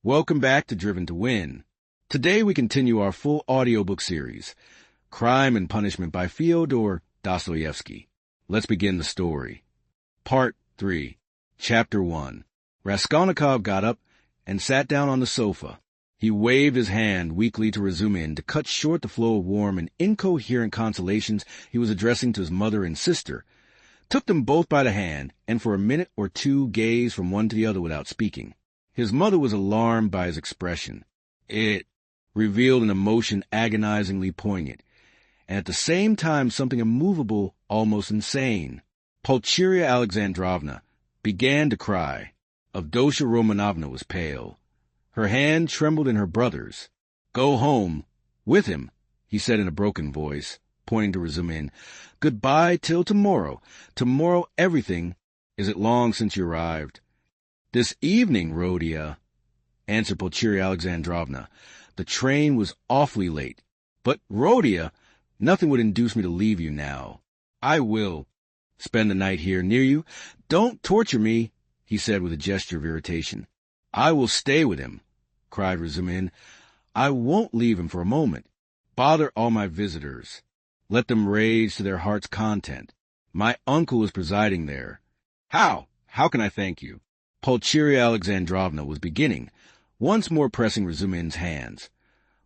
Welcome back to Driven to Win. Today we continue our full audiobook series, Crime and Punishment by Fyodor Dostoevsky. Let's begin the story. Part 3, Chapter 1. Raskolnikov got up and sat down on the sofa. He waved his hand weakly to Razumin to cut short the flow of warm and incoherent consolations he was addressing to his mother and sister, took them both by the hand, and for a minute or two gazed from one to the other without speaking. His mother was alarmed by his expression. It revealed an emotion agonizingly poignant, and at the same time something immovable, almost insane. Pulcheria Alexandrovna began to cry. Avdotya Romanovna was pale. Her hand trembled in her brother's. "Go home. With him," he said in a broken voice, pointing to Razumin. "Goodbye till tomorrow. Tomorrow everything. Is it long since you arrived?" "This evening, Rodia," answered Pulcheria Alexandrovna. "The train was awfully late. But, Rodia, nothing would induce me to leave you now. I will spend the night here near you. Don't torture me," he said with a gesture of irritation. "I will stay with him," cried Razumin. "I won't leave him for a moment. Bother all my visitors. Let them rage to their heart's content. My uncle is presiding there." How can I thank you?" Pulcheria Alexandrovna was beginning, once more pressing Razumin's hands.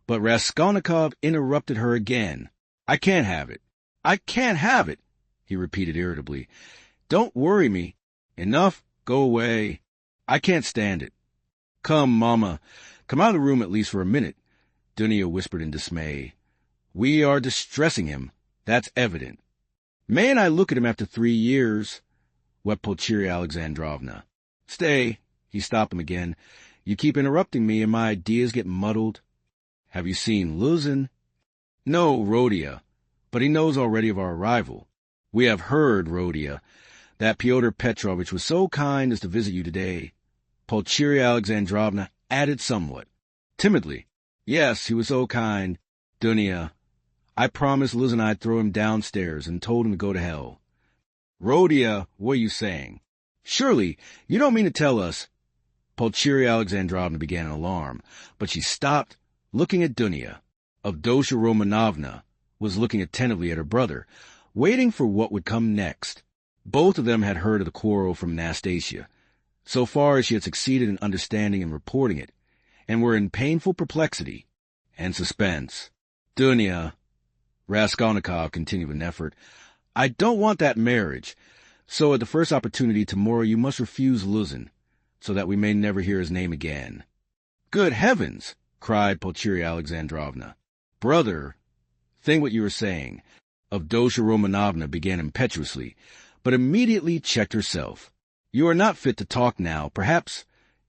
But Raskolnikov interrupted her again. "I can't have it. I can't have it," he repeated irritably. "Don't worry me. Enough. Go away. I can't stand it." "Come, Mama. Come out of the room at least for a minute," Dunya whispered in dismay. "We are distressing him. That's evident." "Mayn't I look at him after 3 years?" wept Pulcheria Alexandrovna. "Stay," he stopped him again. "You keep interrupting me and my ideas get muddled." "Have you seen Luzin?" "No, Rodia, but he knows already of our arrival. We have heard, Rodia, that Pyotr Petrovitch was so kind as to visit you today." Pulcheria Alexandrovna added somewhat timidly, "Yes, he was so kind. Dunya, I promised Luzin I'd throw him downstairs and told him to go to hell." "Rodia, what are you saying? Surely, you don't mean to tell us—" Pulcheria Alexandrovna began in alarm, but she stopped, looking at Dunya. Avdotya Romanovna was looking attentively at her brother, waiting for what would come next. Both of them had heard of the quarrel from Nastasia, so far as she had succeeded in understanding and reporting it, and were in painful perplexity and suspense. "Dunya," Raskolnikov continued with an effort, "I don't want that marriage. So at the first opportunity tomorrow you must refuse Luzin, so that we may never hear his name again." "Good heavens!" cried Pulcheria Alexandrovna. "Brother, think what you are saying." Avdotya Romanovna began impetuously, but immediately checked herself. "You are not fit to talk now. Perhaps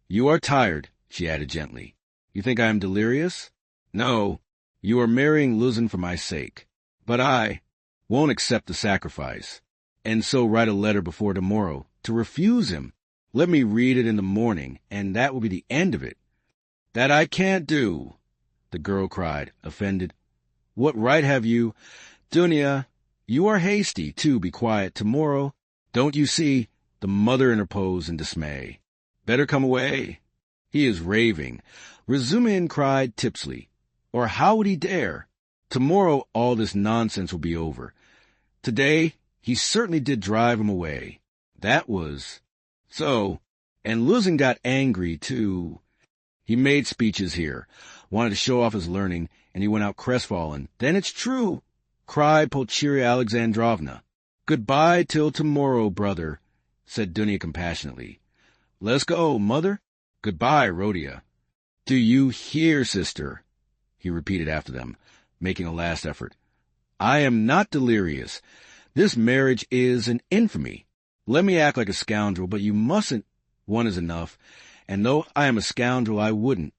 you are tired," she added gently. "You think I am delirious? No, you are marrying Luzin for my sake. But I won't accept the sacrifice, and so write a letter before tomorrow to refuse him. Let me read it in the morning, and that will be the end of it." "That I can't do," the girl cried, offended. "What right have you—" "Dunya, you are hasty, too. Be quiet. Tomorrow—" "Don't you see?" the mother interposed in dismay. "Better come away. He is raving," Razumin cried tipsily. "Or how would he dare? Tomorrow all this nonsense will be over. Today he certainly did drive him away. That was so. And Luzin got angry, too. He made speeches here, wanted to show off his learning, and he went out crestfallen. Then it's true," cried Pulcheria Alexandrovna. "Goodbye till tomorrow, brother," said Dunya compassionately. "Let's go, mother." "Goodbye, Rodia." "Do you hear, sister?" he repeated after them, making a last effort. "I am not delirious. This marriage is an infamy. Let me act like a scoundrel, but you mustn't. One is enough, and though I am a scoundrel, I wouldn't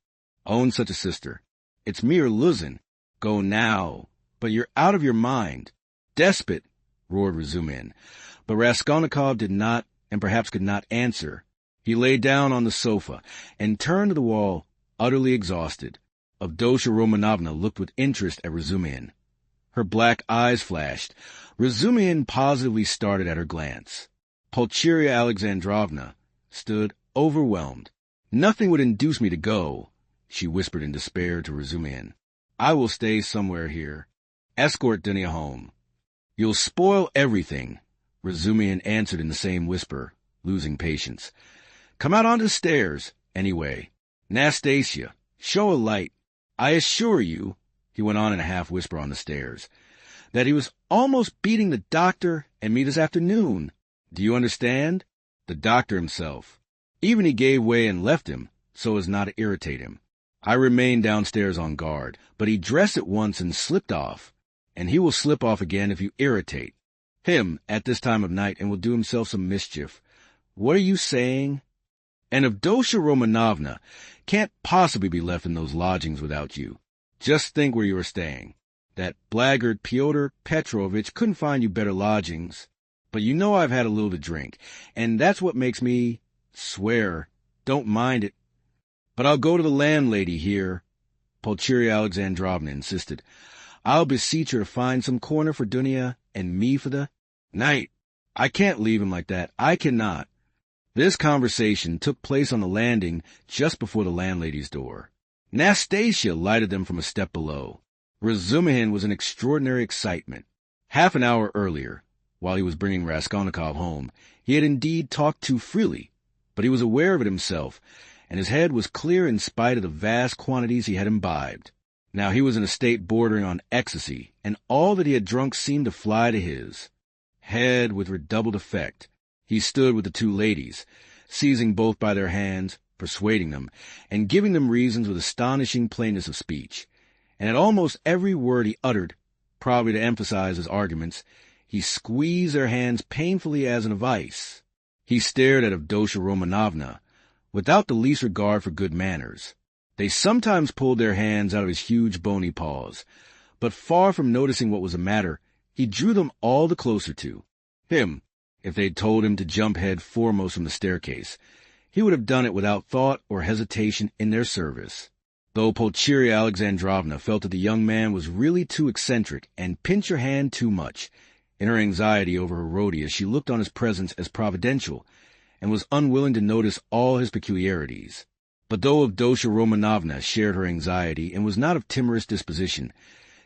own such a sister. It's me or Luzin. Go now. But you're out of your mind." "Despot!" roared Razumin. But Raskolnikov did not, and perhaps could not, answer. He lay down on the sofa and turned to the wall, utterly exhausted. Avdotya Romanovna looked with interest at Razumin. Her black eyes flashed. Razumin positively started at her glance. Pulcheria Alexandrovna stood overwhelmed. Nothing would induce me to go, she whispered in despair to Razumihin. I will stay somewhere here. Escort Dunya home. You'll spoil everything, Razumihin answered in the same whisper, losing patience. Come out onto the stairs, anyway. Nastasia, show a light. I assure you, he went on in a half-whisper on the stairs, that he was almost beating the doctor and me this afternoon. Do you understand? The doctor himself. Even he gave way and left him, so as not to irritate him. I remained downstairs on guard, but he dressed at once and slipped off, and he will slip off again if you irritate him at this time of night and will do himself some mischief. What are you saying? And Avdotya Romanovna can't possibly be left in those lodgings without you. Just think where you are staying. That blackguard Pyotr Petrovitch couldn't find you better lodgings. But you know I've had a little to drink, and that's what makes me swear. Don't mind it. But I'll go to the landlady here, Pulcheria Alexandrovna insisted. I'll beseech her to find some corner for Dunya and me for the night. I can't leave him like that. I cannot. This conversation took place on the landing just before the landlady's door. Nastasia lighted them from a step below. Razumihin was in extraordinary excitement. Half an hour earlier, while he was bringing Raskolnikov home, he had indeed talked too freely, but he was aware of it himself, and his head was clear in spite of the vast quantities he had imbibed. Now he was in a state bordering on ecstasy, and all that he had drunk seemed to fly to his head with redoubled effect. He stood with the two ladies, seizing both by their hands, persuading them, and giving them reasons with astonishing plainness of speech. And at almost every word he uttered, probably to emphasize his arguments, he squeezed their hands painfully as in a vice. He stared at Avdotya Romanovna, without the least regard for good manners. They sometimes pulled their hands out of his huge bony paws, but far from noticing what was the matter, he drew them all the closer to him. If they'd told him to jump head foremost from the staircase, he would have done it without thought or hesitation in their service. Though Pulcheria Alexandrovna felt that the young man was really too eccentric and pinched her hand too much, in her anxiety over Herodias she looked on his presence as providential, and was unwilling to notice all his peculiarities. But though Avdotya Romanovna shared her anxiety and was not of timorous disposition,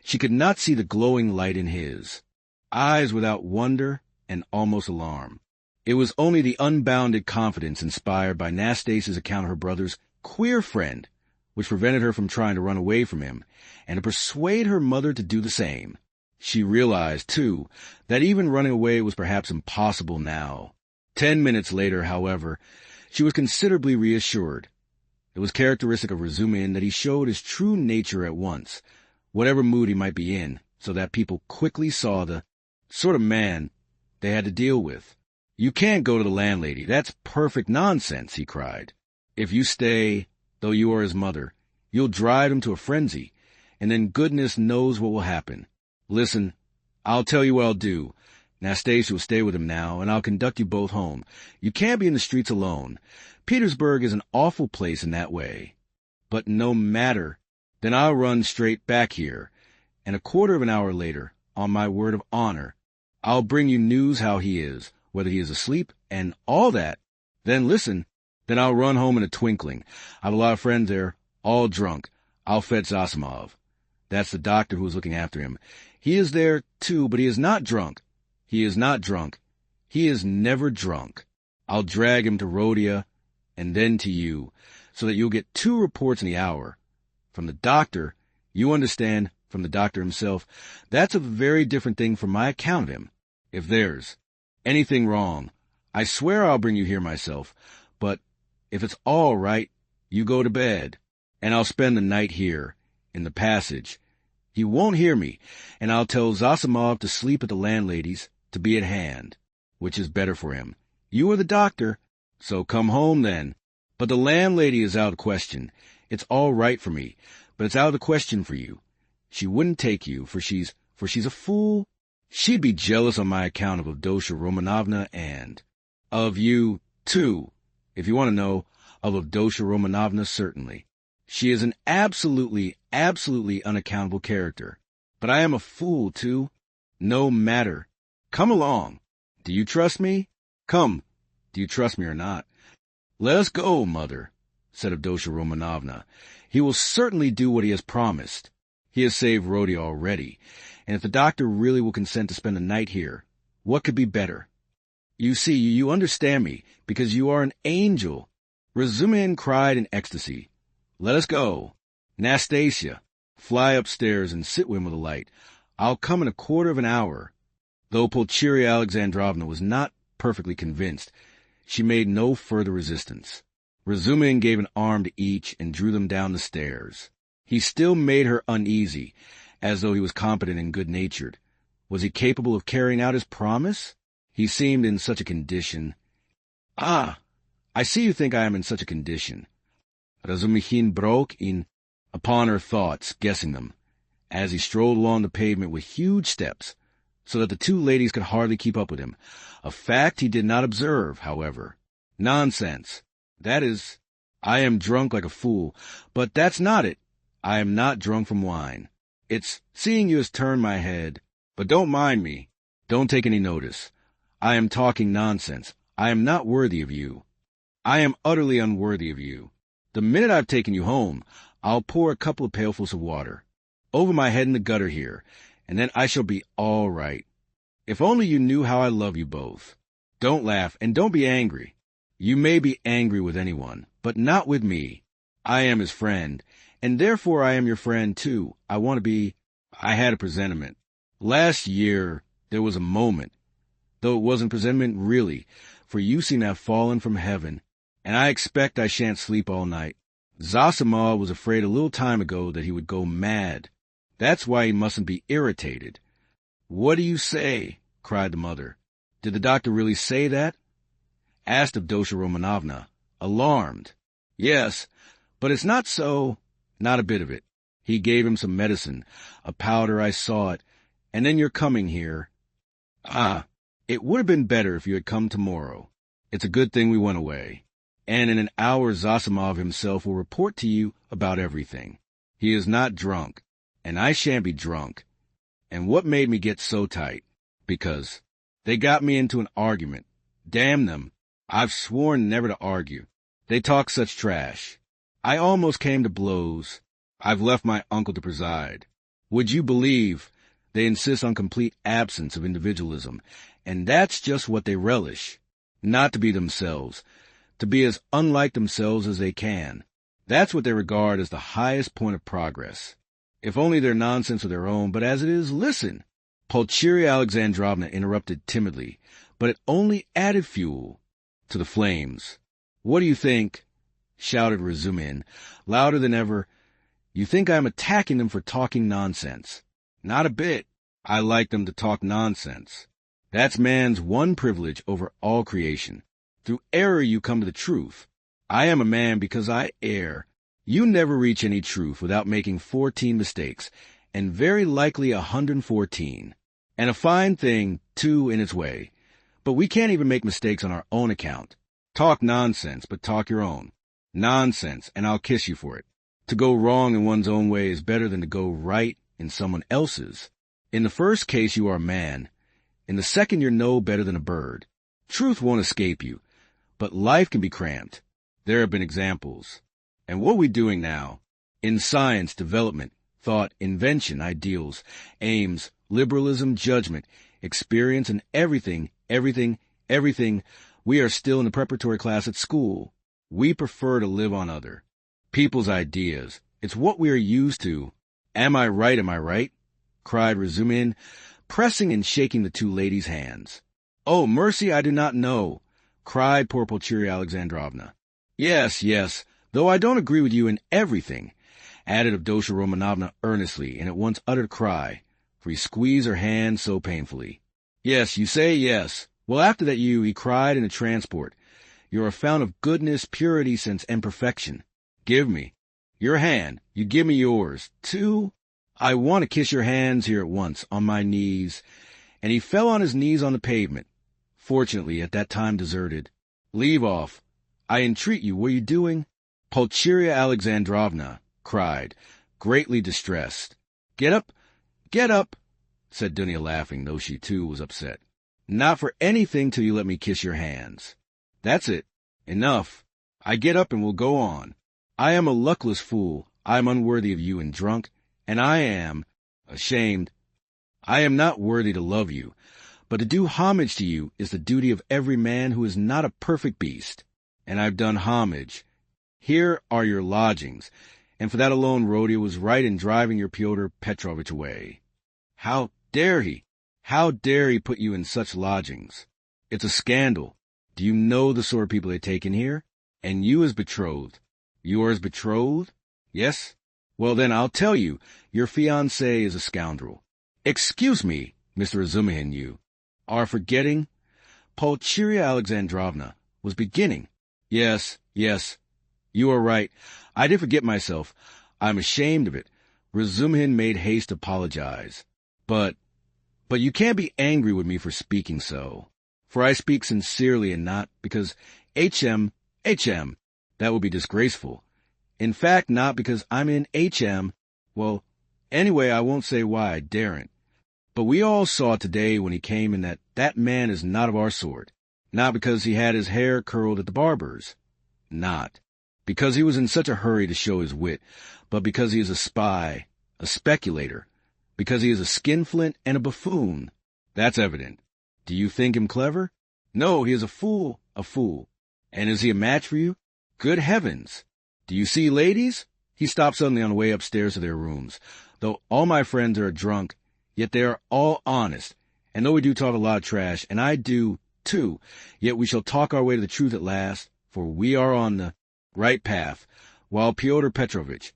she could not see the glowing light in his eyes without wonder and almost alarm. It was only the unbounded confidence inspired by Nastasia's account of her brother's queer friend which prevented her from trying to run away from him and to persuade her mother to do the same. She realized, too, that even running away was perhaps impossible now. 10 minutes later, however, she was considerably reassured. It was characteristic of Razumihin that he showed his true nature at once, whatever mood he might be in, so that people quickly saw the sort of man they had to deal with. You can't go to the landlady. That's perfect nonsense, he cried. If you stay, though you are his mother, you'll drive him to a frenzy, and then goodness knows what will happen. Listen, I'll tell you what I'll do. Nastasia will stay with him now, and I'll conduct you both home. You can't be in the streets alone. Petersburg is an awful place in that way. But no matter. Then I'll run straight back here, and a quarter of an hour later, on my word of honor, I'll bring you news how he is, whether he is asleep, and all that. Then listen, then I'll run home in a twinkling. I've a lot of friends there, all drunk. I'll fetch Zosimov. That's the doctor who is looking after him. He is there, too, but he is not drunk. He is not drunk. He is never drunk. I'll drag him to Rodia, and then to you, so that you'll get 2 reports in the hour. From the doctor, you understand, from the doctor himself, that's a very different thing from my account of him. If there's anything wrong, I swear I'll bring you here myself, but if it's all right, you go to bed, and I'll spend the night here, in the passage. He won't hear me, and I'll tell Zosimov to sleep at the landlady's, to be at hand, which is better for him. You are the doctor, so come home then. But the landlady is out of the question. It's all right for me, but it's out of the question for you. She wouldn't take you, for she's a fool. She'd be jealous on my account of Avdotya Romanovna and of you, too. If you want to know, of Avdotya Romanovna, certainly. She is an absolutely unaccountable character. But I am a fool, too. No matter. Come along. Do you trust me? Come. Do you trust me or not? Let us go, mother. said Avdotya Romanovna. "He will certainly do what he has promised. He has saved Rodya already, and if the doctor really will consent to spend the night here, what could be better? You see, you understand me, because you are an angel." Razumin cried in ecstasy. "Let us go. Nastasia, fly upstairs and sit with him with a light. I'll come in a quarter of an hour." Though Pulcheria Alexandrovna was not perfectly convinced, she made no further resistance. Razumin gave an arm to each and drew them down the stairs. He still made her uneasy, as though he was competent and good-natured. Was he capable of carrying out his promise? He seemed in such a condition. "Ah, I see you think I am in such a condition." Razumihin broke in upon her thoughts, guessing them, as he strolled along the pavement with huge steps, so that the two ladies could hardly keep up with him. A fact he did not observe, however. "Nonsense. That is, I am drunk like a fool, but that's not it. I am not drunk from wine. It's seeing you has turned my head. But don't mind me. Don't take any notice. I am talking nonsense. I am not worthy of you. I am utterly unworthy of you. The minute I've taken you home, I'll pour a couple of pailfuls of water over my head in the gutter here, and then I shall be all right. If only you knew how I love you both. Don't laugh, and don't be angry. You may be angry with anyone, but not with me. I am his friend, and therefore I am your friend, too. I had a presentiment. Last year, there was a moment, though it wasn't presentiment really, for you seem to have fallen from heaven, and I expect I shan't sleep all night. Zosimov was afraid a little time ago that he would go mad. That's why he mustn't be irritated." "What do you say?" cried the mother. "Did the doctor really say that?" asked Avdotya Romanovna, alarmed. "Yes, but it's not so. Not a bit of it. He gave him some medicine, a powder, I saw it, and then you're coming here. Ah, it would have been better if you had come tomorrow. It's a good thing we went away. And in an hour Zosimov himself will report to you about everything. He is not drunk, and I shan't be drunk. And what made me get so tight? Because they got me into an argument. Damn them. I've sworn never to argue. They talk such trash. I almost came to blows. I've left my uncle to preside. Would you believe they insist on complete absence of individualism, and that's just what they relish. Not to be themselves, to be as unlike themselves as they can. That's what they regard as the highest point of progress. If only their nonsense were their own, but as it is, listen." Pulcheria Alexandrovna interrupted timidly, but it only added fuel to the flames. "What do you think?" shouted Razumin, louder than ever. "You think I am attacking them for talking nonsense. Not a bit. I like them to talk nonsense. That's man's one privilege over all creation. Through error you come to the truth. I am a man because I err. You never reach any truth without making 14 mistakes, and very likely 114. And a fine thing, too, in its way. But we can't even make mistakes on our own account. Talk nonsense, but talk your own. Nonsense, and I'll kiss you for it. To go wrong in one's own way is better than to go right in someone else's. In the first case, you are a man. In the second, you're no better than a bird. Truth won't escape you, but life can be cramped. There have been examples. And what are we doing now? In science, development, thought, invention, ideals, aims, liberalism, judgment, experience, and everything, we are still in the preparatory class at school. We prefer to live on other people's ideas. It's what we are used to. Am I right? Cried Razumin, pressing and shaking the two ladies' hands. Oh, mercy, I do not know, cried poor Pulcheria Alexandrovna. Yes, though I don't agree with you in everything, added Avdotya Romanovna earnestly, and at once uttered a cry, for he squeezed her hand so painfully. Yes, you say yes. Well, after that he cried in a transport. You're a fount of goodness, purity, sense, and perfection. Give me your hand. You give me yours, too. I want to kiss your hands here at once, on my knees. And he fell on his knees on the pavement, fortunately at that time deserted. Leave off. I entreat you, what are you doing? Pulcheria Alexandrovna cried, greatly distressed. Get up, said Dunya laughing, though she too was upset. Not for anything till you let me kiss your hands. That's it. Enough. I get up and we'll go on. I am a luckless fool. I am unworthy of you and drunk, and I am ashamed. I am not worthy to love you, but to do homage to you is the duty of every man who is not a perfect beast. And I've done homage. Here are your lodgings, and for that alone Rhodia was right in driving your Fyodor Petrovitch away. How dare he? How dare he put you in such lodgings? It's a scandal. Do you know the sort of people they take in here? And you as betrothed. You are as betrothed? Yes? Well then, I'll tell you, your fiancé is a scoundrel. Excuse me, Mr. Razumihin, you are forgetting? Pulcheria Alexandrovna was beginning. Yes, you are right. I did forget myself. I'm ashamed of it. Razumihin made haste to apologize. But you can't be angry with me for speaking so. For I speak sincerely and not because HM, that would be disgraceful. In fact, not because I'm in HM. Well, anyway, I won't say why I daren't. But we all saw today when he came in that man is not of our sort. Not because he had his hair curled at the barber's. Not because he was in such a hurry to show his wit, but because he is a spy, a speculator, because he is a skinflint and a buffoon. That's evident. Do you think him clever? No, he is a fool. And is he a match for you? Good heavens! Do you see, ladies? He stopped suddenly on the way upstairs to their rooms. Though all my friends are drunk, yet they are all honest. And though we do talk a lot of trash, and I do, too, yet we shall talk our way to the truth at last, for we are on the right path, while Fyodor Petrovitch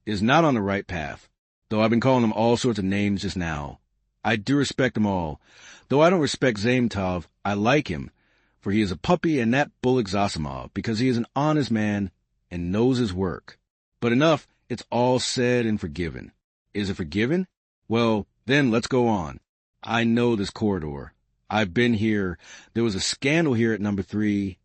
is not on the right path, though I've been calling him all sorts of names just now. I do respect them all. Though I don't respect Zametov, I like him, for he is a puppy, and that bullock Zosimov, because he is an honest man and knows his work. But enough, it's all said and forgiven. Is it forgiven? Well, then let's go on. I know this corridor. I've been here. There was a scandal here at number 3.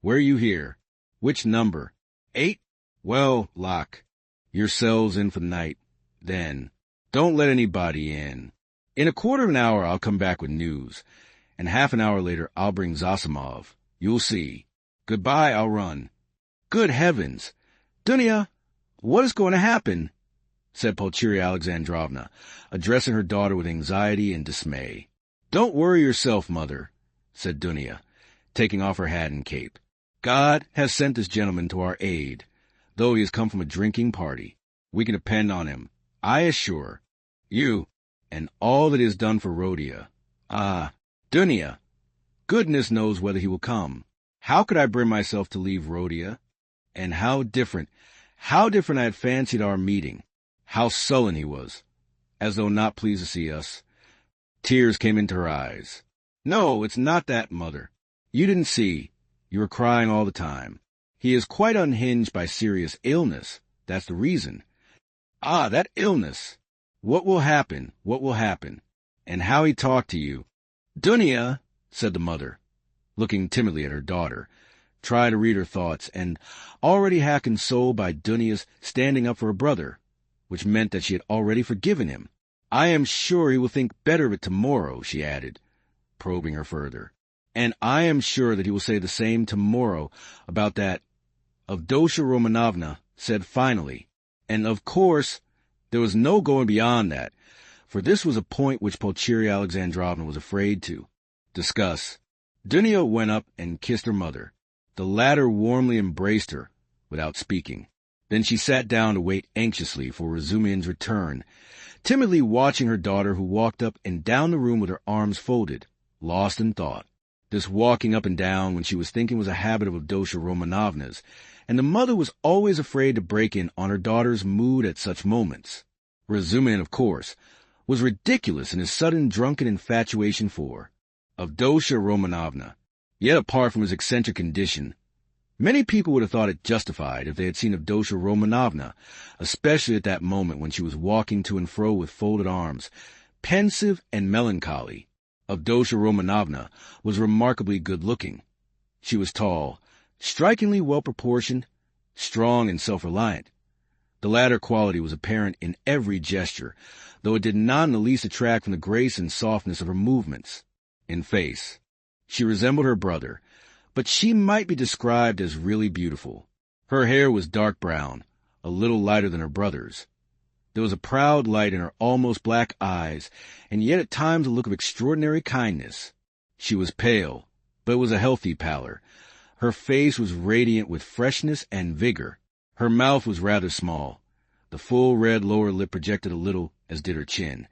Where are you here? Which number? 8? Well, lock yourselves in for the night. Then, don't let anybody in. In a quarter of an hour, I'll come back with news. And half an hour later, I'll bring Zosimov. You'll see. Goodbye, I'll run. Good heavens! Dunya, what is going to happen? Said Pulcheria Alexandrovna, addressing her daughter with anxiety and dismay. Don't worry yourself, mother, said Dunya, taking off her hat and cape. God has sent this gentleman to our aid. Though he has come from a drinking party, we can depend on him, I assure you, and all that he has done for Rhodia. Ah, Dunya, goodness knows whether he will come. How could I bring myself to leave Rhodia? And how different I had fancied our meeting. How sullen he was, as though not pleased to see us. Tears came into her eyes. No, it's not that, mother. You didn't see. You were crying all the time. He is quite unhinged by serious illness. That's the reason. Ah, that illness. What will happen? And how he talked to you. Dunya, said the mother, looking timidly at her daughter, tried to read her thoughts, and already half consoled by Dunya's standing up for her brother, which meant that she had already forgiven him. I am sure he will think better of it tomorrow, she added, probing her further. And I am sure that he will say the same tomorrow about that. Avdotya Romanovna said finally, and of course there was no going beyond that, for this was a point which Pulcheria Alexandrovna was afraid to discuss. Dunya went up and kissed her mother. The latter warmly embraced her, without speaking. Then she sat down to wait anxiously for Razumihin's return, timidly watching her daughter, who walked up and down the room with her arms folded, lost in thought. This walking up and down when she was thinking was a habit of Avdotya Romanovna's, and the mother was always afraid to break in on her daughter's mood at such moments. Razumihin, of course, was ridiculous in his sudden drunken infatuation for Avdotya Romanovna. Yet apart from his eccentric condition, many people would have thought it justified if they had seen Avdotya Romanovna, especially at that moment when she was walking to and fro with folded arms, pensive and melancholy. Avdotya Romanovna was remarkably good-looking. She was tall, strikingly well-proportioned, strong and self-reliant. The latter quality was apparent in every gesture, though it did not in the least detract from the grace and softness of her movements. In face, she resembled her brother, but she might be described as really beautiful. Her hair was dark brown, a little lighter than her brother's. There was a proud light in her almost black eyes, and yet at times a look of extraordinary kindness. She was pale, but it was a healthy pallor. Her face was radiant with freshness and vigor. Her mouth was rather small. The full red lower lip projected a little, as did her chin.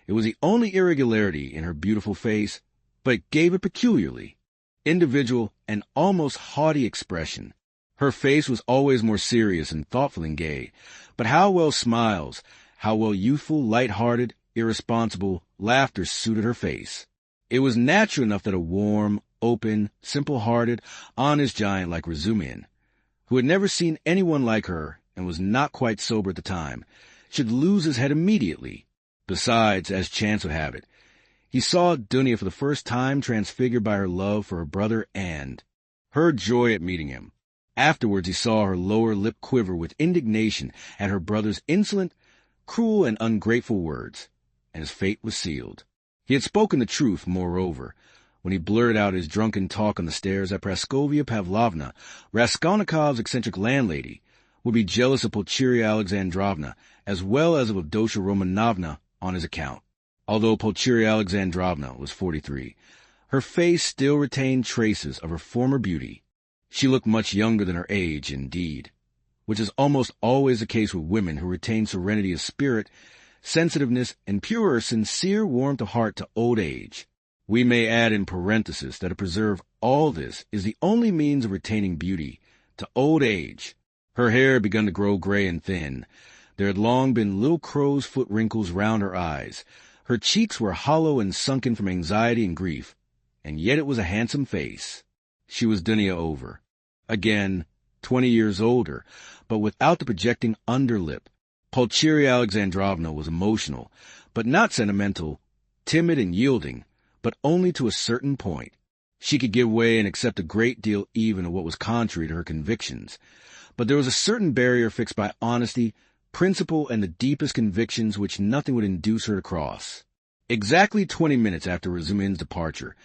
It was the only irregularity in her beautiful face, but it gave a peculiarly individual and almost haughty expression. Her face was always more serious and thoughtful and gay, but how well smiles, how well youthful, light-hearted, irresponsible laughter suited her face. It was natural enough that a warm, open, simple-hearted, honest giant like Razumihin, who had never seen anyone like her and was not quite sober at the time, should lose his head immediately. Besides, as chance would have it, he saw Dunya for the first time transfigured by her love for her brother and her joy at meeting him. Afterwards he saw her lower lip quiver with indignation at her brother's insolent, cruel, and ungrateful words, and his fate was sealed. He had spoken the truth, moreover, when he blurted out his drunken talk on the stairs that Praskovia Pavlovna, Raskolnikov's eccentric landlady, would be jealous of Pulcheria Alexandrovna as well as of Avdotya Romanovna on his account. Although Pulcheria Alexandrovna was 43, her face still retained traces of her former beauty. She looked much younger than her age, indeed, which is almost always the case with women who retain serenity of spirit, sensitiveness, and pure, sincere warmth of heart to old age. We may add in parenthesis that to preserve all this is the only means of retaining beauty to old age. Her hair had begun to grow gray and thin. There had long been little crow's foot wrinkles round her eyes. Her cheeks were hollow and sunken from anxiety and grief, and yet it was a handsome face. She was Dunya over. Again, 20 years older, but without the projecting underlip. Pulcheria Alexandrovna was emotional, but not sentimental, timid and yielding, but only to a certain point. She could give way and accept a great deal even of what was contrary to her convictions. But there was a certain barrier fixed by honesty, principle, and the deepest convictions which nothing would induce her to cross. Exactly 20 minutes after Razumihin's departure,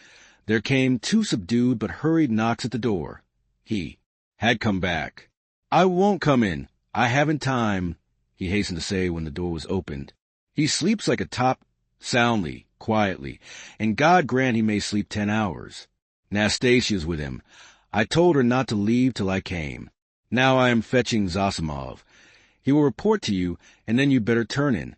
there came 2 subdued but hurried knocks at the door. He had come back. "I won't come in. I haven't time," he hastened to say when the door was opened. "He sleeps like a top, soundly, quietly, and God grant he may sleep 10 hours. Nastasia's with him. I told her not to leave till I came. Now I am fetching Zosimov. He will report to you, and then you'd better turn in.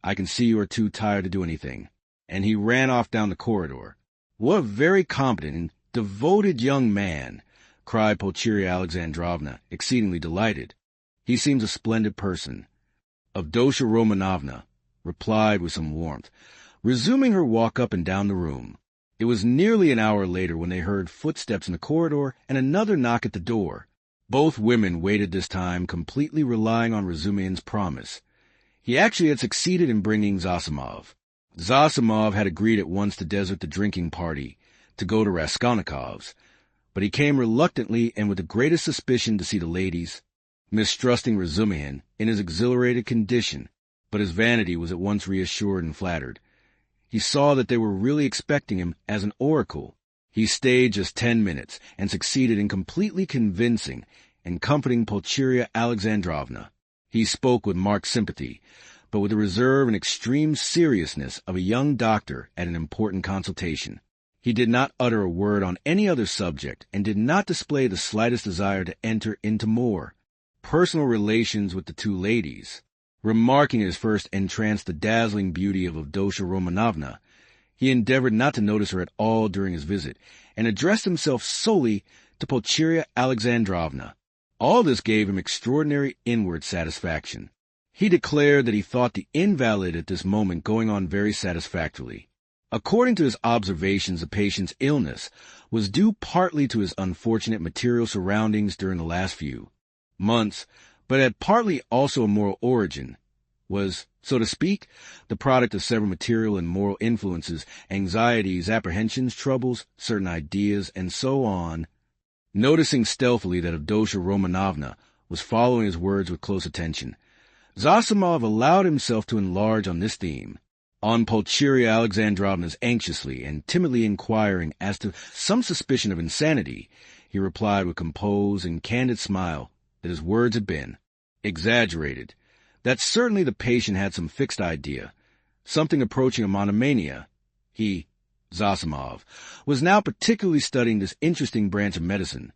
I can see you are too tired to do anything." And he ran off down the corridor. "What a very competent and devoted young man," cried Pulcheria Alexandrovna, exceedingly delighted. "He seems a splendid person." Avdotya Romanovna replied with some warmth, resuming her walk up and down the room. It was nearly an hour later when they heard footsteps in the corridor and another knock at the door. Both women waited this time, completely relying on Razumihin's promise. He actually had succeeded in bringing Zosimov. Zosimov had agreed at once to desert the drinking party, to go to Raskolnikov's, but he came reluctantly and with the greatest suspicion to see the ladies, mistrusting Razumihin in his exhilarated condition, but his vanity was at once reassured and flattered. He saw that they were really expecting him as an oracle. He stayed just 10 minutes and succeeded in completely convincing and comforting Pulcheria Alexandrovna. He spoke with marked sympathy, but with the reserve and extreme seriousness of a young doctor at an important consultation. He did not utter a word on any other subject and did not display the slightest desire to enter into more personal relations with the 2 ladies. Remarking as first entranced the dazzling beauty of Avdotya Romanovna, he endeavored not to notice her at all during his visit, and addressed himself solely to Pulcheria Alexandrovna. All this gave him extraordinary inward satisfaction. He declared that he thought the invalid at this moment going on very satisfactorily. According to his observations, the patient's illness was due partly to his unfortunate material surroundings during the last few months, but had partly also a moral origin, was, so to speak, the product of several material and moral influences, anxieties, apprehensions, troubles, certain ideas, and so on. Noticing stealthily that Avdotya Romanovna was following his words with close attention, Zosimov allowed himself to enlarge on this theme. On Pulcheria Alexandrovna's anxiously and timidly inquiring as to some suspicion of insanity, he replied with composed and candid smile, that his words had been exaggerated, that certainly the patient had some fixed idea, something approaching a monomania. He, Zosimov, was now particularly studying this interesting branch of medicine,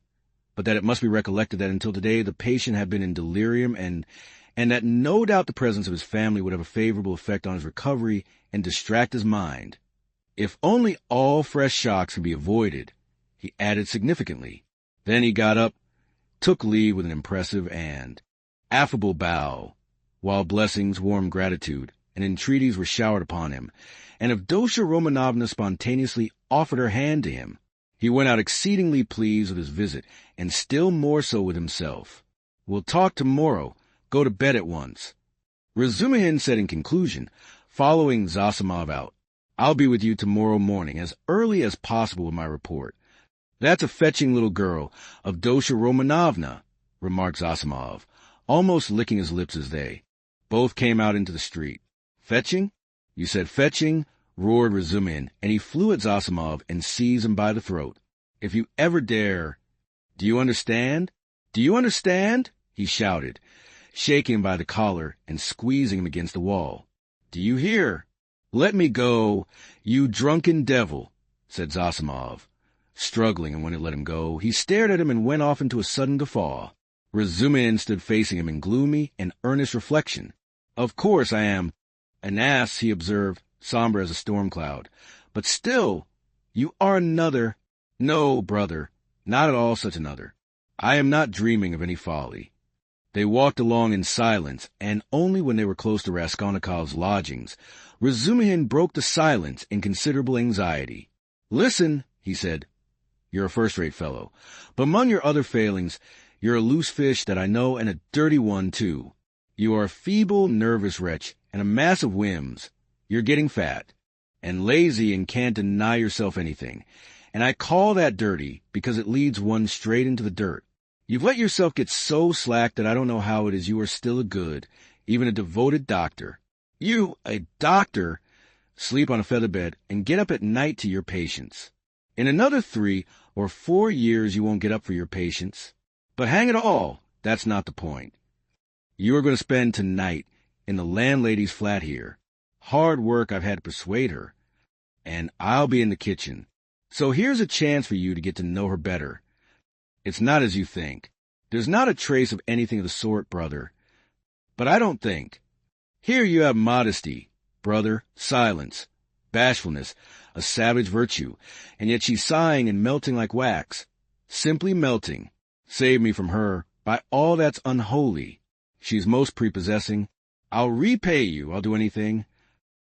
but that it must be recollected that until today the patient had been in delirium and that no doubt the presence of his family would have a favorable effect on his recovery and distract his mind. If only all fresh shocks could be avoided, he added significantly. Then he got up, took leave with an impressive and affable bow, while blessings, warm gratitude, and entreaties were showered upon him, and Avdotya Romanovna spontaneously offered her hand to him. He went out exceedingly pleased with his visit, and still more so with himself. "We'll talk tomorrow. Go to bed at once." Razumihin said in conclusion, following Zosimov out, "I'll be with you tomorrow morning as early as possible with my report." "That's a fetching little girl, Avdotya Romanovna," remarked Zosimov, almost licking his lips as they both came out into the street. "Fetching? You said fetching?" roared Razumihin, and he flew at Zosimov and seized him by the throat. "If you ever dare—" "Do you understand? Do you understand?" he shouted, shaking him by the collar and squeezing him against the wall. "Do you hear?" "Let me go, you drunken devil," said Zosimov, struggling, and when it let him go, he stared at him and went off into a sudden guffaw. Razumihin stood facing him in gloomy and earnest reflection. "Of course I am an ass," he observed, somber as a storm cloud. "But still, you are another—" "No, brother, not at all such another. I am not dreaming of any folly." They walked along in silence, and only when they were close to Raskolnikov's lodgings, Razumihin broke the silence in considerable anxiety. "Listen," he said. "You're a first-rate fellow, but among your other failings, you're a loose fish that I know, and a dirty one, too. You are a feeble, nervous wretch, and a mass of whims. You're getting fat, and lazy, and can't deny yourself anything. And I call that dirty because it leads one straight into the dirt. You've let yourself get so slack that I don't know how it is you are still a good, even a devoted doctor. You, a doctor, sleep on a feather bed and get up at night to your patients. In another 3 or 4 years you won't get up for your patients. But hang it all, that's not the point. You are going to spend tonight in the landlady's flat here. Hard work I've had to persuade her. And I'll be in the kitchen. So here's a chance for you to get to know her better. It's not as you think. There's not a trace of anything of the sort, brother. But I don't think. Here you have modesty, brother, silence, bashfulness, a savage virtue, and yet she's sighing and melting like wax. Simply melting. Save me from her, by all that's unholy. She's most prepossessing. I'll repay you, I'll do anything."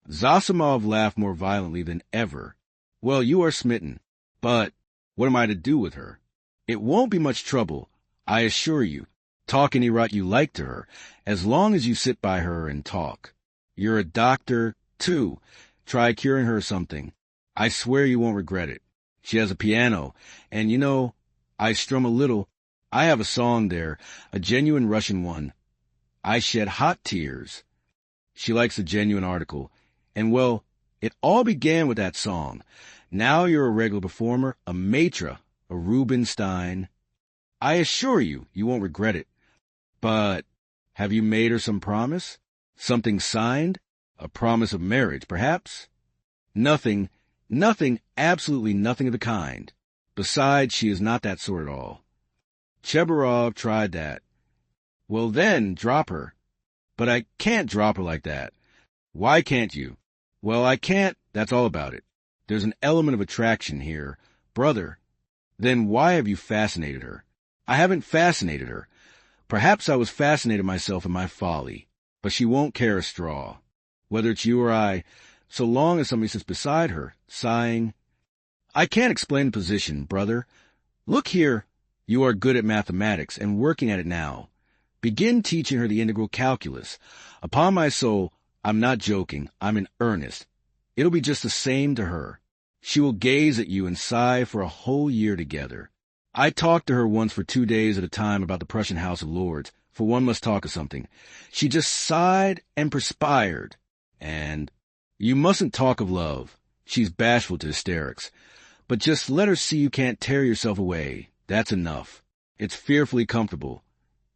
Zosimov laughed more violently than ever. "Well, you are smitten. But what am I to do with her? It won't be much trouble, I assure you. Talk any rot you like to her, as long as you sit by her and talk. You're a doctor, too. Try curing her of something. I swear you won't regret it. She has a piano, and you know, I strum a little. I have a song there, a genuine Russian one. I shed hot tears. She likes a genuine article. And, well, it all began with that song. Now you're a regular performer, a maitre, a Rubinstein. I assure you, you won't regret it. But have you made her some promise? Something signed? A promise of marriage, perhaps?" Nothing, absolutely nothing of the kind. Besides, she is not that sort at all. Chebarov tried that. "Well then, drop her." "But I can't drop her like that." "Why can't you?" "Well, I can't, that's all about it. There's an element of attraction here. Brother." "Then why have you fascinated her?" "I haven't fascinated her. Perhaps I was fascinated myself in my folly. But she won't care a straw. Whether it's you or I, so long as somebody sits beside her, sighing. I can't explain the position, brother. Look here, you are good at mathematics and working at it now. Begin teaching her the integral calculus. Upon my soul, I'm not joking, I'm in earnest. It'll be just the same to her. She will gaze at you and sigh for a whole year together. I talked to her once for 2 days at a time about the Prussian House of Lords, for one must talk of something. She just sighed and perspired. And you mustn't talk of love. She's bashful to hysterics. But just let her see you can't tear yourself away. That's enough. It's fearfully comfortable.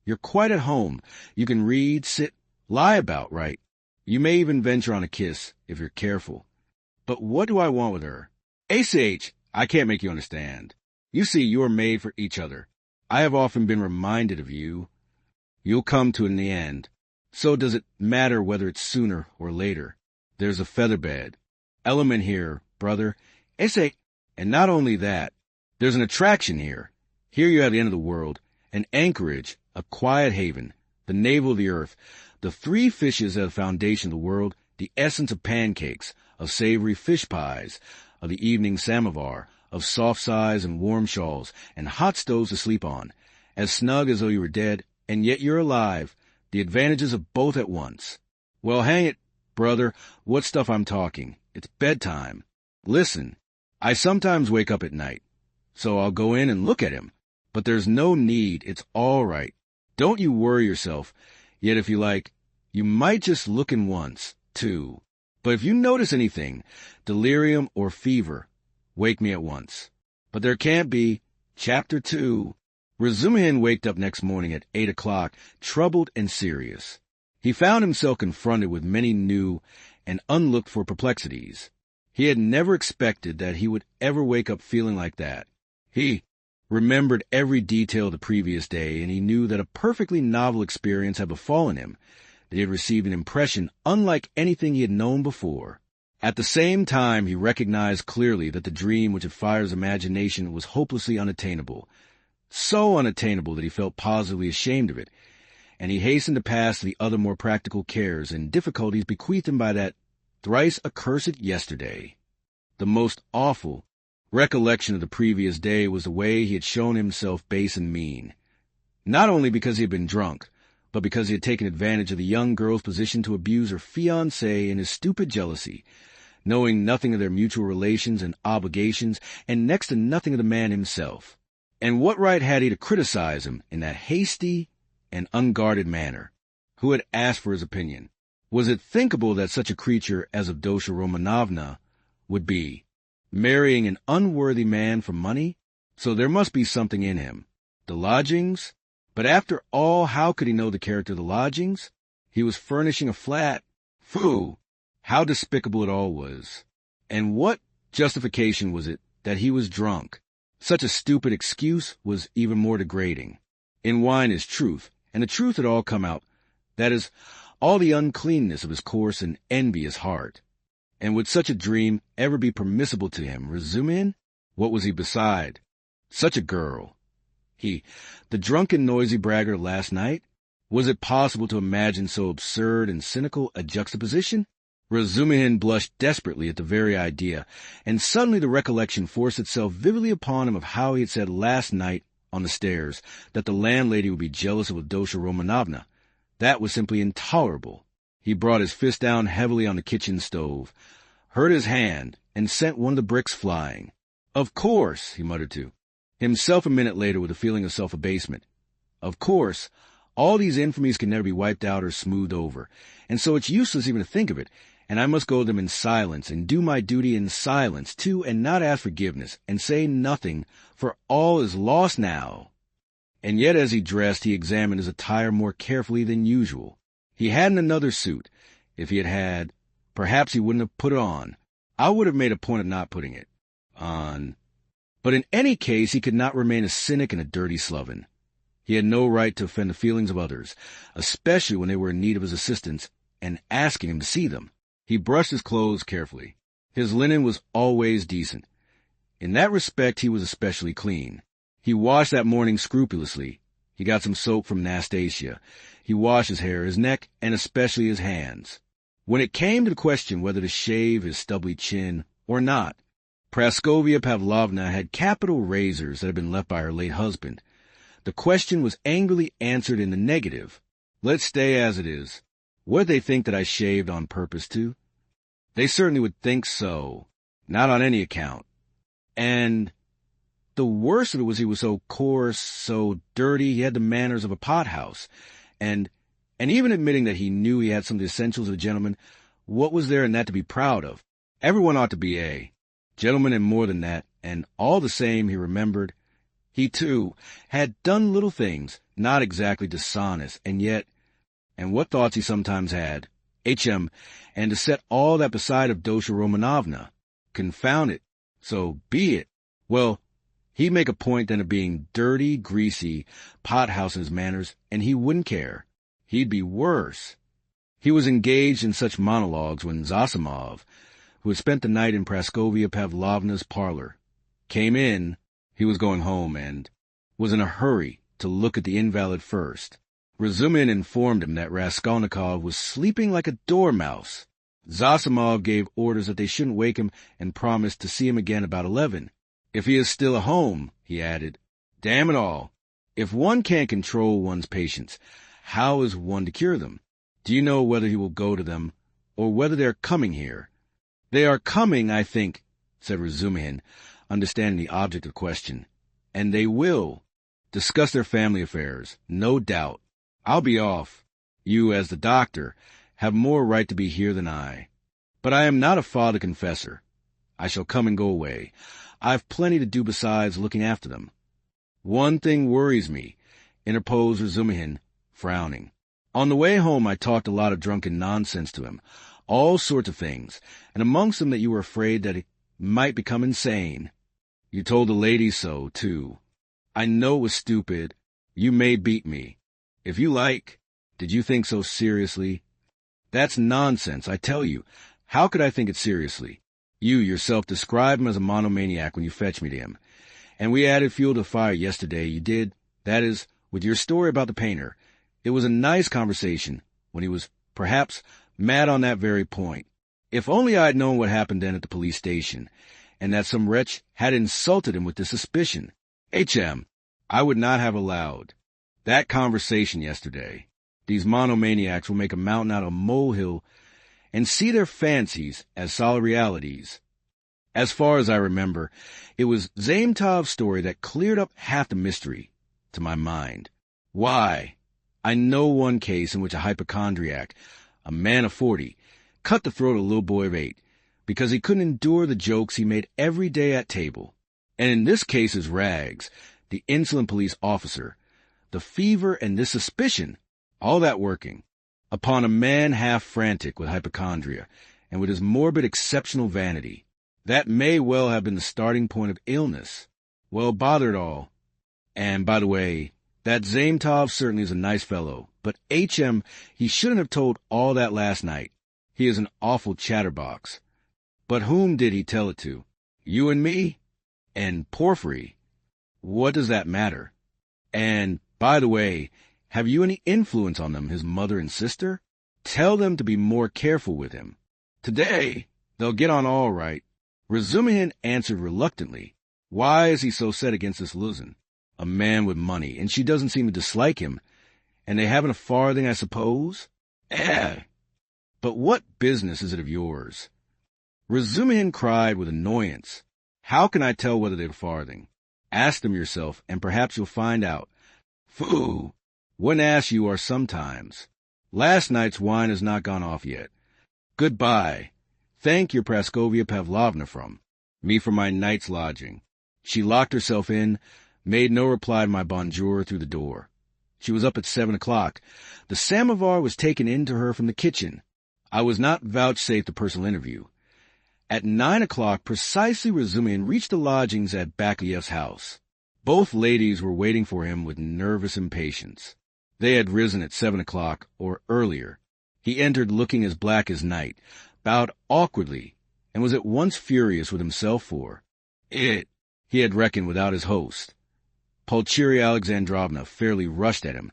You're quite at home. You can read, sit, lie about, right? You may even venture on a kiss, if you're careful. But what do I want with her? ACH, I can't make you understand. You see, you are made for each other. I have often been reminded of you. You'll come to it in the end. So does it matter whether it's sooner or later? There's a featherbed. Element here, brother. ACH. And not only that, there's an attraction here. Here you have the end of the world, an anchorage, a quiet haven, the navel of the earth, the three fishes at the foundation of the world, the essence of pancakes, of savory fish pies, of the evening samovar, of soft sighs and warm shawls, and hot stoves to sleep on, as snug as though you were dead, and yet you're alive, the advantages of both at once. Well, hang it, brother, what stuff I'm talking. It's bedtime. Listen, I sometimes wake up at night, so I'll go in and look at him. But there's no need, it's all right. Don't you worry yourself. Yet if you like, you might just look in once, too. But if you notice anything, delirium or fever, wake me at once. But there can't be. Chapter 2. Razumihin waked up next morning at 8 o'clock, troubled and serious. He found himself confronted with many new and unlooked-for perplexities. He had never expected that he would ever wake up feeling like that. He remembered every detail of the previous day, and he knew that a perfectly novel experience had befallen him, that he had received an impression unlike anything he had known before. At the same time, he recognized clearly that the dream which had fired his imagination was hopelessly unattainable, so unattainable that he felt positively ashamed of it, and he hastened to pass to the other more practical cares and difficulties bequeathed him by that thrice accursed yesterday. The most awful recollection of the previous day was the way he had shown himself base and mean, not only because he had been drunk, but because he had taken advantage of the young girl's position to abuse her fiancé in his stupid jealousy, knowing nothing of their mutual relations and obligations, and next to nothing of the man himself. And what right had he to criticize him in that hasty and unguarded manner? Who had asked for his opinion? Was it thinkable that such a creature as Avdotya Romanovna would be marrying an unworthy man for money? So there must be something in him. The lodgings? But after all, how could he know the character of the lodgings? He was furnishing a flat. Phoo! How despicable it all was. And what justification was it that he was drunk? Such a stupid excuse was even more degrading. In wine is truth, and the truth had all come out. That is, all the uncleanness of his coarse and envious heart. And would such a dream ever be permissible to him? Razumihin? What was he beside? Such a girl. He, the drunken, noisy braggart last night? Was it possible to imagine so absurd and cynical a juxtaposition? Razumihin blushed desperately at the very idea, and suddenly the recollection forced itself vividly upon him of how he had said last night on the stairs that the landlady would be jealous of Avdotya Romanovna. That was simply intolerable. He brought his fist down heavily on the kitchen stove, hurt his hand, and sent one of the bricks flying. Of course, he muttered to himself a minute later with a feeling of self-abasement. Of course, all these infamies can never be wiped out or smoothed over, and so it's useless even to think of it, and I must go to them in silence, and do my duty in silence, too, and not ask forgiveness, and say nothing, for all is lost now. And yet as he dressed, he examined his attire more carefully than usual. He hadn't another suit. If he had had, perhaps he wouldn't have put it on. I would have made a point of not putting it on. But in any case, he could not remain a cynic and a dirty sloven. He had no right to offend the feelings of others, especially when they were in need of his assistance and asking him to see them. He brushed his clothes carefully. His linen was always decent. In that respect, he was especially clean. He washed that morning scrupulously. He got some soap from Nastasia. He washed his hair, his neck, and especially his hands. When it came to the question whether to shave his stubbly chin or not, Praskovia Pavlovna had capital razors that had been left by her late husband. The question was angrily answered in the negative. Let's stay as it is. Would they think that I shaved on purpose to? They certainly would think so. Not on any account. And the worst of it was he was so coarse, so dirty, he had the manners of a pothouse. And even admitting that he knew he had some of the essentials of a gentleman, what was there in that to be proud of? Everyone ought to be a gentleman and more than that, and all the same, he remembered, He, too, had done little things, not exactly dishonest, and yet, and what thoughts he sometimes had, and to set all that beside of Dosha Romanovna. Confound it. So be it. Well, he'd make a point then of being dirty, greasy, pothouse in his manners, and he wouldn't care. He'd be worse. He was engaged in such monologues when Zosimov, who had spent the night in Praskovia Pavlovna's parlor, came in. He was going home and was in a hurry to look at the invalid first. Razumin informed him that Raskolnikov was sleeping like a dormouse. Zosimov gave orders that they shouldn't wake him and promised to see him again about 11. If he is still at home, he added. Damn it all. If one can't control one's patients, how is one to cure them? Do you know whether he will go to them, or whether they are coming here? They are coming, I think, said Razumihin, understanding the object of the question. And they will discuss their family affairs, no doubt. I'll be off. You, as the doctor, have more right to be here than I. But I am not a father confessor. I shall come and go away. I've plenty to do besides looking after them. One thing worries me, interposed Razumihin, frowning. On the way home I talked a lot of drunken nonsense to him, all sorts of things, and amongst them that you were afraid that he might become insane. You told the ladies so, too. I know it was stupid. You may beat me. If you like. Did you think so seriously? That's nonsense, I tell you. How could I think it seriously? You yourself described him as a monomaniac when you fetched me to him. And we added fuel to the fire yesterday, you did. That is, with your story about the painter. It was a nice conversation, when he was, perhaps, mad on that very point. If only I had known what happened then at the police station, and that some wretch had insulted him with this suspicion. I would not have allowed that conversation yesterday. These monomaniacs will make a mountain out of a molehill and see their fancies as solid realities. As far as I remember, it was Zaimtov's story that cleared up half the mystery, to my mind. Why? I know one case in which a hypochondriac, a man of 40, cut the throat of a little boy of 8, because he couldn't endure the jokes he made every day at table. And in this case is Rags, the insolent police officer, the fever and this suspicion, all that working, upon a man half frantic with hypochondria, and with his morbid exceptional vanity. That may well have been the starting point of illness. Well, bother it all. And, by the way, that Zaimtov certainly is a nice fellow, but he shouldn't have told all that last night. He is an awful chatterbox. But whom did he tell it to? You and me? And Porfiry? What does that matter? And, by the way, have you any influence on them, his mother and sister? Tell them to be more careful with him. Today, they'll get on all right. Razumihin answered reluctantly. Why is he so set against this Luzin? A man with money, and she doesn't seem to dislike him. And they haven't a farthing, I suppose? But what business is it of yours? Razumihin cried with annoyance. How can I tell whether they've a farthing? Ask them yourself, and perhaps you'll find out. Phoo! What an ass you are sometimes. Last night's wine has not gone off yet. Goodbye. Thank your Praskovia Pavlovna from me for my night's lodging. She locked herself in, made no reply to my bonjour through the door. She was up at 7 o'clock. The samovar was taken in to her from the kitchen. I was not vouchsafed a personal interview. At 9 o'clock, precisely, Razumihin reached the lodgings at Bakleyev's house. Both ladies were waiting for him with nervous impatience. They had risen at 7 o'clock, or earlier. He entered looking as black as night, bowed awkwardly, and was at once furious with himself for it. He had reckoned without his host. Pulcheria Alexandrovna fairly rushed at him,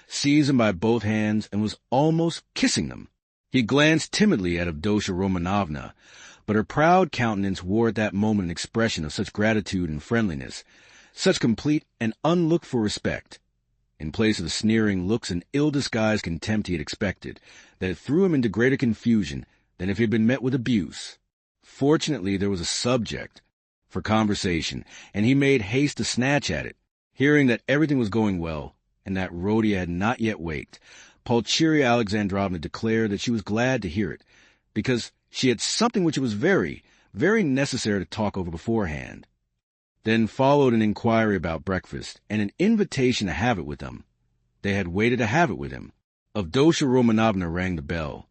seized him by both hands, and was almost kissing them. He glanced timidly at Avdotya Romanovna, but her proud countenance wore at that moment an expression of such gratitude and friendliness, such complete and unlooked-for respect, in place of the sneering looks and ill-disguised contempt he had expected, that it threw him into greater confusion than if he had been met with abuse. Fortunately, there was a subject for conversation, and he made haste to snatch at it. Hearing that everything was going well, and that Rhodia had not yet waked, Pulcheria Alexandrovna declared that she was glad to hear it, because she had something which it was very, very necessary to talk over beforehand. Then followed an inquiry about breakfast and an invitation to have it with them. They had waited to have it with him. Avdotya Romanovna rang the bell.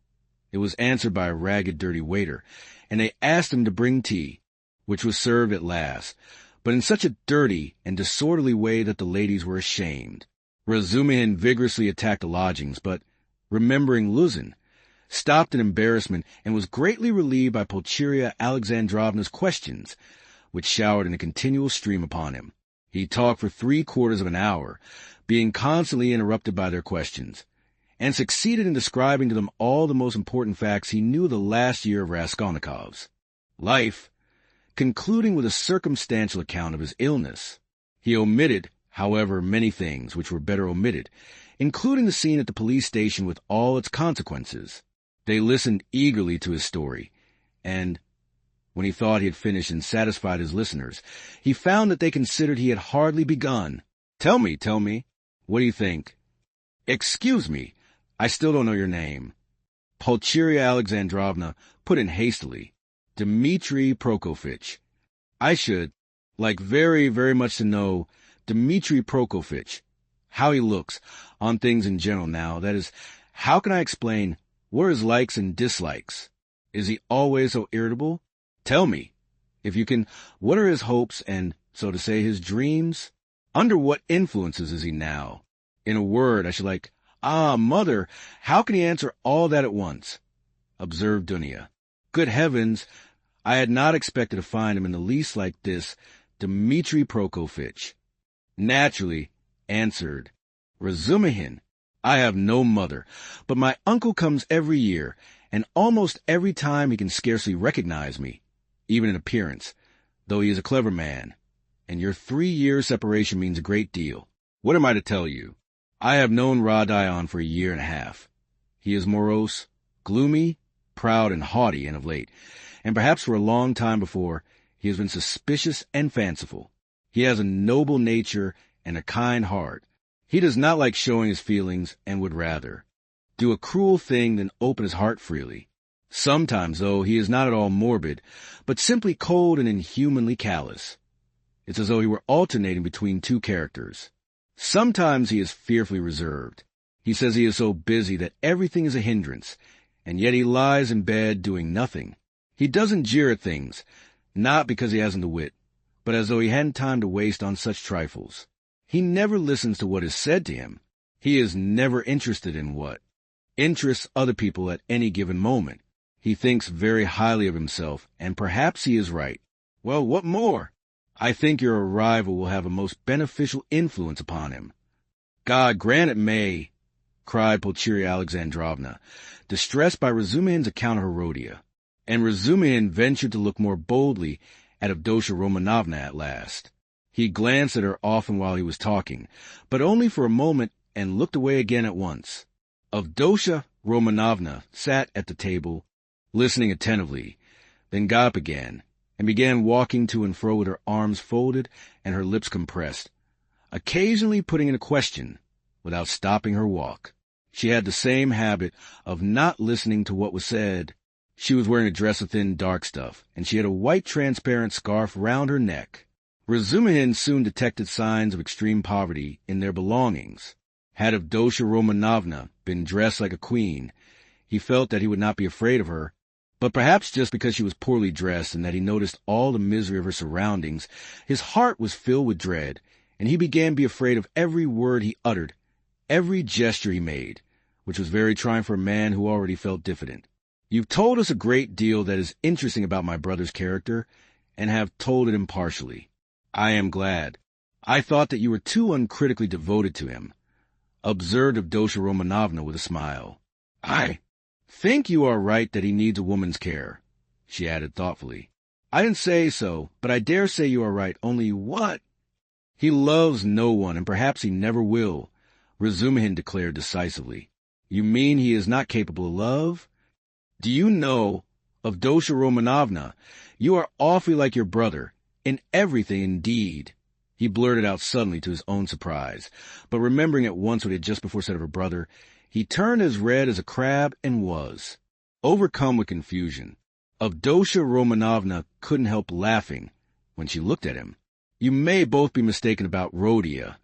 It was answered by a ragged, dirty waiter, and they asked him to bring tea, which was served at last, but in such a dirty and disorderly way that the ladies were ashamed. Razumihin vigorously attacked the lodgings, but, remembering Luzin, stopped in embarrassment and was greatly relieved by Pulcheria Alexandrovna's questions, which showered in a continual stream upon him. He talked for 3/4 of an hour, being constantly interrupted by their questions, and succeeded in describing to them all the most important facts he knew of the last year of Raskolnikov's life, concluding with a circumstantial account of his illness. He omitted, however, many things which were better omitted, including the scene at the police station with all its consequences. They listened eagerly to his story, and, when he thought he had finished and satisfied his listeners, he found that they considered he had hardly begun. Tell me. What do you think?" "Excuse me, I still don't know your name." Pulcheria Alexandrovna put in hastily, "Dmitri Prokofitch. I should like very, very much to know Dmitri Prokofitch, how he looks, on things in general now. That is, how can I explain what are his likes and dislikes? Is he always so irritable? Tell me, if you can, what are his hopes and, so to say, his dreams? Under what influences is he now? In a word, I should like, mother, how can he answer all that at once?" observed Dunya. "Good heavens, I had not expected to find him in the least like this Dmitri Prokofitch." "Naturally," answered Razumihin, "I have no mother, but my uncle comes every year, and almost every time he can scarcely recognize me, even in appearance, though he is a clever man, and your 3-year separation means a great deal. What am I to tell you? I have known Radion for 1.5 years. He is morose, gloomy, proud, and haughty, and of late, and perhaps for a long time before, he has been suspicious and fanciful. He has a noble nature and a kind heart. He does not like showing his feelings, and would rather do a cruel thing than open his heart freely. Sometimes, though, he is not at all morbid, but simply cold and inhumanly callous. It's as though he were alternating between two characters. Sometimes he is fearfully reserved. He says he is so busy that everything is a hindrance, and yet he lies in bed doing nothing. He doesn't jeer at things, not because he hasn't the wit, but as though he hadn't time to waste on such trifles. He never listens to what is said to him. He is never interested in what interests other people at any given moment. He thinks very highly of himself, and perhaps he is right. Well, what more? I think your arrival will have a most beneficial influence upon him." "God grant it may," cried Pulcheria Alexandrovna, distressed by Razumihin's account of Herodia. And Razumihin ventured to look more boldly at Avdotya Romanovna at last. He glanced at her often while he was talking, but only for a moment, and looked away again at once. Avdotya Romanovna sat at the table, listening attentively, then got up again, and began walking to and fro with her arms folded and her lips compressed, occasionally putting in a question, without stopping her walk. She had the same habit of not listening to what was said. She was wearing a dress of thin dark stuff, and she had a white transparent scarf round her neck. Razumihin soon detected signs of extreme poverty in their belongings. Had Avdotya Romanovna been dressed like a queen, he felt that he would not be afraid of her, but perhaps just because she was poorly dressed and that he noticed all the misery of her surroundings, his heart was filled with dread, and he began to be afraid of every word he uttered, every gesture he made, which was very trying for a man who already felt diffident. "You've told us a great deal that is interesting about my brother's character, and have told it impartially. I am glad. I thought that you were too uncritically devoted to him," observed Avdotya Romanovna with a smile. "I think you are right that he needs a woman's care," she added thoughtfully. "I didn't say so, but I dare say you are right, only what?" "He loves no one, and perhaps he never will," Razumihin declared decisively. "You mean he is not capable of love? Do you know, Avdotya Romanovna, you are awfully like your brother, in everything indeed," he blurted out suddenly to his own surprise, but remembering at once what he had just before said of her brother, he turned as red as a crab and was overcome with confusion. Avdotya Romanovna couldn't help laughing when she looked at him. You may both be mistaken about Rhodia,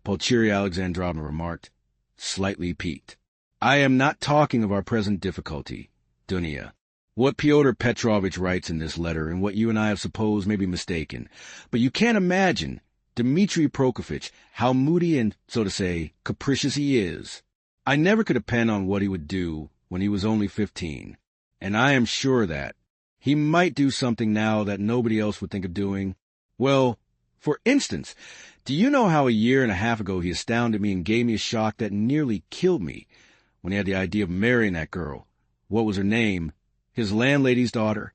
Pulcheria Alexandrovna remarked, slightly piqued. I am not talking of our present difficulty, Dunya. What Fyodor Petrovitch writes in this letter and what you and I have supposed may be mistaken. But you can't imagine, Dmitri Prokofitch, how moody and, so to say, capricious he is. I never could depend on what he would do when he was only 15. And I am sure that he might do something now that nobody else would think of doing. Well, for instance, do you know how a year and a half ago he astounded me and gave me a shock that nearly killed me when he had the idea of marrying that girl? What was her name? His landlady's daughter.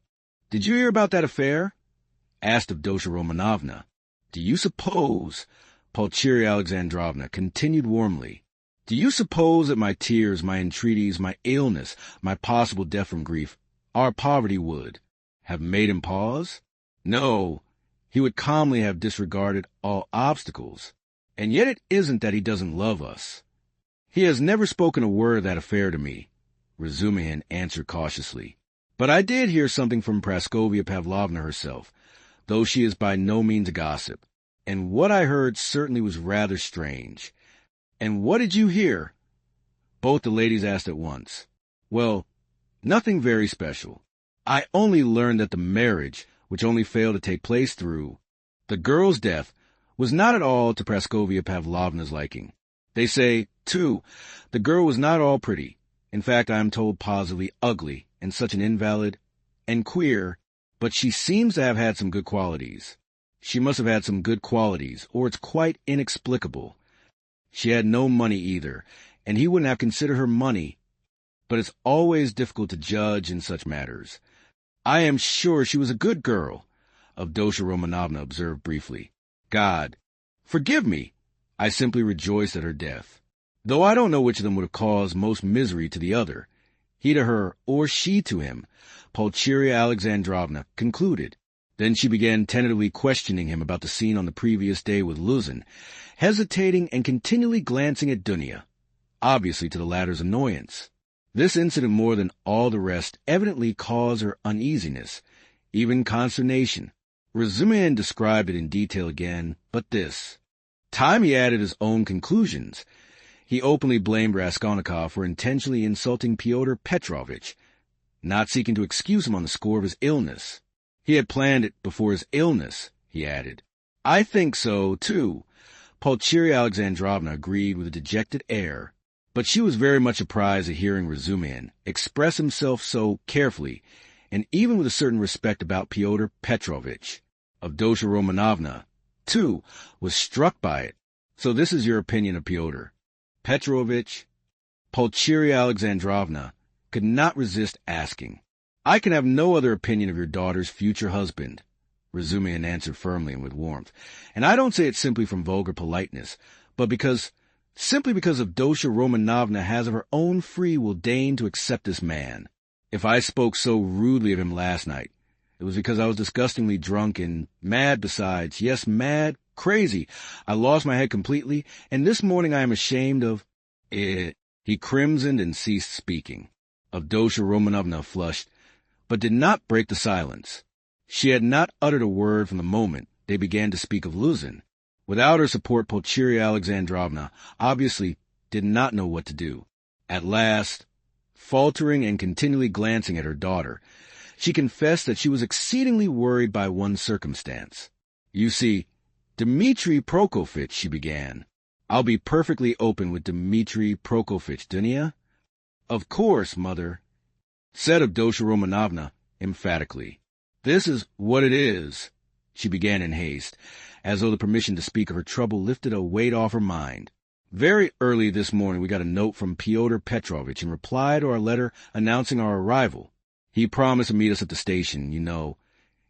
Did you hear about that affair? Asked Avdotya Romanovna. Do you suppose, Pulcheria Alexandrovna continued warmly, do you suppose that my tears, my entreaties, my illness, my possible death from grief, our poverty would have made him pause? No, he would calmly have disregarded all obstacles. And yet it isn't that he doesn't love us. He has never spoken a word of that affair to me, Razumihin answered cautiously. But I did hear something from Praskovia Pavlovna herself, though she is by no means a gossip. And what I heard certainly was rather strange. And what did you hear? Both the ladies asked at once. Well, nothing very special. I only learned that the marriage, which only failed to take place through the girl's death, was not at all to Praskovia Pavlovna's liking. They say, too, the girl was not all pretty. In fact, I am told positively ugly, and such an invalid, and queer, but she seems to have had some good qualities. She must have had some good qualities, or it's quite inexplicable. She had no money either, and he wouldn't have considered her money. But it's always difficult to judge in such matters. I am sure she was a good girl, Avdotya Romanovna observed briefly. God, forgive me. I simply rejoiced at her death. Though I don't know which of them would have caused most misery to the other, he to her or she to him, Pulcheria Alexandrovna concluded. Then she began tentatively questioning him about the scene on the previous day with Luzin, hesitating and continually glancing at Dunya, obviously to the latter's annoyance. This incident more than all the rest evidently caused her uneasiness, even consternation. Razumihin described it in detail again, but this time he added his own conclusions. He openly blamed Raskolnikov for intentionally insulting Fyodor Petrovitch, not seeking to excuse him on the score of his illness. He had planned it before his illness, he added. I think so, too. Pulcheria Alexandrovna agreed with a dejected air, but she was very much surprised at hearing Razumihin express himself so carefully, and even with a certain respect about Fyodor Petrovitch. Avdotya Romanovna, too, was struck by it. So this is your opinion of Fyodor Petrovitch? Pulcheria Alexandrovna could not resist asking. I can have no other opinion of your daughter's future husband, Razumihin answered firmly and with warmth. And I don't say it simply from vulgar politeness, but simply because Avdotya Romanovna has of her own free will deigned to accept this man. If I spoke so rudely of him last night, it was because I was disgustingly drunk and mad besides. Yes, mad, crazy. I lost my head completely, and this morning I am ashamed of it. He crimsoned and ceased speaking. Avdotya Romanovna flushed, but did not break the silence. She had not uttered a word from the moment they began to speak of Luzin. Without her support, Pulcheria Alexandrovna obviously did not know what to do. At last, faltering and continually glancing at her daughter, she confessed that she was exceedingly worried by one circumstance. You see, Dmitri Prokofitch, she began. I'll be perfectly open with Dmitri Prokofitch, Dunya. Of course, mother, said Avdotya Romanovna emphatically. This is what it is, she began in haste, as though the permission to speak of her trouble lifted a weight off her mind. Very early this morning we got a note from Fyodor Petrovitch in reply to our letter announcing our arrival. He promised to meet us at the station, you know.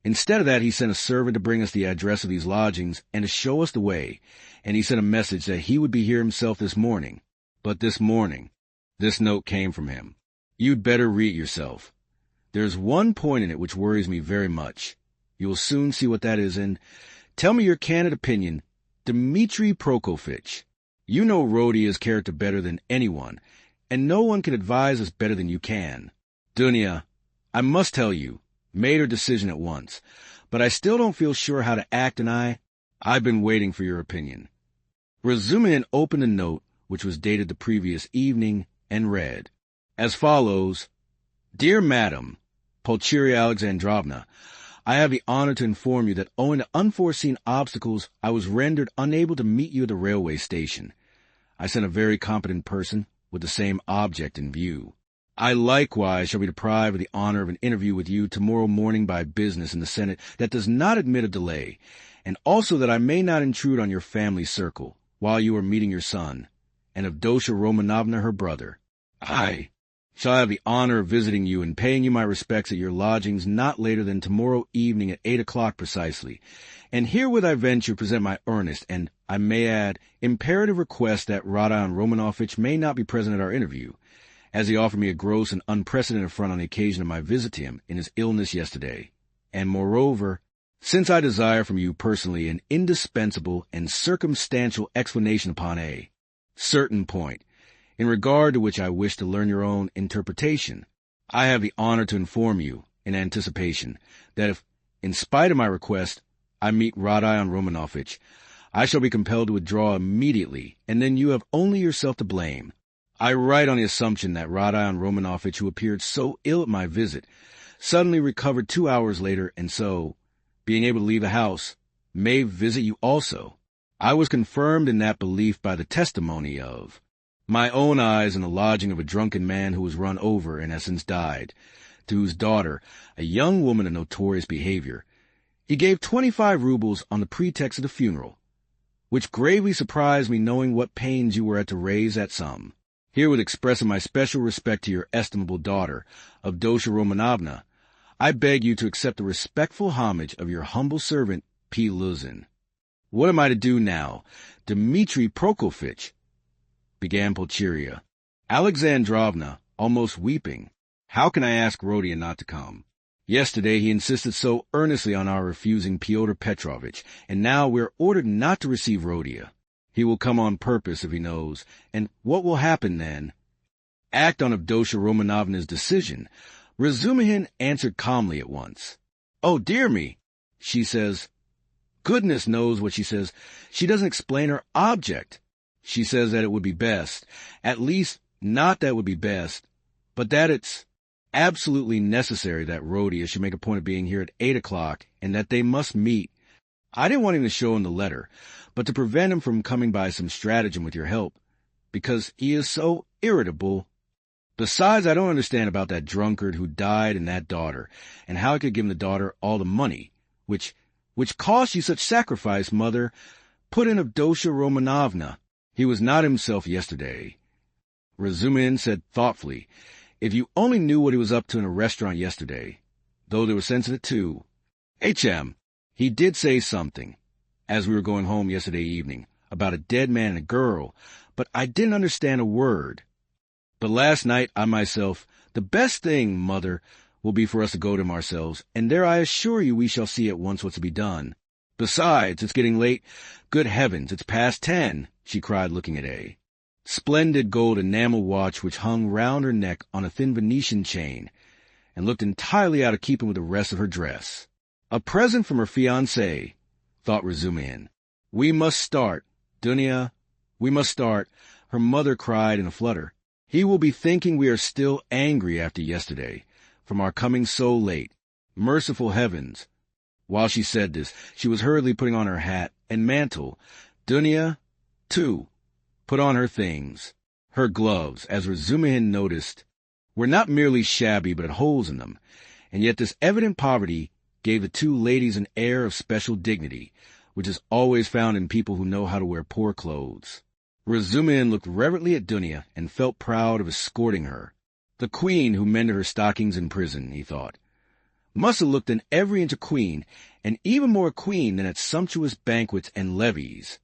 Instead of that, he sent a servant to bring us the address of these lodgings and to show us the way, and he sent a message that he would be here himself this morning. But this morning, this note came from him. You'd better read it yourself. There's one point in it which worries me very much. You will soon see what that is, and tell me your candid opinion. Dmitri Prokofitch, you know Rhodia's character better than anyone, and no one can advise us better than you can. Dunya, I must tell you, made her decision at once, but I still don't feel sure how to act, and I've been waiting for your opinion. Razumihin opened a note, which was dated the previous evening, and read, as follows: Dear Madam, Pulcheria Alexandrovna, I have the honor to inform you that owing to unforeseen obstacles, I was rendered unable to meet you at the railway station. I sent a very competent person with the same object in view. I likewise shall be deprived of the honor of an interview with you tomorrow morning by business in the Senate that does not admit of delay, and also that I may not intrude on your family circle while you are meeting your son, and Avdotya Romanovna her brother. I shall have the honor of visiting you and paying you my respects at your lodgings not later than tomorrow evening at 8 o'clock precisely, and herewith I venture to present my earnest, and, I may add, imperative request that Rodion Romanovitch may not be present at our interview, as he offered me a gross and unprecedented affront on the occasion of my visit to him in his illness yesterday. And moreover, since I desire from you personally an indispensable and circumstantial explanation upon a certain point, in regard to which I wish to learn your own interpretation, I have the honor to inform you, in anticipation, that if, in spite of my request, I meet Rodion Romanovitch, I shall be compelled to withdraw immediately, and then you have only yourself to blame. I write on the assumption that Rodion Romanovitch, who appeared so ill at my visit, suddenly recovered 2 hours later, and so, being able to leave the house, may visit you also. I was confirmed in that belief by the testimony of my own eyes in the lodging of a drunken man who was run over and has since died, to whose daughter, a young woman of notorious behavior, he gave 25 rubles on the pretext of the funeral, which gravely surprised me, knowing what pains you were at to raise that sum. Herewith expressing my special respect to your estimable daughter, Avdotya Romanovna, I beg you to accept the respectful homage of your humble servant, P. Luzin. What am I to do now? Dmitri Prokofitch, began Pulcheria Alexandrovna, almost weeping. How can I ask Rodion not to come? Yesterday he insisted so earnestly on our refusing Pyotr Petrovitch, and now we are ordered not to receive Rodia. He will come on purpose if he knows, and what will happen then? Act on Avdotya Romanovna's decision. Razumihin answered calmly at once. Oh, dear me, she says. Goodness knows what she says. She doesn't explain her object. She says that it would be best, at least not that it would be best, but that it's absolutely necessary that Rodia should make a point of being here at 8 o'clock, and that they must meet. I didn't want him to show him the letter, but to prevent him from coming by some stratagem with your help, because he is so irritable. Besides, I don't understand about that drunkard who died and that daughter, and how I could give him the daughter all the money, which cost you such sacrifice, mother. Put in Avdotya Romanovna. He was not himself yesterday. Razumihin said thoughtfully, if you only knew what he was up to in a restaurant yesterday, though there was sense in it too. H.M., he did say something, as we were going home yesterday evening, about a dead man and a girl, but I didn't understand a word. But last night I myself, the best thing, mother, will be for us to go to him ourselves, and there I assure you we shall see at once what's to be done. Besides, it's getting late. Good heavens, it's past 10, she cried, looking at A. Splendid gold enamel watch which hung round her neck on a thin Venetian chain, and looked entirely out of keeping with the rest of her dress. A present from her fiancé, thought Razumihin. We must start, Dunya, we must start, her mother cried in a flutter. He will be thinking we are still angry after yesterday, from our coming so late. Merciful heavens! While she said this, she was hurriedly putting on her hat and mantle. Dunya, too, put on her things. Her gloves, as Razumihin noticed, were not merely shabby but had holes in them, and yet this evident poverty gave the two ladies an air of special dignity, which is always found in people who know how to wear poor clothes. Razumihin looked reverently at Dunya and felt proud of escorting her. The queen who mended her stockings in prison, he thought, must have looked an every inch a queen, and even more a queen than at sumptuous banquets and levees.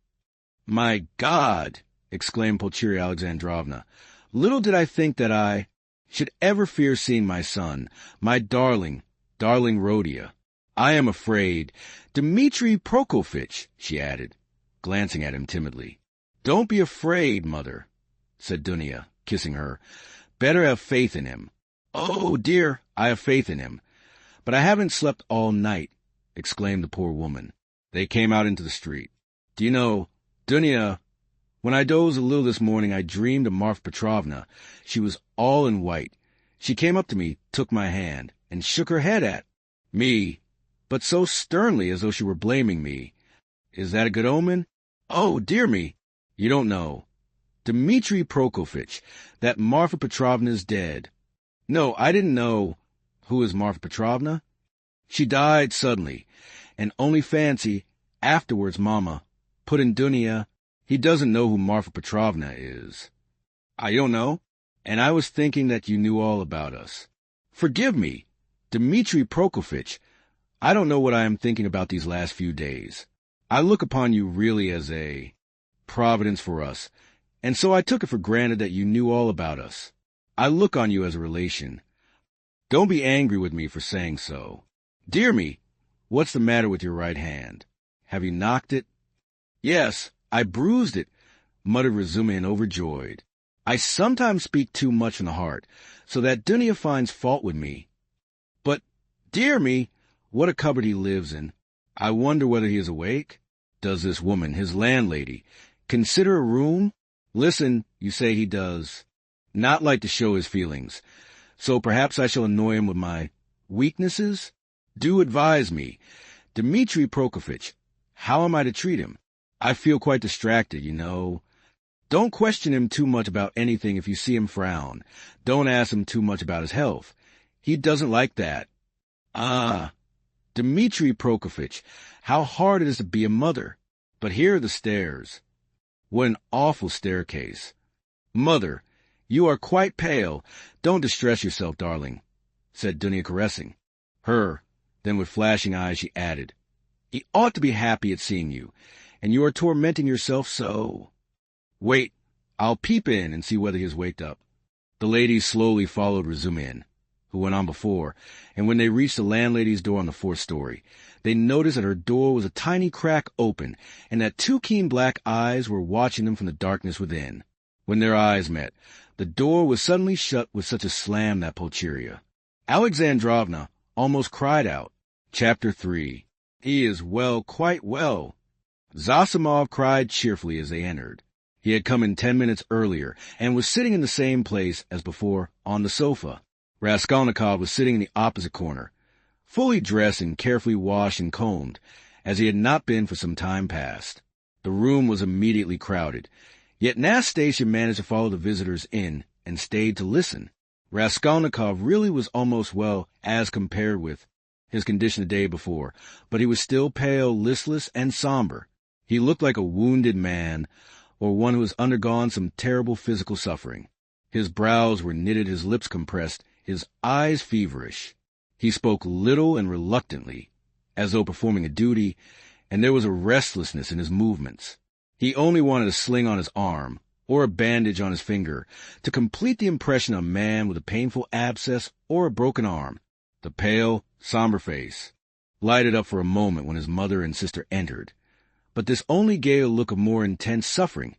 My God! Exclaimed Pulcheria Alexandrovna. Little did I think that I should ever fear seeing my son, my darling Rodia. I am afraid. Dmitri Prokofitch, she added, glancing at him timidly. Don't be afraid, mother, said Dunya, kissing her. Better have faith in him. Oh, dear, I have faith in him. But I haven't slept all night, exclaimed the poor woman. They came out into the street. Do you know, Dunya, when I dozed a little this morning, I dreamed of Marfa Petrovna. She was all in white. She came up to me, took my hand, and shook her head at me, but so sternly as though she were blaming me. Is that a good omen? Oh, dear me! You don't know. Dmitri Prokofitch, that Marfa Petrovna's dead. No, I didn't know. Who is Marfa Petrovna? She died suddenly, and only fancy, afterwards Mama, put in Dunya, he doesn't know who Marfa Petrovna is. I don't know, and I was thinking that you knew all about us. Forgive me, Dmitri Prokofitch, I don't know what I am thinking about these last few days. I look upon you really as a providence for us, and so I took it for granted that you knew all about us. I look on you as a relation. Don't be angry with me for saying so. Dear me, what's the matter with your right hand? Have you knocked it? Yes, I bruised it, muttered Razumin overjoyed. I sometimes speak too much from the heart, so that Dunya finds fault with me. But, dear me, what a cupboard he lives in. I wonder whether he is awake? Does this woman, his landlady, consider a room? Listen, you say he does not like to show his feelings, so perhaps I shall annoy him with my weaknesses? Do advise me. Dmitri Prokofitch, how am I to treat him? I feel quite distracted, you know. Don't question him too much about anything if you see him frown. Don't ask him too much about his health. He doesn't like that. Ah, Dmitri Prokofitch, how hard it is to be a mother. But here are the stairs. What an awful staircase. Mother, you are quite pale. Don't distress yourself, darling, said Dunya caressing her. Then with flashing eyes she added, he ought to be happy at seeing you, and you are tormenting yourself so. Wait, I'll peep in and see whether he has waked up. The ladies slowly followed Razumin, who went on before, and when they reached the landlady's door on the 4th story, they noticed that her door was a tiny crack open, and that 2 keen black eyes were watching them from the darkness within. When their eyes met, the door was suddenly shut with such a slam that Pulcheria Alexandrovna almost cried out. Chapter 3. He is well, quite well. Zosimov cried cheerfully as they entered. He had come in 10 minutes earlier, and was sitting in the same place as before on the sofa. Raskolnikov was sitting in the opposite corner, fully dressed and carefully washed and combed, as he had not been for some time past. The room was immediately crowded, yet Nastasia managed to follow the visitors in and stayed to listen. Raskolnikov really was almost well as compared with his condition the day before, but he was still pale, listless, and somber. He looked like a wounded man, or one who has undergone some terrible physical suffering. His brows were knitted, his lips compressed, his eyes feverish. He spoke little and reluctantly, as though performing a duty, and there was a restlessness in his movements. He only wanted a sling on his arm, or a bandage on his finger, to complete the impression of a man with a painful abscess or a broken arm. The pale, somber face lighted up for a moment when his mother and sister entered, but this only gave a look of more intense suffering,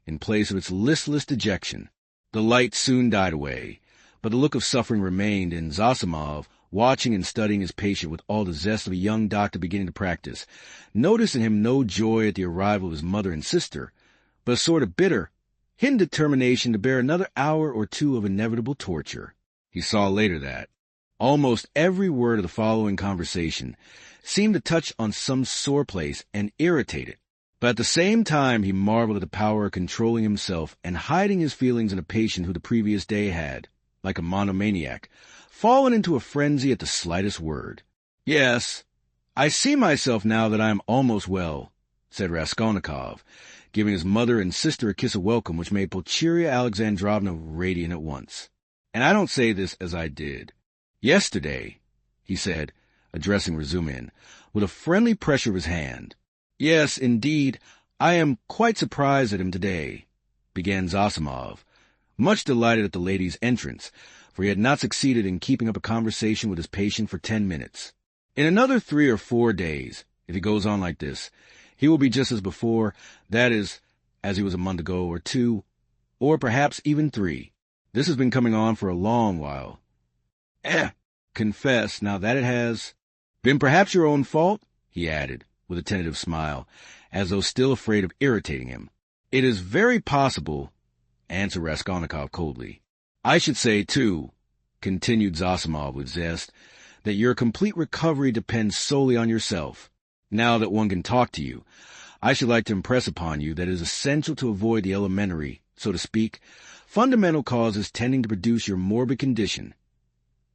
in place of its listless dejection. The light soon died away, but the look of suffering remained, and Zosimov, watching and studying his patient with all the zest of a young doctor beginning to practice, noticed in him no joy at the arrival of his mother and sister, but a sort of bitter, hidden determination to bear another hour or 2 of inevitable torture. He saw later that almost every word of the following conversation seemed to touch on some sore place and irritate it. But at the same time he marveled at the power of controlling himself and hiding his feelings in a patient who the previous day had, like a monomaniac, fallen into a frenzy at the slightest word. Yes, I see myself now that I am almost well, said Raskolnikov, giving his mother and sister a kiss of welcome which made Pulcheria Alexandrovna radiant at once. And I don't say this as I did. Yesterday, he said, addressing Razumin, with a friendly pressure of his hand. Yes, indeed, I am quite surprised at him today, began Zosimov, much delighted at the lady's entrance, for he had not succeeded in keeping up a conversation with his patient for 10 minutes. In another 3 or 4 days, if he goes on like this, he will be just as before, that is, as he was a month ago or 2, or perhaps even 3. This has been coming on for a long while. Confess now that it has been perhaps your own fault, he added, with a tentative smile, as though still afraid of irritating him. It is very possible, answered Raskolnikov coldly. I should say, too, continued Zosimov with zest, that your complete recovery depends solely on yourself. Now that one can talk to you, I should like to impress upon you that it is essential to avoid the elementary, so to speak, fundamental causes tending to produce your morbid condition.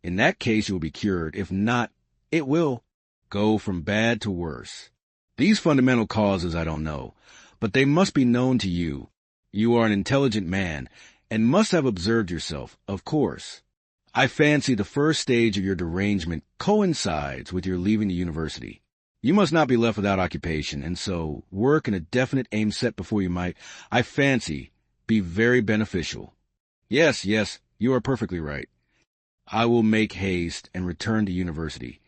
In that case you will be cured. If not, it will go from bad to worse. These fundamental causes I don't know, but they must be known to you. You are an intelligent man, and must have observed yourself, of course. I fancy the first stage of your derangement coincides with your leaving the university. You must not be left without occupation, and so work in a definite aim set before you might, I fancy, be very beneficial. Yes, you are perfectly right. I will make haste and return to university,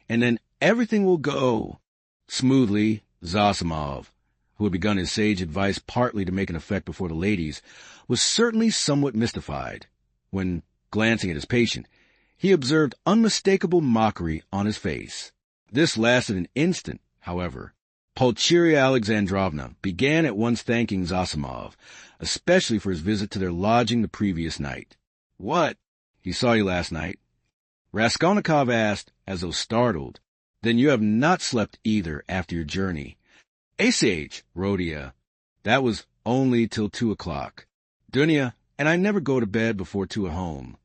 and then everything will go smoothly. Zosimov, who had begun his sage advice partly to make an effect before the ladies, was certainly somewhat mystified when, glancing at his patient, he observed unmistakable mockery on his face. This lasted an instant, however. Pulcheria Alexandrovna began at once thanking Zosimov, especially for his visit to their lodging the previous night. What? He saw you last night? Raskolnikov asked, as though startled. Then you have not slept either after your journey. Ach, Rodia. That was only till 2 o'clock. Dunya, and I never go to bed before 2 at home.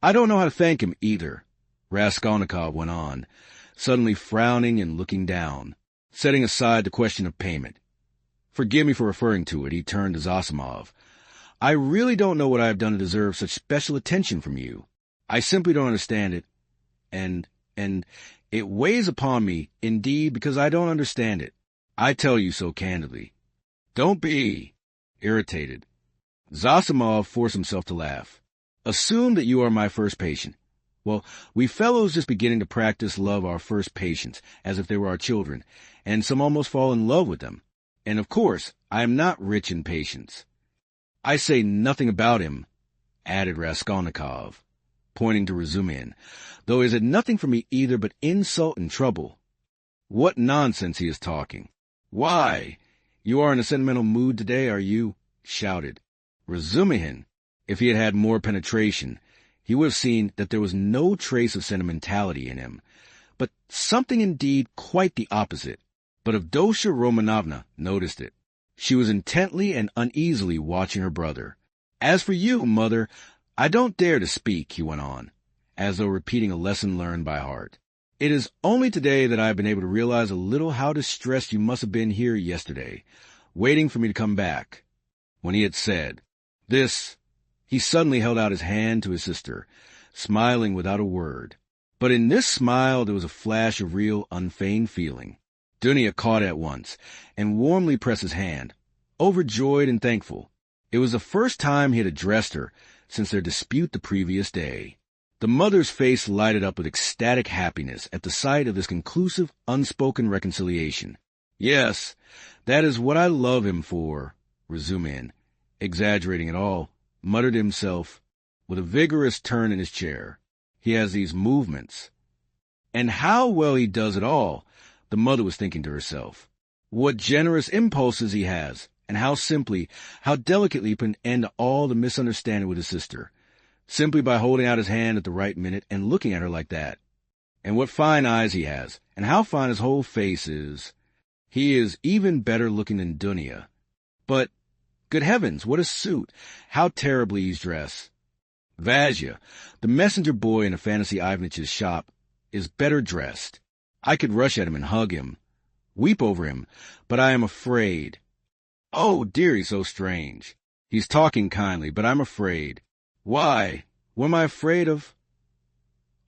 I don't know how to thank him either, Raskolnikov went on, suddenly frowning and looking down, setting aside the question of payment. Forgive me for referring to it, he turned to Zosimov. I really don't know what I have done to deserve such special attention from you. I simply don't understand it, and it weighs upon me, indeed, because I don't understand it. I tell you so candidly. Don't be irritated. Zosimov forced himself to laugh. Assume that you are my first patient. Well, we fellows just beginning to practice love our first patients as if they were our children, and some almost fall in love with them. And of course, I am not rich in patience. I say nothing about him, added Raskolnikov, pointing to Razumihin, though he has had nothing for me either but insult and trouble. What nonsense he is talking. Why? You are in a sentimental mood today, are you? Shouted. Razumihin, if he had had more penetration, he would have seen that there was no trace of sentimentality in him, but something indeed quite the opposite. But Avdotya Romanovna noticed it. She was intently and uneasily watching her brother. As for you, mother, I don't dare to speak, he went on, as though repeating a lesson learned by heart. It is only today that I have been able to realize a little how distressed you must have been here yesterday, waiting for me to come back. When he had said this, he suddenly held out his hand to his sister, smiling without a word. But in this smile there was a flash of real, unfeigned feeling. Dunya caught it at once, and warmly pressed his hand, overjoyed and thankful. It was the first time he had addressed her since their dispute the previous day. The mother's face lighted up with ecstatic happiness at the sight of this conclusive, unspoken reconciliation. Yes, that is what I love him for, Razumihin, exaggerating it all, muttered to himself, with a vigorous turn in his chair. He has these movements. And how well he does it all, the mother was thinking to herself. What generous impulses he has, and how simply, how delicately he put an end to all the misunderstanding with his sister, simply by holding out his hand at the right minute and looking at her like that. And what fine eyes he has, and how fine his whole face is. He is even better looking than Dunya. But, good heavens, what a suit! How terribly he's dressed. Vasya, the messenger boy in Afanasy Ivanitch's shop, is better dressed. I could rush at him and hug him, weep over him, but I am afraid. Oh, dear, he's so strange. He's talking kindly, but I'm afraid. Why? What am I afraid of?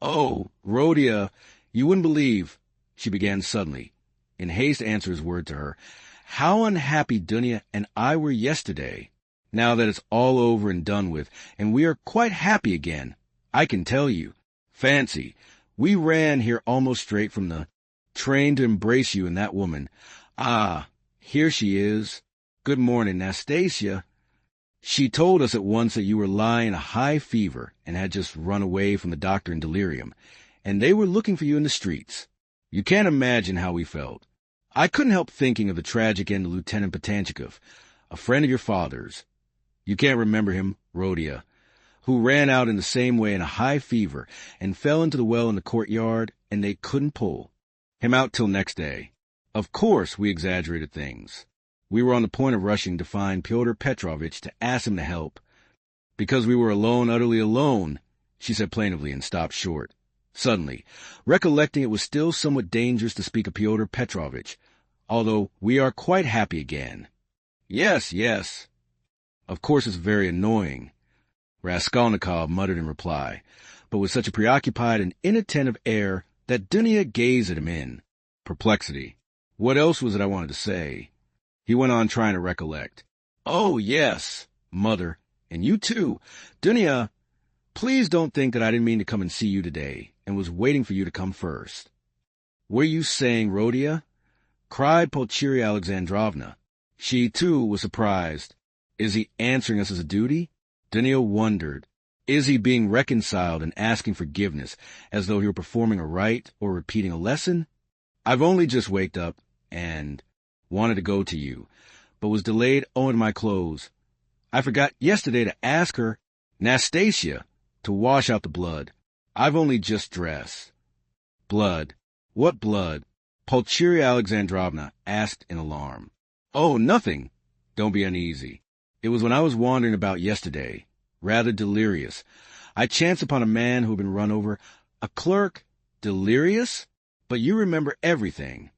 Oh, Rodia, you wouldn't believe, she began suddenly, in haste to answer his word to her, how unhappy Dunya and I were yesterday. Now that it's all over and done with, and we are quite happy again, I can tell you. Fancy, we ran here almost straight from the train to embrace you and that woman. Ah, here she is. Good morning, Nastasia. She told us at once that you were lying in a high fever and had just run away from the doctor in delirium, and they were looking for you in the streets. You can't imagine how we felt. I couldn't help thinking of the tragic end of Lieutenant Patanchikov, a friend of your father's. You can't remember him, Rhodia, who ran out in the same way in a high fever and fell into the well in the courtyard, and they couldn't pull him out till next day. Of course, we exaggerated things. We were on the point of rushing to find Pyotr Petrovitch to ask him to help. Because we were alone, utterly alone, she said plaintively and stopped short. Suddenly, recollecting it was still somewhat dangerous to speak of Pyotr Petrovitch, although we are quite happy again. Yes, yes. Of course it's very annoying, Raskolnikov muttered in reply, but with such a preoccupied and inattentive air that Dunya gazed at him in perplexity. What else was it I wanted to say? He went on trying to recollect. Oh, yes, Mother, and you too. Dunya, please don't think that I didn't mean to come and see you today, and was waiting for you to come first. Were you saying, Rhodia? Cried Pulcheria Alexandrovna. She, too, was surprised. Is he answering us as a duty? Dunya wondered. Is he being reconciled and asking forgiveness, as though he were performing a rite or repeating a lesson? I've only just waked up, and wanted to go to you, but was delayed owing to my clothes. I forgot yesterday to ask her, Nastasia, to wash out the blood. I've only just dressed. Blood? What blood? Pulcheria Alexandrovna asked in alarm. Oh, nothing. Don't be uneasy. It was when I was wandering about yesterday, rather delirious. I chanced upon a man who had been run over. A clerk? Delirious? But you remember everything.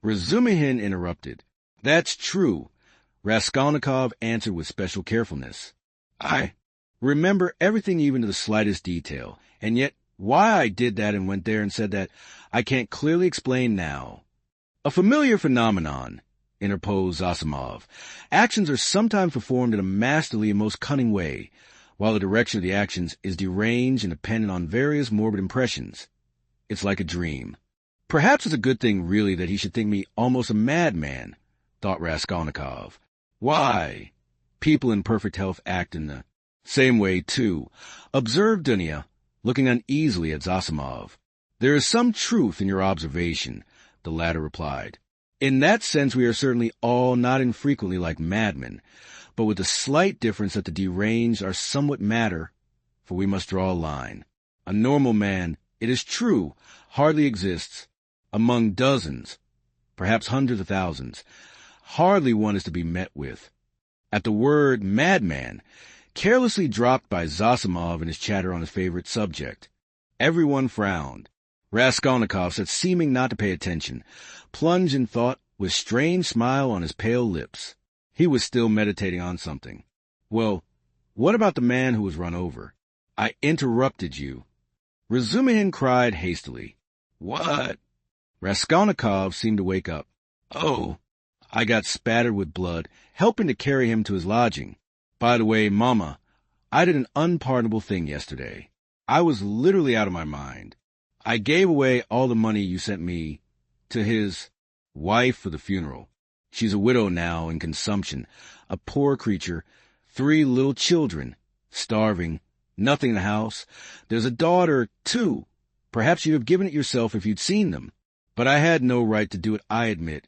Razumihin interrupted. That's true, Raskolnikov answered with special carefulness. I remember everything even to the slightest detail, and yet why I did that and went there and said that I can't clearly explain now. A familiar phenomenon, interposed Zosimov. Actions are sometimes performed in a masterly and most cunning way, while the direction of the actions is deranged and dependent on various morbid impressions. It's like a dream. Perhaps it's a good thing, really, that he should think me almost a madman, thought Raskolnikov. Why? People in perfect health act in the same way, too, observed Dunya, looking uneasily at Zosimov. There is some truth in your observation, the latter replied. In that sense we are certainly all not infrequently like madmen, but with the slight difference that the deranged are somewhat madder, for we must draw a line. A normal man, it is true, hardly exists. Among dozens, perhaps hundreds of thousands, hardly one is to be met with. At the word madman, carelessly dropped by Zosimov in his chatter on his favorite subject, everyone frowned. Raskolnikov sat seeming not to pay attention, plunged in thought with strange smile on his pale lips. He was still meditating on something. Well, what about the man who was run over? I interrupted you. Razumihin cried hastily. What? Raskolnikov seemed to wake up. Oh, I got spattered with blood, helping to carry him to his lodging. By the way, Mama, I did an unpardonable thing yesterday. I was literally out of my mind. I gave away all the money you sent me to his wife for the funeral. She's a widow now in consumption, a poor creature, 3 little children, starving, nothing in the house. There's a daughter, too. Perhaps you'd have given it yourself if you'd seen them. But I had no right to do it, I admit,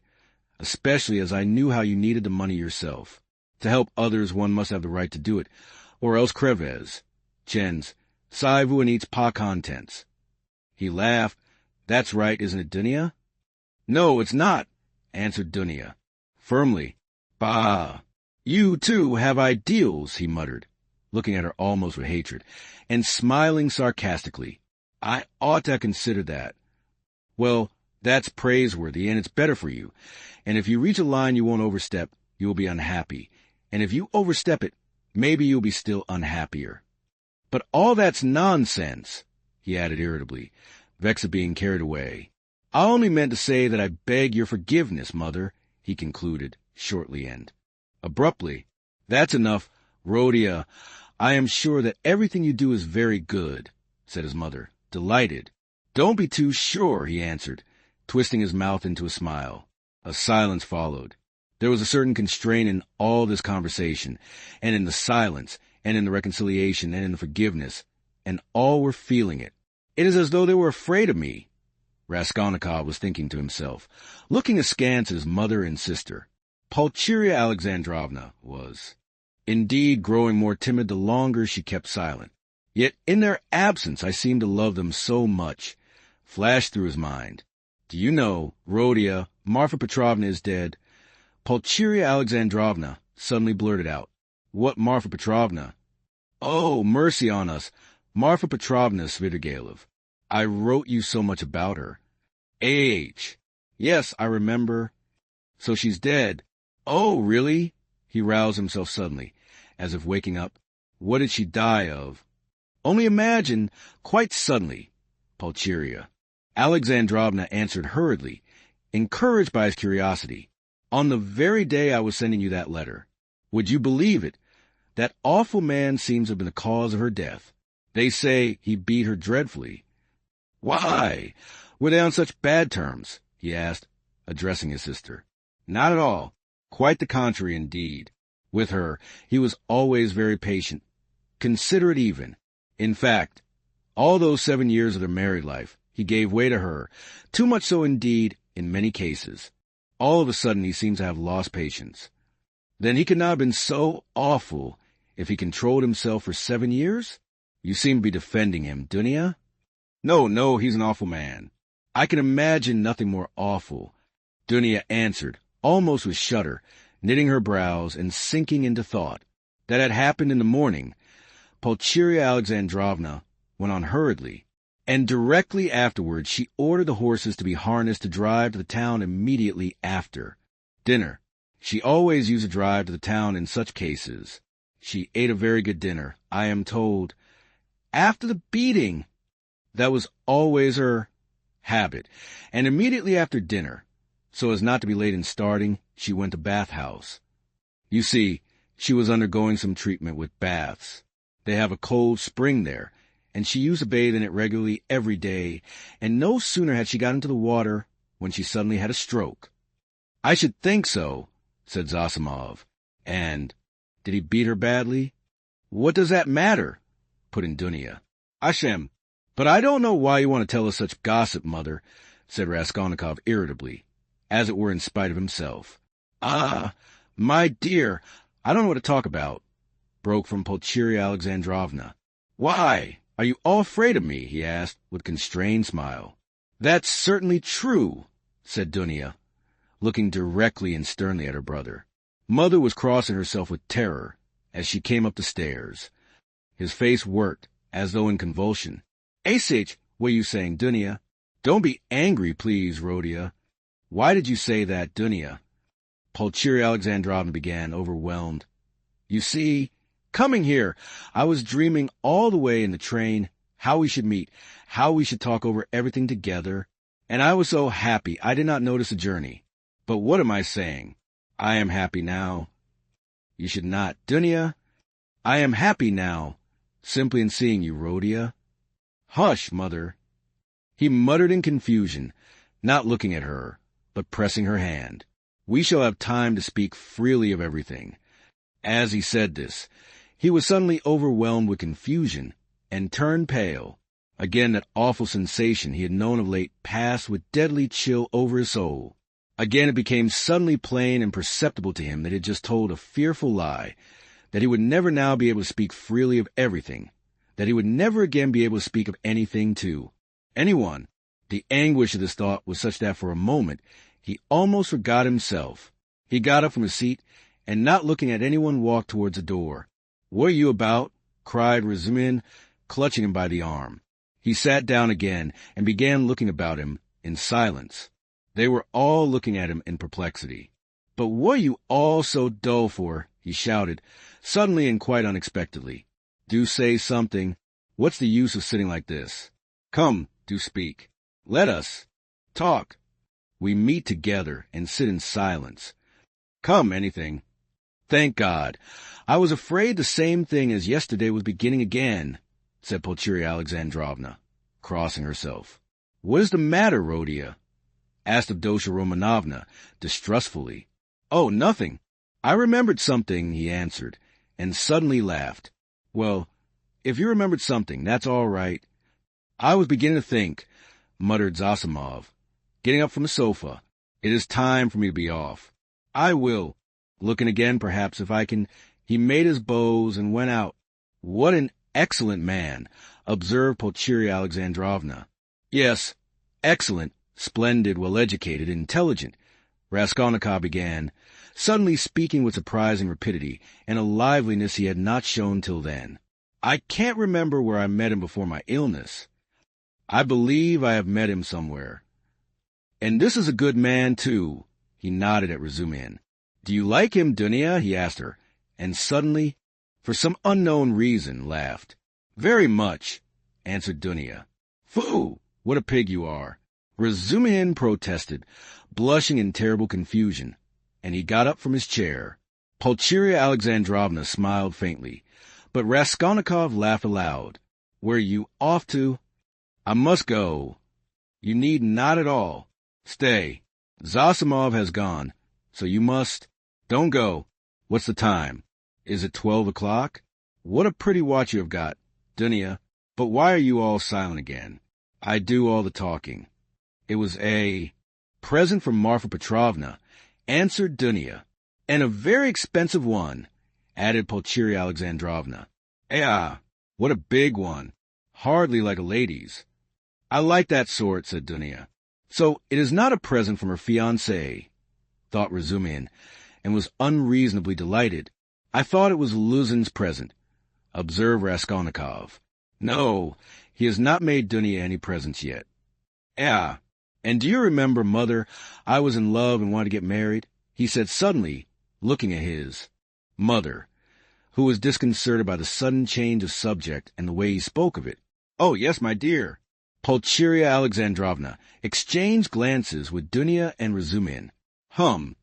especially as I knew how you needed the money yourself. To help others one must have the right to do it, or else creves, Jens, saivu and eats pa contents. He laughed. That's right, isn't it, Dunya? No, it's not, answered Dunya, firmly. Bah! You, too, have ideals, he muttered, looking at her almost with hatred, and smiling sarcastically. I ought to have considered that. Well, that's praiseworthy, and it's better for you. And if you reach a line you won't overstep, you will be unhappy. And if you overstep it, maybe you'll be still unhappier. But all that's nonsense, he added irritably, vexed at being carried away. I only meant to say that I beg your forgiveness, Mother, he concluded, shortly and abruptly. That's enough, Rhodia. I am sure that everything you do is very good, said his mother, delighted. Don't be too sure, he answered, twisting his mouth into a smile. A silence followed. There was a certain constraint in all this conversation, and in the silence, and in the reconciliation, and in the forgiveness, and all were feeling it. It is as though they were afraid of me. Raskolnikov was thinking to himself, looking askance at his mother and sister. Pulcheria Alexandrovna was, indeed, growing more timid the longer she kept silent. Yet in their absence I seemed to love them so much. Flashed through his mind. Do you know, Rhodia, Marfa Petrovna is dead. Pulcheria Alexandrovna suddenly blurted out. What Marfa Petrovna? Oh, mercy on us. Marfa Petrovna Svidrigailov. I wrote you so much about her. A.H. Yes, I remember. So she's dead. Oh, really? He roused himself suddenly, as if waking up. What did she die of? Only imagine, quite suddenly. Pulcheria Alexandrovna answered hurriedly, encouraged by his curiosity. On the very day I was sending you that letter. Would you believe it? That awful man seems to have been the cause of her death. They say he beat her dreadfully. Why? Were they on such bad terms? He asked, addressing his sister. Not at all. Quite the contrary indeed. With her, he was always very patient, considerate even. In fact, all those 7 years of their married life, he gave way to her, too much so indeed in many cases. All of a sudden he seems to have lost patience. Then he could not have been so awful if he controlled himself for 7 years? You seem to be defending him, Dunya? No, he's an awful man. I can imagine nothing more awful, Dunya answered, almost with shudder, knitting her brows and sinking into thought. That had happened in the morning. Pulcheria Alexandrovna went on hurriedly, and directly afterwards she ordered the horses to be harnessed to drive to the town immediately after dinner. She always used to drive to the town in such cases. She ate a very good dinner, I am told. After the beating, that was always her habit, and immediately after dinner, so as not to be late in starting, she went to bath house. You see, she was undergoing some treatment with baths. They have a cold spring there, and she used to bathe in it regularly every day, and no sooner had she got into the water when she suddenly had a stroke. I should think so, said Zosimov. And did he beat her badly? What does that matter? Put in Dunya. Hashem, but I don't know why you want to tell us such gossip, mother, said Raskolnikov irritably, as it were in spite of himself. Ah, my dear, I don't know what to talk about, broke from Pulcheria Alexandrovna. Why? Are you all afraid of me? He asked with constrained smile. That's certainly true, said Dunya, looking directly and sternly at her brother. Mother was crossing herself with terror as she came up the stairs. His face worked, as though in convulsion. Asich, what are you saying, Dunya? Don't be angry, please, Rhodia. Why did you say that, Dunya? Pulcheria Alexandrovna began, overwhelmed. You see, coming here, I was dreaming all the way in the train how we should meet, how we should talk over everything together, and I was so happy I did not notice the journey. But what am I saying? I am happy now. You should not, Dunya. I am happy now, simply in seeing you, Rhodia. Hush, mother. He muttered in confusion, not looking at her, but pressing her hand. We shall have time to speak freely of everything. As he said this, he was suddenly overwhelmed with confusion and turned pale. Again that awful sensation he had known of late passed with deadly chill over his soul. Again it became suddenly plain and perceptible to him that he had just told a fearful lie, that he would never now be able to speak freely of everything, that he would never again be able to speak of anything to anyone. The anguish of this thought was such that for a moment he almost forgot himself. He got up from his seat, and not looking at anyone walked towards the door. What are you about? Cried Razumin, clutching him by the arm. He sat down again and began looking about him in silence. They were all looking at him in perplexity. But what are you all so dull for? He shouted, suddenly and quite unexpectedly. Do say something. What's the use of sitting like this? Come, do speak. Let us talk. We meet together and sit in silence. Come, anything. Thank God. I was afraid the same thing as yesterday was beginning again, said Pulcheria Alexandrovna, crossing herself. What is the matter, Rhodia? Asked Avdotya Romanovna, distrustfully. Oh, nothing. I remembered something, he answered, and suddenly laughed. Well, if you remembered something, that's all right. I was beginning to think. muttered Zosimov, getting up from the sofa. "It is time for me to be off." "I will. Looking again, perhaps, if I can." He made his bows and went out. "What an excellent man," observed Pulcheria Alexandrovna. "Yes, excellent, splendid, well-educated, intelligent," Raskolnikov began, suddenly speaking with surprising rapidity and a liveliness he had not shown till then. "I can't remember where I met him before my illness. I believe I have met him somewhere. And this is a good man, too." He nodded at Razumihin. "Do you like him, Dunya?" he asked her, and suddenly, for some unknown reason, laughed. "Very much," answered Dunya. "Phoo! What a pig you are!" Razumihin protested, blushing in terrible confusion, and he got up from his chair. Pulcheria Alexandrovna smiled faintly, but Raskolnikov laughed aloud. "Where are you off to?" "I must go." "You need not at all. Stay. Zosimov has gone, so you must—" "Don't go. What's the time? Is it 12 o'clock? What a pretty watch you have got, Dunya. But why are you all silent again? I do all the talking." "It was a present from Marfa Petrovna," answered Dunya. "And a very expensive one," added Pulcheria Alexandrovna. "Yeah, what a big one. Hardly like a lady's." "I like that sort," said Dunya. "So it is not a present from her fiancé," thought Razumihin, and was unreasonably delighted. "I thought it was Luzin's present," observed Raskolnikov. "No, he has not made Dunya any presents yet." "Yeah, and do you remember, Mother, I was in love and wanted to get married?" he said suddenly, looking at his mother, who was disconcerted by the sudden change of subject and the way he spoke of it. "Oh, yes, my dear." Pulcheria Alexandrovna exchanged glances with Dunya and Razumihin.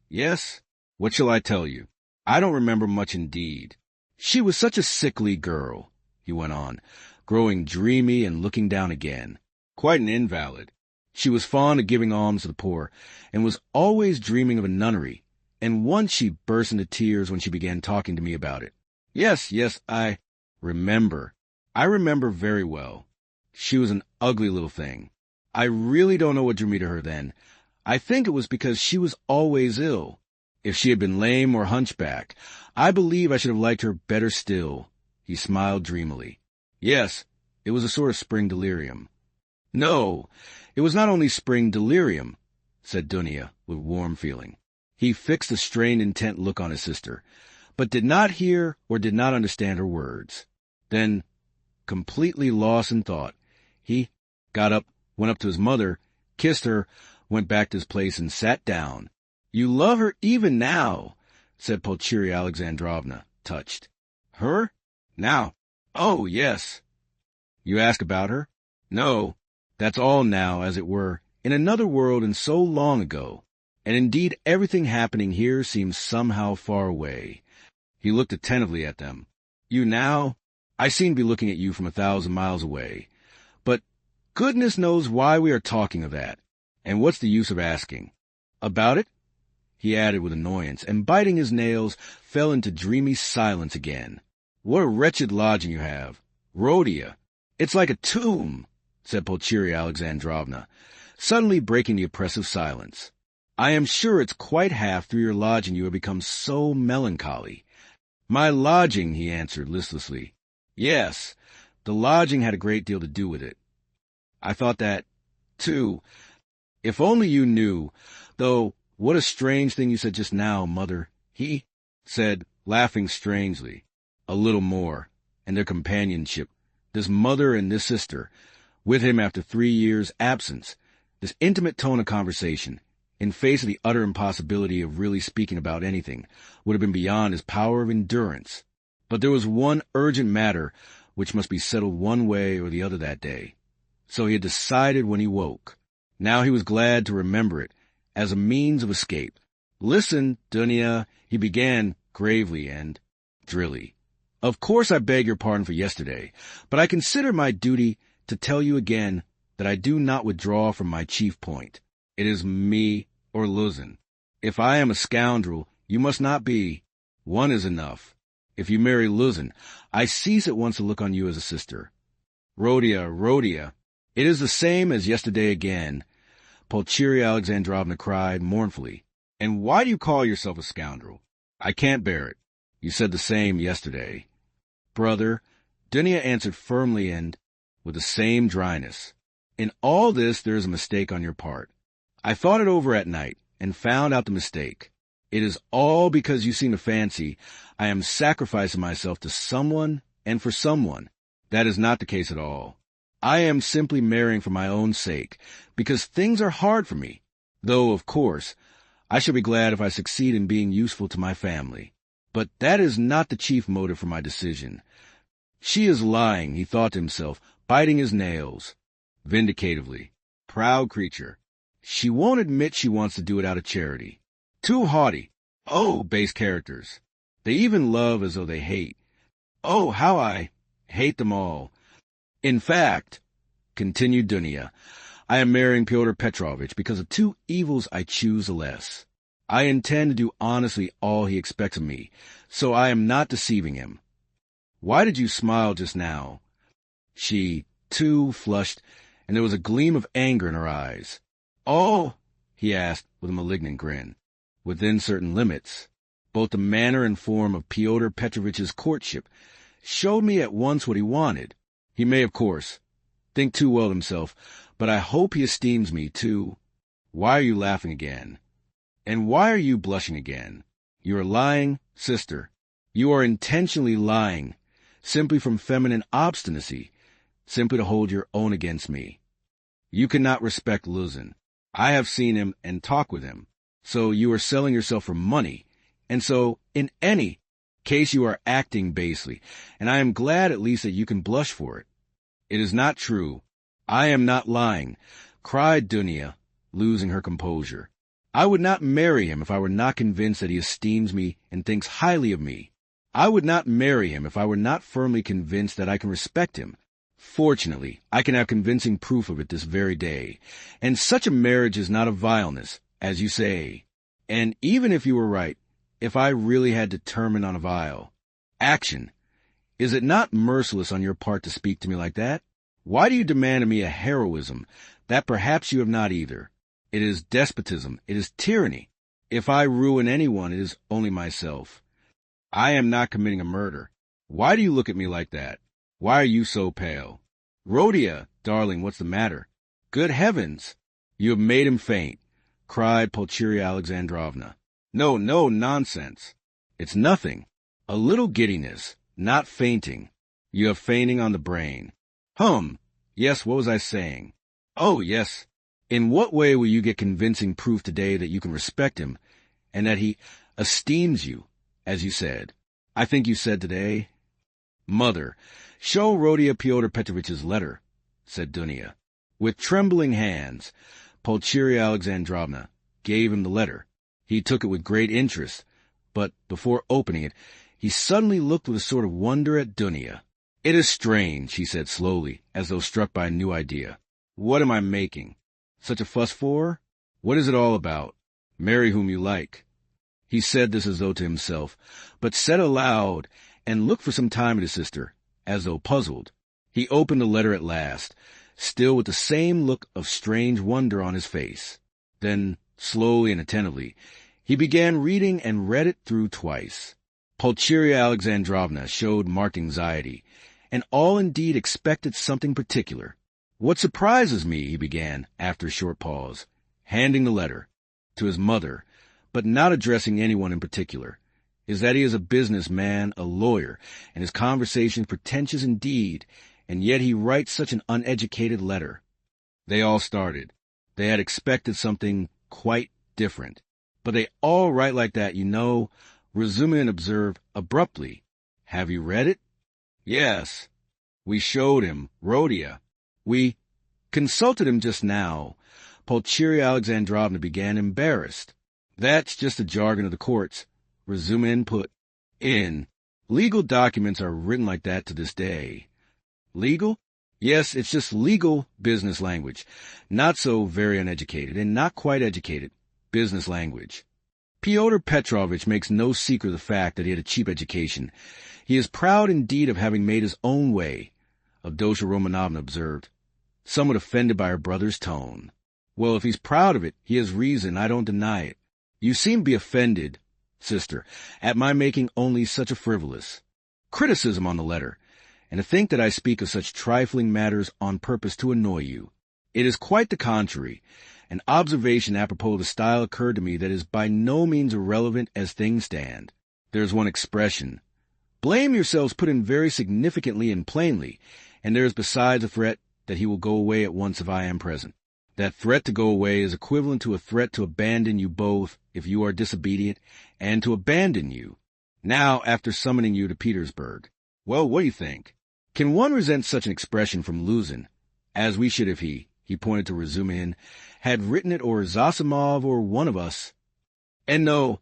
Yes? What shall I tell you? I don't remember much indeed. She was such a sickly girl," he went on, growing dreamy and looking down again. "Quite an invalid. She was fond of giving alms to the poor, and was always dreaming of a nunnery, and once she burst into tears when she began talking to me about it. Yes, I remember. I remember very well. She was an ugly little thing. I really don't know what drew me to her then. I think it was because she was always ill. If she had been lame or hunchbacked, I believe I should have liked her better still." He smiled dreamily. "Yes, it was a sort of spring delirium." "No, it was not only spring delirium," said Dunya with warm feeling. He fixed a strained, intent look on his sister, but did not hear or did not understand her words. Then, completely lost in thought, he got up, went up to his mother, kissed her, went back to his place, and sat down. "You love her even now," said Pulcheria Alexandrovna, touched. "Her? Now? Oh, yes." "You ask about her?" "No. That's all now, as it were, in another world and so long ago. And indeed everything happening here seems somehow far away." He looked attentively at them. "You now? I seem to be looking at you from 1,000 miles away. But goodness knows why we are talking of that. And what's the use of asking? About it?" he added with annoyance, and biting his nails, fell into dreamy silence again. "What a wretched lodging you have. Rhodia. It's like a tomb," said Pulcheria Alexandrovna, suddenly breaking the oppressive silence. "I am sure it's quite half through your lodging you have become so melancholy." "My lodging," he answered listlessly. "Yes, the lodging had a great deal to do with it. I thought that, too. If only you knew, though, what a strange thing you said just now, Mother," he said, laughing strangely. A little more, and their companionship, this mother and this sister, with him after 3 years' absence, this intimate tone of conversation, in face of the utter impossibility of really speaking about anything, would have been beyond his power of endurance. But there was one urgent matter which must be settled one way or the other that day. So he had decided when he woke. Now he was glad to remember it, as a means of escape. "Listen, Dunya," he began gravely and drilly. "Of course I beg your pardon for yesterday, but I consider my duty to tell you again that I do not withdraw from my chief point. It is me or Luzin. If I am a scoundrel, you must not be. One is enough. If you marry Luzin, I cease at once to look on you as a sister. Rhodia, It is the same as yesterday again, Pulcheria Alexandrovna cried mournfully. And why do you call yourself a scoundrel? I can't bear it. You said the same yesterday. Brother, Dunya answered firmly and with the same dryness. In all this there is a mistake on your part. I thought it over at night and found out the mistake. It is all because you seem to fancy I am sacrificing myself to someone and for someone. That is not the case at all. I am simply marrying for my own sake, because things are hard for me, though, of course, I shall be glad if I succeed in being useful to my family. But that is not the chief motive for my decision. She is lying, he thought to himself, biting his nails. Vindicatively. Proud creature. She won't admit she wants to do it out of charity. Too haughty. Oh, base characters. They even love as though they hate. Oh, how I hate them all. In fact, continued Dunya, I am marrying Fyodor Petrovitch because of two evils I choose the less. I intend to do honestly all he expects of me, so I am not deceiving him. Why did you smile just now? She, too, flushed, and there was a gleam of anger in her eyes. Oh, he asked with a malignant grin. Within certain limits, both the manner and form of Fyodor Petrovitch's courtship showed me at once what he wanted. He may, of course, think too well of himself, but I hope he esteems me, too. Why are you laughing again? And why are you blushing again? You are lying, sister. You are intentionally lying, simply from feminine obstinacy, simply to hold your own against me. You cannot respect Luzin. I have seen him and talked with him. So you are selling yourself for money, and so, in any case, you are acting basely, and I am glad at least that you can blush for it. It is not true. I am not lying, cried Dunya, losing her composure. I would not marry him if I were not convinced that he esteems me and thinks highly of me. I would not marry him if I were not firmly convinced that I can respect him. Fortunately, I can have convincing proof of it this very day, and such a marriage is not a vileness, as you say. And even if you were right, if I really had determined on a vile action, is it not merciless on your part to speak to me like that? Why do you demand of me a heroism that perhaps you have not either? It is despotism. It is tyranny. If I ruin anyone, it is only myself. I am not committing a murder. Why do you look at me like that? Why are you so pale? Rhodia, darling, what's the matter? Good heavens! You have made him faint, cried Pulcheria Alexandrovna. No, nonsense. It's nothing. A little giddiness, not fainting. You have fainting on the brain. Yes, what was I saying? Oh, yes. In what way will you get convincing proof today that you can respect him, and that he esteems you, as you said? I think you said today. Mother, show Rhodia Fyodor Petrovitch's letter, said Dunya. With trembling hands, Pulcheria Alexandrovna gave him the letter. He took it with great interest, but before opening it, he suddenly looked with a sort of wonder at Dunya. It is strange, he said slowly, as though struck by a new idea. What am I making? Such a fuss for? What is it all about? Marry whom you like. He said this as though to himself, but said aloud, and looked for some time at his sister, as though puzzled. He opened the letter at last, still with the same look of strange wonder on his face. Then, slowly and attentively, he began reading and read it through twice. Pulcheria Alexandrovna showed marked anxiety, and all indeed expected something particular. What surprises me, he began, after a short pause, handing the letter to his mother, but not addressing anyone in particular, is that he is a business man, a lawyer, and his conversation pretentious indeed, and yet he writes such an uneducated letter. They all started. They had expected something quite different. But they all write like that, you know. Razumihin observed abruptly. Have you read it? Yes. We showed him, Rhodia. We consulted him just now. Pulcheria Alexandrovna began, embarrassed. That's just the jargon of the courts, Razumihin put in. Legal documents are written like that to this day. Legal? Yes, it's just legal business language. Not so very uneducated, and not quite educated. Business language. Fyodor Petrovitch makes no secret of the fact that he had a cheap education. He is proud indeed of having made his own way, Avdotya Romanovna observed. somewhat offended by her brother's tone. Well, if he's proud of it, he has reason. I don't deny it. You seem to be offended, sister, at my making only such a frivolous criticism on the letter, and to think that I speak of such trifling matters on purpose to annoy you. It is quite the contrary. An observation apropos of the style occurred to me that is by no means irrelevant as things stand. There is one expression, blame yourselves, put in very significantly and plainly, and there is besides a threat that he will go away at once if I am present. That threat to go away is equivalent to a threat to abandon you both if you are disobedient, and to abandon you now after summoning you to Petersburg. Well, what do you think? Can one resent such an expression from Luzin, as we should if he pointed to Razumihin, had written it, or Zosimov, or one of us? And no,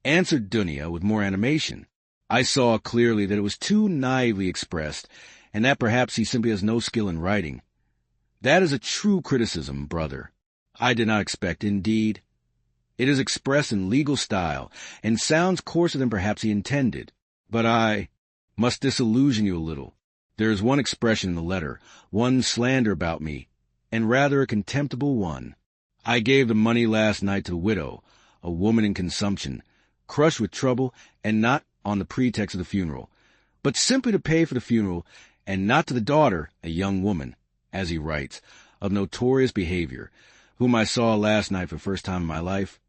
answered Dunya with more animation. I saw clearly that it was too naively expressed, and that perhaps he simply has no skill in writing. That is a true criticism, brother. I did not expect, indeed. It is expressed in legal style, and sounds coarser than perhaps he intended. But I must disillusion you a little. There is one expression in the letter, one slander about me, and rather a contemptible one. I gave the money last night to the widow, a woman in consumption, crushed with trouble, and not on the pretext of the funeral, but simply to pay for the funeral, and not to the daughter, a young woman, as he writes, of notorious behavior, whom I saw last night for the first time in my life,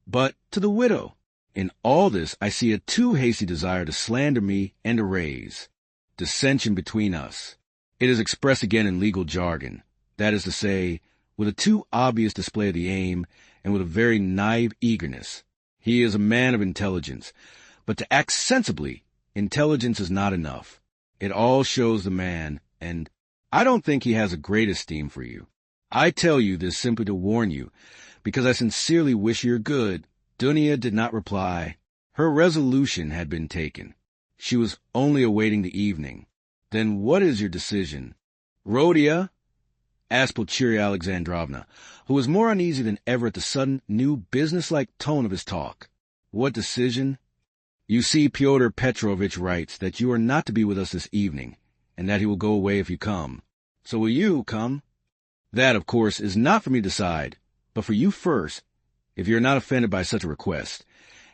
but to the widow. In all this I see a too hasty desire to slander me and to raise dissension between us. It is expressed again in legal jargon, that is to say, with a too obvious display of the aim, and with a very naive eagerness. He is a man of intelligence, but to act sensibly, intelligence is not enough. It all shows the man, and I don't think he has a great esteem for you. I tell you this simply to warn you, because I sincerely wish your good. Dunya did not reply. Her resolution had been taken. She was only awaiting the evening. Then what is your decision? Rodia? Asked Pulcheria Alexandrovna, who was more uneasy than ever at the sudden, new, businesslike tone of his talk. What decision? You see, Fyodor Petrovitch writes that you are not to be with us this evening, and that he will go away if you come. So will you come? That, of course, is not for me to decide, but for you first, if you are not offended by such a request,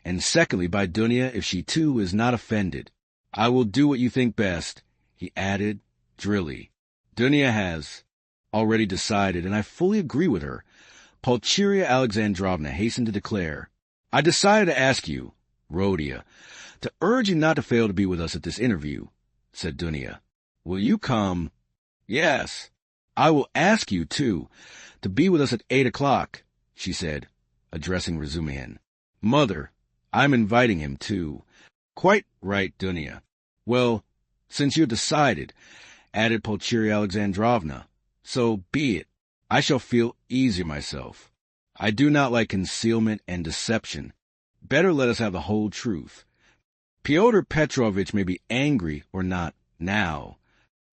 and secondly by Dunya if she too is not offended. I will do what you think best, he added, drily. Dunya has already decided, and I fully agree with her. Pulcheria Alexandrovna hastened to declare, I decided to ask you, Rodia, to urge you not to fail to be with us at this interview, said Dunya. Will you come? Yes. I will ask you, too, to be with us at 8 o'clock, she said, addressing Razumihin. Mother, I'm inviting him, too. Quite right, Dunya. Well, since you've decided, added Pulcheria Alexandrovna, so be it. I shall feel easier myself. I do not like concealment and deception. Better let us have the whole truth. Pyotr Petrovitch may be angry or not now.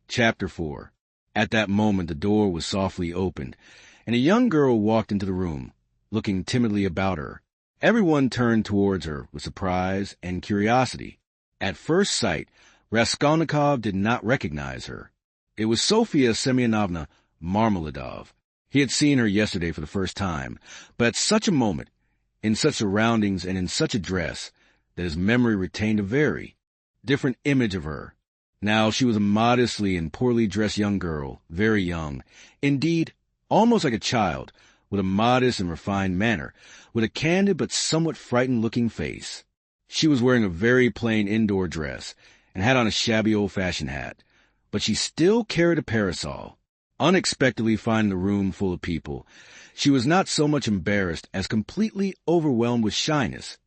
Chapter 4. At that moment the door was softly opened, and a young girl walked into the room, looking timidly about her. Everyone turned towards her with surprise and curiosity. At first sight, Raskolnikov did not recognize her. It was Sofia Semyonovna Marmeladov. He had seen her yesterday for the first time, but at such a moment, in such surroundings and in such a dress, that his memory retained a very different image of her. Now she was a modestly and poorly dressed young girl, very young, indeed, almost like a child, with a modest and refined manner, with a candid but somewhat frightened-looking face. She was wearing a very plain indoor dress, and had on a shabby old-fashioned hat, but she still carried a parasol. Unexpectedly finding the room full of people, she was not so much embarrassed as completely overwhelmed with shyness,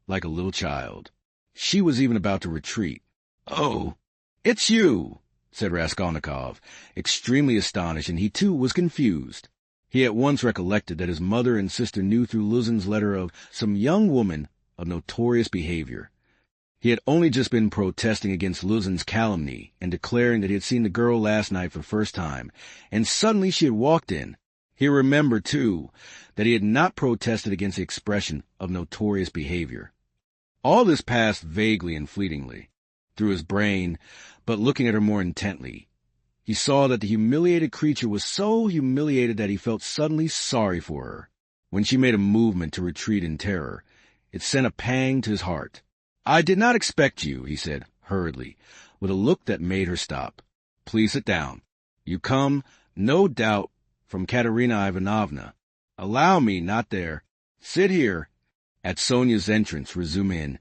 like a little child. She was even about to retreat. Oh, it's you, said Raskolnikov, extremely astonished, and he too was confused. He at once recollected that his mother and sister knew through Luzin's letter of some young woman of notorious behavior. He had only just been protesting against Luzin's calumny and declaring that he had seen the girl last night for the first time, and suddenly she had walked in. He remembered, too, that he had not protested against the expression of notorious behavior. All this passed vaguely and fleetingly through his brain, but looking at her more intently, He saw that the humiliated creature was so humiliated that he felt suddenly sorry for her. When she made a movement to retreat in terror, it sent a pang to his heart. "I did not expect you," he said hurriedly, with a look that made her stop. "Please sit down. You come, no doubt, from Katerina Ivanovna. Allow me, not there. Sit here." At Sonia's entrance, Razumihin,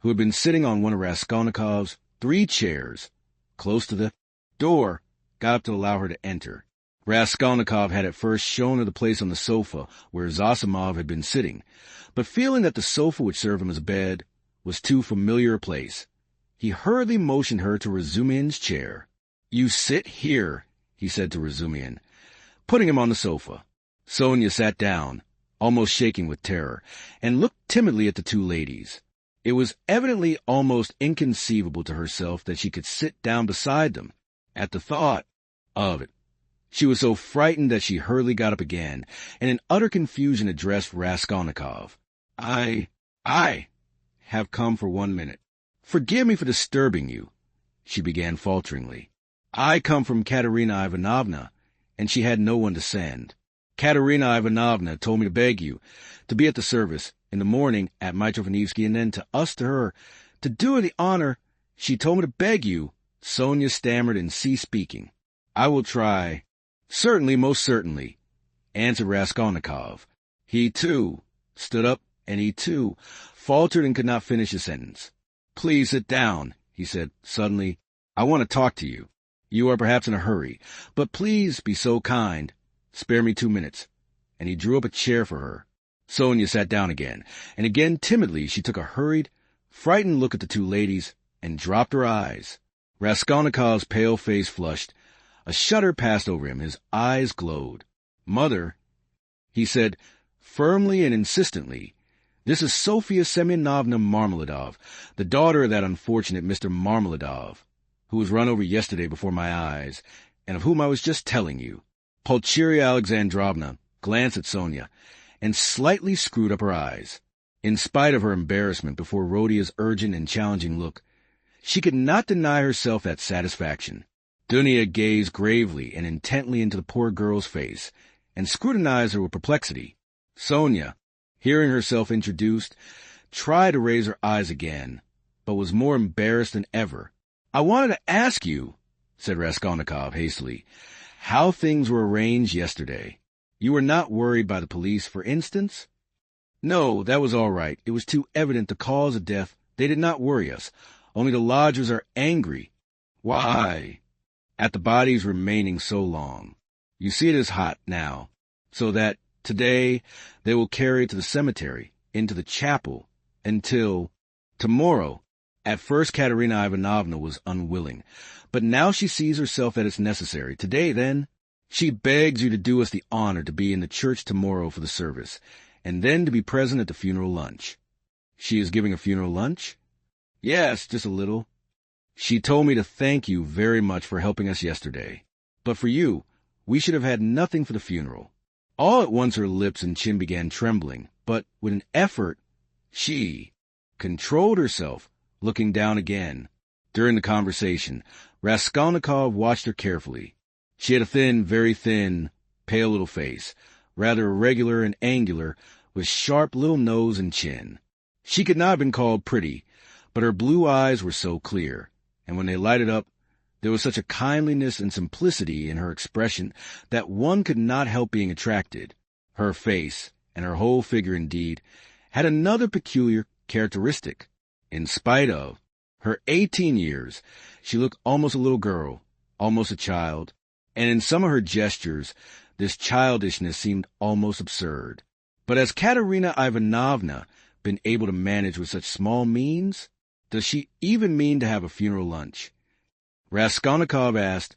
who had been sitting on one of Raskolnikov's 3 chairs, close to the door, got up to allow her to enter. Raskolnikov had at first shown her the place on the sofa where Zosimov had been sitting, but feeling that the sofa would serve him as a bed was too familiar a place, he hurriedly motioned her to Razumihin's chair. "You sit here," he said to Razumihin, putting him on the sofa. Sonia sat down, almost shaking with terror, and looked timidly at the 2 ladies. It was evidently almost inconceivable to herself that she could sit down beside them. At the thought of it, she was so frightened that she hurriedly got up again, and in utter confusion addressed Raskolnikov. I have come for 1 minute. Forgive me for disturbing you," she began falteringly. "I come from Katerina Ivanovna, and she had no one to send. Katerina Ivanovna told me to beg you to be at the service in the morning at Mitrofanivsky, and then to her, to do her the honor, she told me to beg you." Sonia stammered and ceased speaking. "I will try." "Certainly, most certainly," answered Raskolnikov. He, too, stood up, and he, too, faltered and could not finish his sentence. "Please sit down," he said suddenly. "I want to talk to you. You are perhaps in a hurry, but please be so kind. Spare me 2 minutes." And he drew up a chair for her. Sonia sat down again, and again timidly she took a hurried, frightened look at the 2 ladies, and dropped her eyes. Raskolnikov's pale face flushed. A shudder passed over him. His eyes glowed. "Mother," he said, firmly and insistently, "this is Sofia Semyonovna Marmeladov, the daughter of that unfortunate Mr. Marmeladov, who was run over yesterday before my eyes, and of whom I was just telling you." Pulcheria Alexandrovna glanced at Sonia, and slightly screwed up her eyes. In spite of her embarrassment before Rodia's urgent and challenging look, she could not deny herself that satisfaction. Dunya gazed gravely and intently into the poor girl's face, and scrutinized her with perplexity. Sonia, hearing herself introduced, tried to raise her eyes again, but was more embarrassed than ever. "I wanted to ask you," said Raskolnikov hastily, "how things were arranged yesterday. You were not worried by the police, for instance?" "No, that was all right. It was too evident the cause of death. They did not worry us. Only the lodgers are angry." "Why?" "At the body's remaining so long. You see it is hot now, so that today they will carry it to the cemetery, into the chapel, until tomorrow." At first Katerina Ivanovna was unwilling, but now she sees herself that it's necessary. Today, then, she begs you to do us the honor to be in the church tomorrow for the service, and then to be present at the funeral lunch. "She is giving a funeral lunch?" "Yes, just a little. She told me to thank you very much for helping us yesterday. But for you, we should have had nothing for the funeral." All at once her lips and chin began trembling, but with an effort she controlled herself, looking down again. During the conversation, Raskolnikov watched her carefully. She had a thin, very thin, pale little face, rather irregular and angular, with sharp little nose and chin. She could not have been called pretty, but her blue eyes were so clear, and when they lighted up, there was such a kindliness and simplicity in her expression that one could not help being attracted. Her face, and her whole figure indeed, had another peculiar characteristic. In spite of her 18 years, she looked almost a little girl, almost a child, and in some of her gestures, this childishness seemed almost absurd. But has Katerina Ivanovna been able to manage with such small means? Does she even mean to have a funeral lunch? Raskolnikov asked,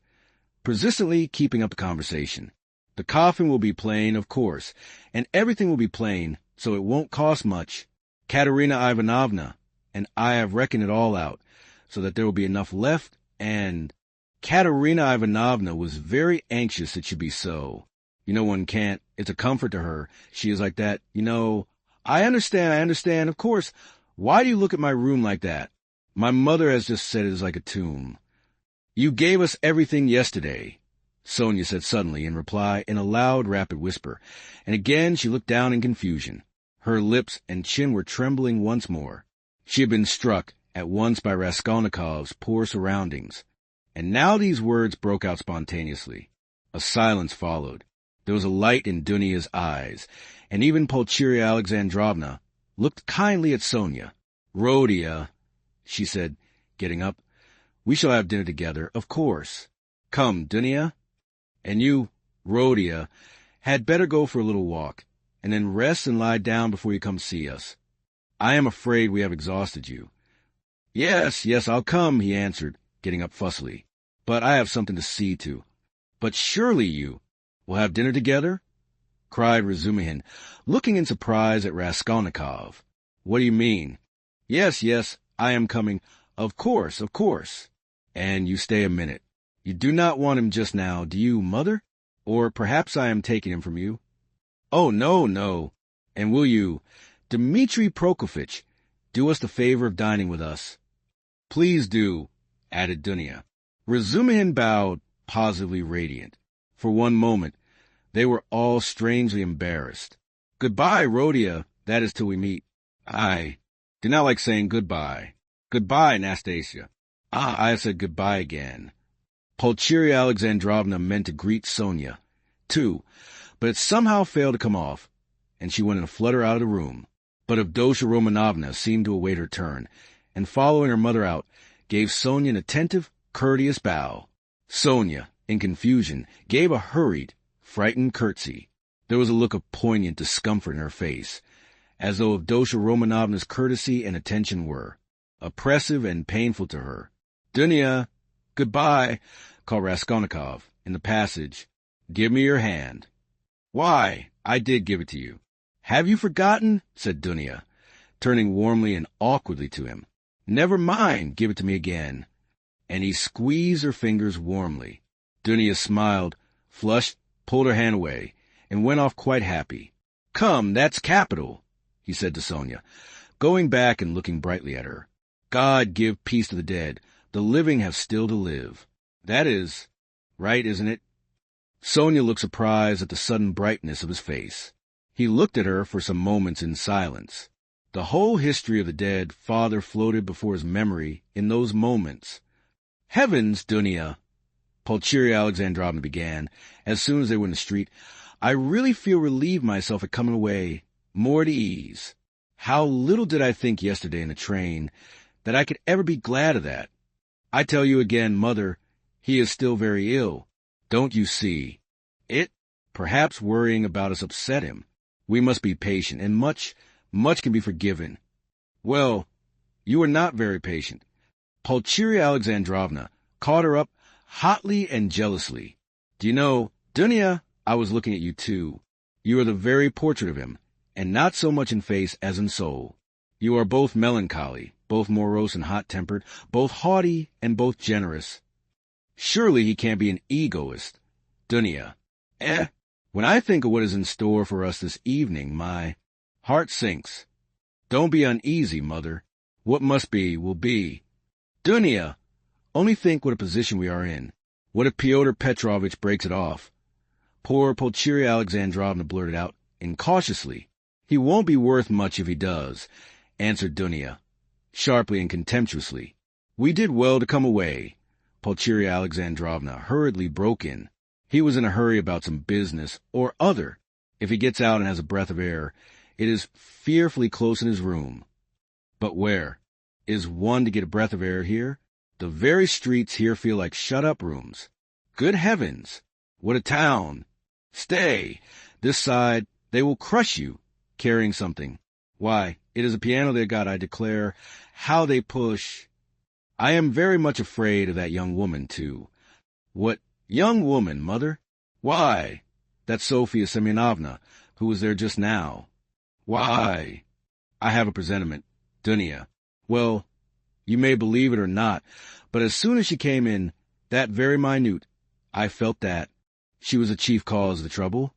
persistently keeping up the conversation. "The coffin will be plain, of course, and everything will be plain, so it won't cost much. Katerina Ivanovna and I have reckoned it all out, so that there will be enough left, and—" Katerina Ivanovna was very anxious it should be so. "You know, one can't. It's a comfort to her. She is like that. You know—" I understand, of course. Why do you look at my room like that? My mother has just said it is like a tomb. You gave us everything yesterday, Sonia said suddenly in reply in a loud, rapid whisper, and again she looked down in confusion. Her lips and chin were trembling once more. She had been struck at once by Raskolnikov's poor surroundings, and now these words broke out spontaneously. A silence followed. There was a light in Dunia's eyes, and even Pulcheria Alexandrovna looked kindly at Sonia. "Rhodia," she said, getting up, "we shall have dinner together, of course. Come, Dunia. And you, Rhodia, had better go for a little walk, and then rest and lie down before you come see us. I am afraid we have exhausted you." "Yes, I'll come," he answered, getting up fussily. "But I have something to see to." "But surely you will have dinner together?" cried Razumihin, looking in surprise at Raskolnikov. "What do you mean?" Yes, I am coming. Of course. And you stay a minute. You do not want him just now, do you, Mother? Or perhaps I am taking him from you?" "Oh, no. And will you, Dmitri Prokofitch, do us the favor of dining with us?" "Please do," added Dunia. Razumihin bowed, positively radiant. For one moment, they were all strangely embarrassed. "Goodbye, Rhodia, that is till we meet." "I do not like saying goodbye." "Goodbye, Nastasia." I have said goodbye again." Pulcheria Alexandrovna meant to greet Sonia, too, but it somehow failed to come off, and she went in a flutter out of the room. But Avdotya Romanovna seemed to await her turn, and following her mother out, gave Sonia an attentive, courteous bow. Sonia, in confusion, gave a hurried, frightened curtsy. There was a look of poignant discomfort in her face, as though Avdotya Romanovna's courtesy and attention were oppressive and painful to her. "Dunia, goodbye," called Raskolnikov in the passage. "Give me your hand." "Why, I did give it to you." "Have you forgotten?" said Dunia, turning warmly and awkwardly to him. "Never mind, give it to me again." And he squeezed her fingers warmly. Dunia smiled, flushed, pulled her hand away, and went off quite happy. "Come, that's capital," he said to Sonia, going back and looking brightly at her. "God give peace to the dead. The living have still to live. That is right, isn't it?" Sonia looked surprised at the sudden brightness of his face. He looked at her for some moments in silence. The whole history of the dead father floated before his memory in those moments. "Heavens, Dunia," Pulcheria Alexandrovna began, as soon as they were in the street, "I really feel relieved myself at coming away, more at ease. How little did I think yesterday in the train that I could ever be glad of that. I tell you again, Mother, he is still very ill. Don't you see? Perhaps worrying about us upset him. We must be patient, and much can be forgiven." "Well, you are not very patient." Pulcheria Alexandrovna caught her up hotly and jealously. "Do you know, Dunia, I was looking at you too. You are the very portrait of him, and not so much in face as in soul. You are both melancholy, both morose and hot-tempered, both haughty and both generous. Surely he can't be an egoist. Dunia, when I think of what is in store for us this evening, my heart sinks. Don't be uneasy, Mother. What must be, will be. Dunia, only think what a position we are in. What if Pyotr Petrovitch breaks it off?" Poor Pulcheria Alexandrovna blurted out, incautiously. "He won't be worth much if he does," answered Dunia, sharply and contemptuously. "We did well to come away," Pulcheria Alexandrovna hurriedly broke in. "He was in a hurry about some business or other. If he gets out and has a breath of air, it is fearfully close in his room." "But where? Is one to get a breath of air here? The very streets here feel like shut-up rooms. Good heavens! What a town! Stay! This side, they will crush you, carrying something. Why, it is a piano they got, I declare. How they push! I am very much afraid of that young woman, too." "What young woman, Mother?" "Why, that Sofia Semyonovna, who was there just now." "Why?" "I have a presentiment, Dunia. Well, you may believe it or not, but as soon as she came in, that very minute, I felt that she was the chief cause of the trouble."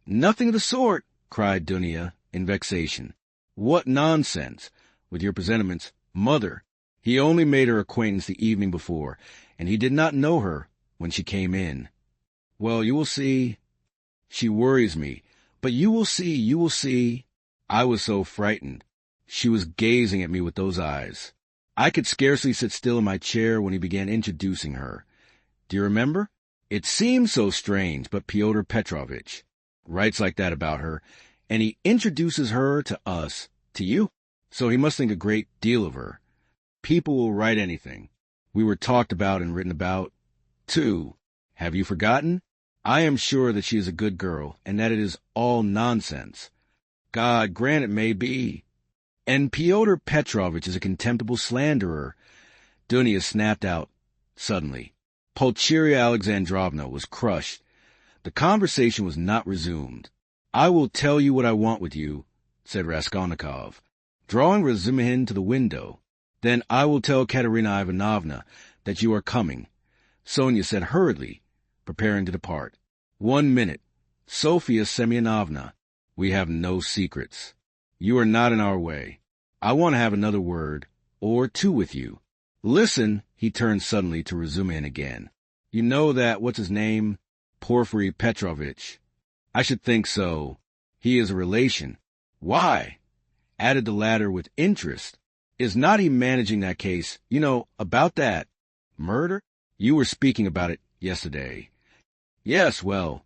"Nothing of the sort," cried Dunia, in vexation. "What nonsense, with your presentiments, Mother. He only made her acquaintance the evening before, and he did not know her when she came in. Well, you will see. She worries me. But you will see, you will see. I was so frightened. She was gazing at me with those eyes. I could scarcely sit still in my chair when he began introducing her. Do you remember? It seems so strange, but Fyodor Petrovitch writes like that about her, and he introduces her to us, to you. So he must think a great deal of her. People will write anything. We were talked about and written about, too. Have you forgotten? I am sure that she is a good girl, and that it is all nonsense. God grant it may be. And Fyodor Petrovitch is a contemptible slanderer. Dunya snapped out suddenly. Pulcheria Alexandrovna was crushed. The conversation was not resumed. I will tell you what I want with you, said Raskolnikov, drawing Razumihin to the window. Then I will tell Katerina Ivanovna that you are coming, Sonia said hurriedly, preparing to depart. 1 minute. Sofia Semyonovna, we have no secrets. You are not in our way. I want to have another word, or two with you. Listen, he turned suddenly to Razumihin again. You know that, what's his name? Porfiry Petrovitch. I should think so. He is a relation. Why? Added the latter with interest. Is not he managing that case, you know, about that murder? You were speaking about it yesterday. Yes, well.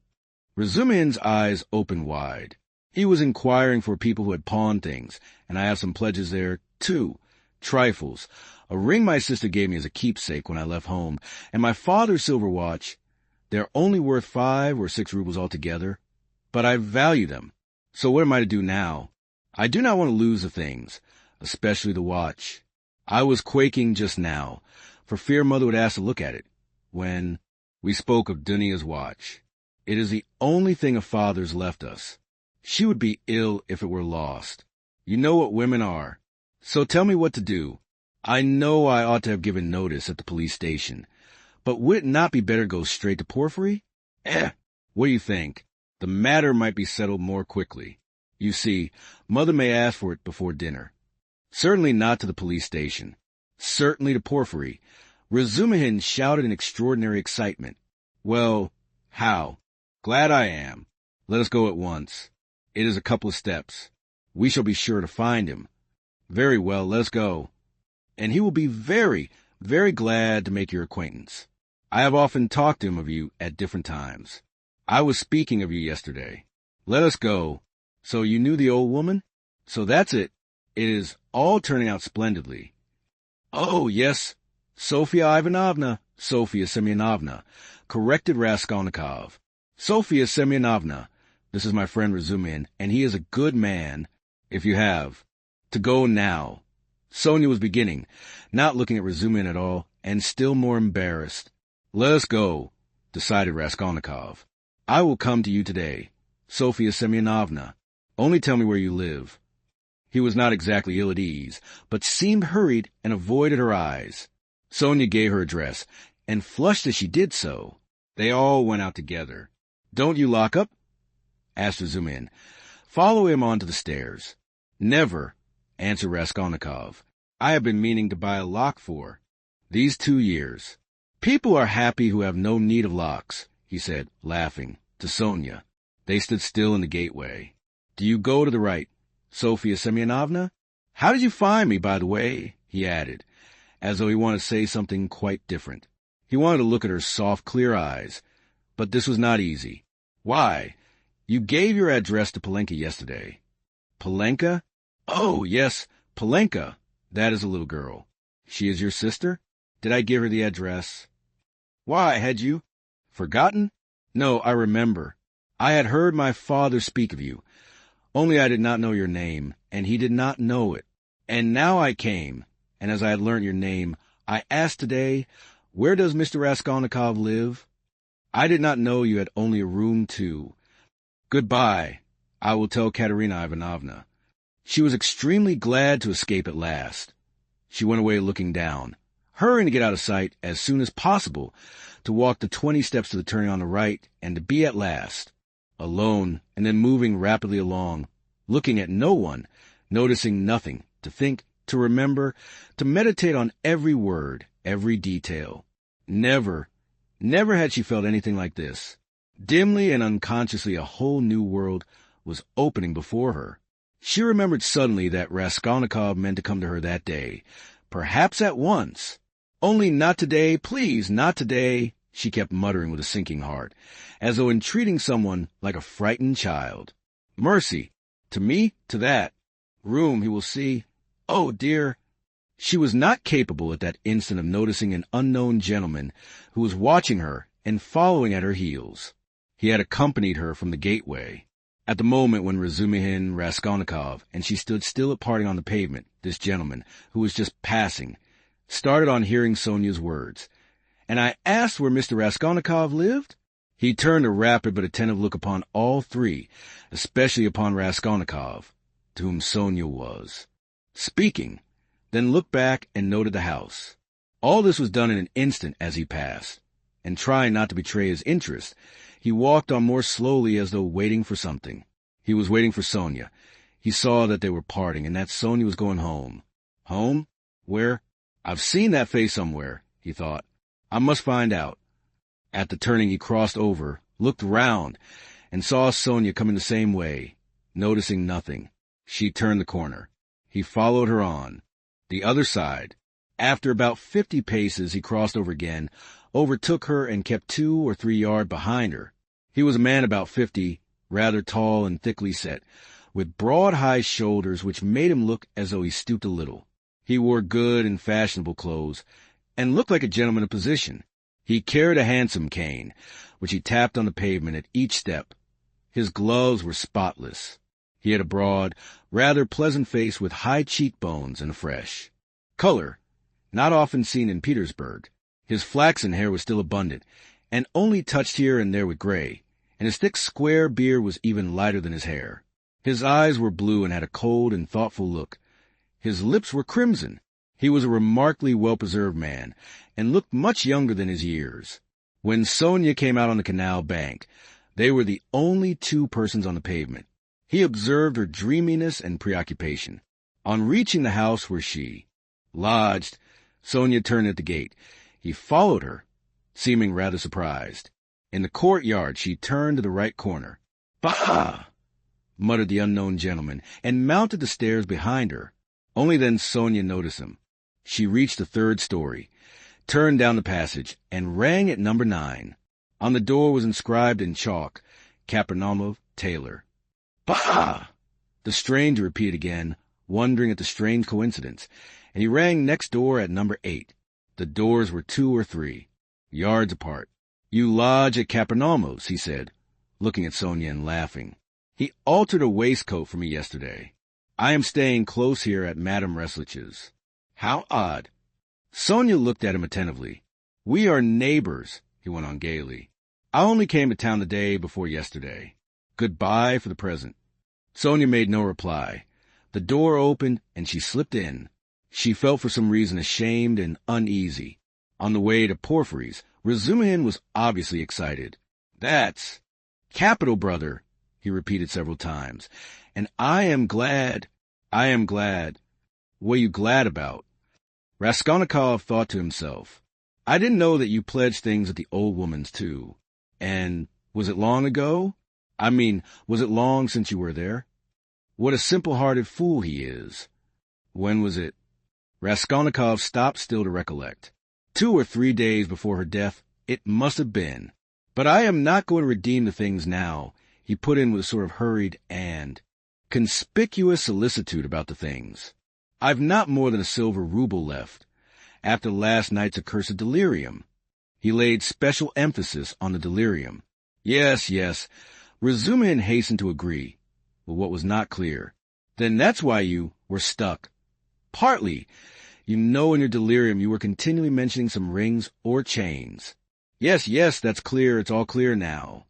Razumihin's eyes opened wide. He was inquiring for people who had pawned things, and I have some pledges there, too. Trifles. A ring my sister gave me as a keepsake when I left home, and my father's silver watch. They're only worth 5 or 6 rubles altogether, but I value them. So what am I to do now? I do not want to lose the things, especially the watch. I was quaking just now, for fear Mother would ask to look at it, when we spoke of Dunya's watch. It is the only thing a father's left us. She would be ill if it were lost. You know what women are. So tell me what to do. I know I ought to have given notice at the police station, but would it not be better to go straight to Porfiry? What do you think? The matter might be settled more quickly. You see, Mother may ask for it before dinner. Certainly not to the police station. Certainly to Porfiry. Razumihin shouted in extraordinary excitement. Well, how? Glad I am. Let us go at once. It is a couple of steps. We shall be sure to find him. Very well, let us go. And he will be very, very glad to make your acquaintance. I have often talked to him of you at different times. I was speaking of you yesterday. Let us go. So you knew the old woman? So that's it. It is all turning out splendidly. Oh, yes. Sofia Ivanovna, Sofia Semyonovna, corrected Raskolnikov. Sofia Semyonovna, this is my friend Razumihin, and he is a good man, if you have. To go now. Sonia was beginning, not looking at Razumihin at all, and still more embarrassed. Let us go, decided Raskolnikov. I will come to you today. Sofia Semyonovna, only tell me where you live. He was not exactly ill at ease, but seemed hurried and avoided her eyes. Sonia gave her address, and flushed as she did so. They all went out together. Don't you lock up? Asked Razumihin. Follow him on to the stairs. Never, answered Raskolnikov. I have been meaning to buy a lock for these 2 years. People are happy who have no need of locks, he said, laughing, to Sonia. They stood still in the gateway. Do you go to the right, Sofia Semyonovna? How did you find me, by the way? He added, as though he wanted to say something quite different. He wanted to look at her soft, clear eyes, but this was not easy. Why? You gave your address to Polenka yesterday. Polenka? Oh, yes, Polenka. That is a little girl. She is your sister? Did I give her the address? Why, had you forgotten? No, I remember. I had heard my father speak of you. Only I did not know your name, and he did not know it. And now I came, and as I had learnt your name, I asked today, where does Mr. Raskolnikov live? I did not know you had only a room, too. Goodbye. I will tell Katerina Ivanovna. She was extremely glad to escape at last. She went away looking down, hurrying to get out of sight as soon as possible, to walk the 20 steps to the turning on the right, and to be at last alone, and then moving rapidly along, looking at no one, noticing nothing, to think, to remember, to meditate on every word, every detail. Never had she felt anything like this. Dimly and unconsciously, a whole new world was opening before her. She remembered suddenly that Raskolnikov meant to come to her that day, perhaps at once. Only not today, please, not today, she kept muttering with a sinking heart, as though entreating someone like a frightened child. Mercy, to me, to that. Room, he will see. Oh, dear. She was not capable at that instant of noticing an unknown gentleman who was watching her and following at her heels. He had accompanied her from the gateway. At the moment when Razumihin, Raskolnikov, and she stood still at parting on the pavement, this gentleman, who was just passing, started on hearing Sonia's words. And I asked where Mr. Raskolnikov lived? He turned a rapid but attentive look upon all three, especially upon Raskolnikov, to whom Sonia was speaking, then looked back and noted the house. All this was done in an instant as he passed, and trying not to betray his interest, he walked on more slowly as though waiting for something. He was waiting for Sonia. He saw that they were parting and that Sonia was going home. Home? Where? I've seen that face somewhere, he thought. I must find out. At the turning he crossed over, looked round, and saw Sonia coming the same way, noticing nothing. She turned the corner. He followed her on. The other side. After about 50 paces he crossed over again, overtook her and kept 2 or 3 yards behind her. He was a man about 50, rather tall and thickly set, with broad high shoulders which made him look as though he stooped a little. He wore good and fashionable clothes, and looked like a gentleman of position. He carried a handsome cane, which he tapped on the pavement at each step. His gloves were spotless. He had a broad, rather pleasant face with high cheekbones and fresh color, not often seen in Petersburg. His flaxen hair was still abundant, and only touched here and there with gray, and his thick square beard was even lighter than his hair. His eyes were blue and had a cold and thoughtful look. His lips were crimson. He was a remarkably well-preserved man, and looked much younger than his years. When Sonia came out on the canal bank, they were the only 2 persons on the pavement. He observed her dreaminess and preoccupation. On reaching the house where she lodged, Sonia turned at the gate. He followed her, seeming rather surprised. In the courtyard she turned to the right corner. "Bah!" muttered the unknown gentleman, and mounted the stairs behind her. Only then Sonia noticed him. She reached the 3rd story, turned down the passage, and rang at number 9. On the door was inscribed in chalk, Kapernaumov, Tailor. "Bah!" the stranger repeated again, wondering at the strange coincidence, and he rang next door at number 8. The doors were 2 or 3 yards apart. "You lodge at Kapernaumov's," he said, looking at Sonia and laughing. "He altered a waistcoat for me yesterday. I am staying close here at Madame Reslich's." "How odd." Sonia looked at him attentively. "We are neighbors," he went on gaily. "I only came to town the day before yesterday. Goodbye for the present." Sonia made no reply. The door opened, and she slipped in. She felt for some reason ashamed and uneasy. On the way to Porfiry's, Razumihin was obviously excited. "That's capital, brother," he repeated several times. "And I am glad. I am glad." "What are you glad about?" Raskolnikov thought to himself. "I didn't know that you pledged things at the old woman's, too. And was it long ago? I mean, was it long since you were there? What a simple-hearted fool he is. When was it?" Raskolnikov stopped still to recollect. 2 or 3 days before her death, it must have been. "But I am not going to redeem the things now," he put in with a sort of hurried and conspicuous solicitude about the things. "I've not more than a silver rouble left, after last night's accursed delirium." He laid special emphasis on the delirium. Yes. Razumihin hastened to agree, but what was not clear. "Then that's why you were stuck." "Partly. You know in your delirium you were continually mentioning some rings or chains." Yes, that's clear. It's all clear now."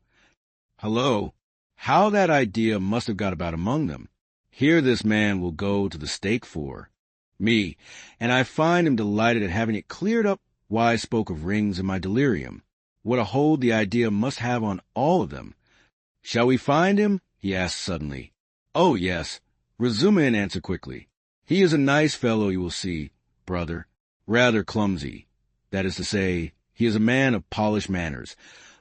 "Hello. How that idea must have got about among them. Here this man will go to the stake for me, and I find him delighted at having it cleared up why I spoke of rings in my delirium. What a hold the idea must have on all of them. Shall we find him?" he asked suddenly. "Oh, yes," Razumihin answered quickly. He is a nice fellow, you will see, brother. Rather clumsy. That is to say, he is a man of polished manners.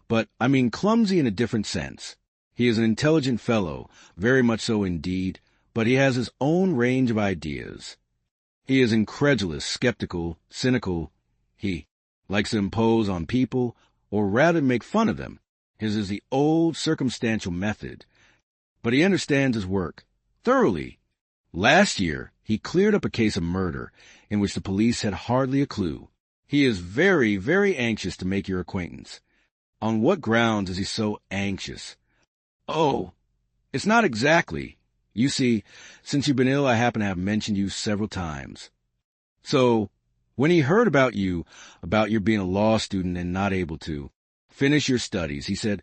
But I mean clumsy in a different sense. He is an intelligent fellow, very much so indeed, but he has his own range of ideas. He is incredulous, skeptical, cynical. He likes to impose on people, or rather make fun of them. His is the old circumstantial method. But he understands his work thoroughly. Last year, he cleared up a case of murder in which the police had hardly a clue. He is very, very anxious to make your acquaintance. On what grounds is he so anxious? Oh, it's not exactly. You see, since you've been ill, I happen to have mentioned you several times. So, when he heard about your being a law student and not able to finish your studies, he said,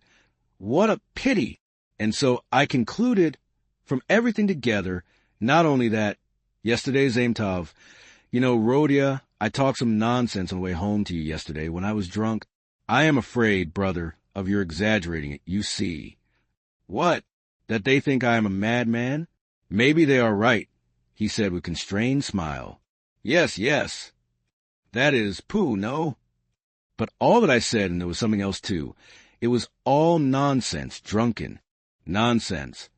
"What a pity." And so I concluded from everything together, not only that, yesterday, Zaimtov, Rodia, I talked some nonsense on the way home to you yesterday when I was drunk. I am afraid, brother, of your exaggerating it, you see. What? That they think I am a madman? Maybe they are right, he said with constrained smile. Yes, yes. That is, pooh, no. But all that I said, and there was something else too, it was all nonsense, drunken. Nonsense.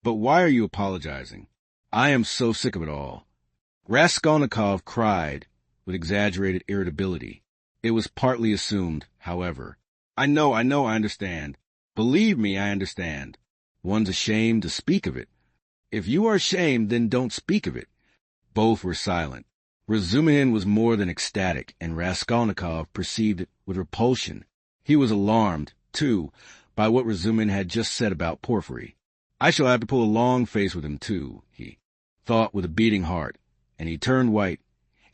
But why are you apologizing? I am so sick of it all. Raskolnikov cried with exaggerated irritability. It was partly assumed, however. I know, I understand. Believe me, I understand. One's ashamed to speak of it. If you are ashamed, then don't speak of it. Both were silent. Razumihin was more than ecstatic, and Raskolnikov perceived it with repulsion. He was alarmed, too, by what Razumihin had just said about Porfiry. I shall have to pull a long face with him, too, he thought with a beating heart, and he turned white,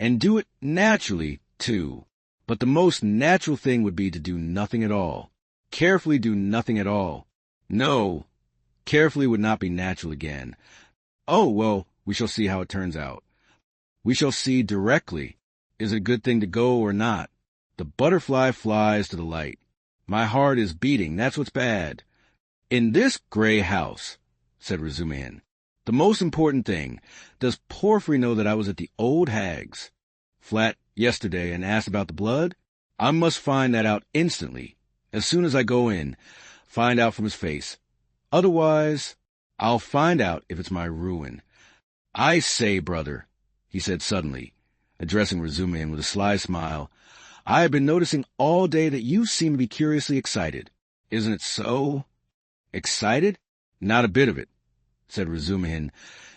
and do it naturally, too. But the most natural thing would be to do nothing at all. Carefully do nothing at all. No, carefully would not be natural again. Oh, well, we shall see how it turns out. We shall see directly. Is it a good thing to go or not? The butterfly flies to the light. My heart is beating, that's what's bad. In this gray house, said Razumihin, the most important thing, does Porfiry know that I was at the old hag's flat yesterday and asked about the blood? I must find that out instantly. As soon as I go in, find out from his face. Otherwise, I'll find out if it's my ruin. I say, brother, he said suddenly, addressing Razumihin with a sly smile, I have been noticing all day that you seem to be curiously excited. Isn't it so? Excited? Not a bit of it, said Razumihin,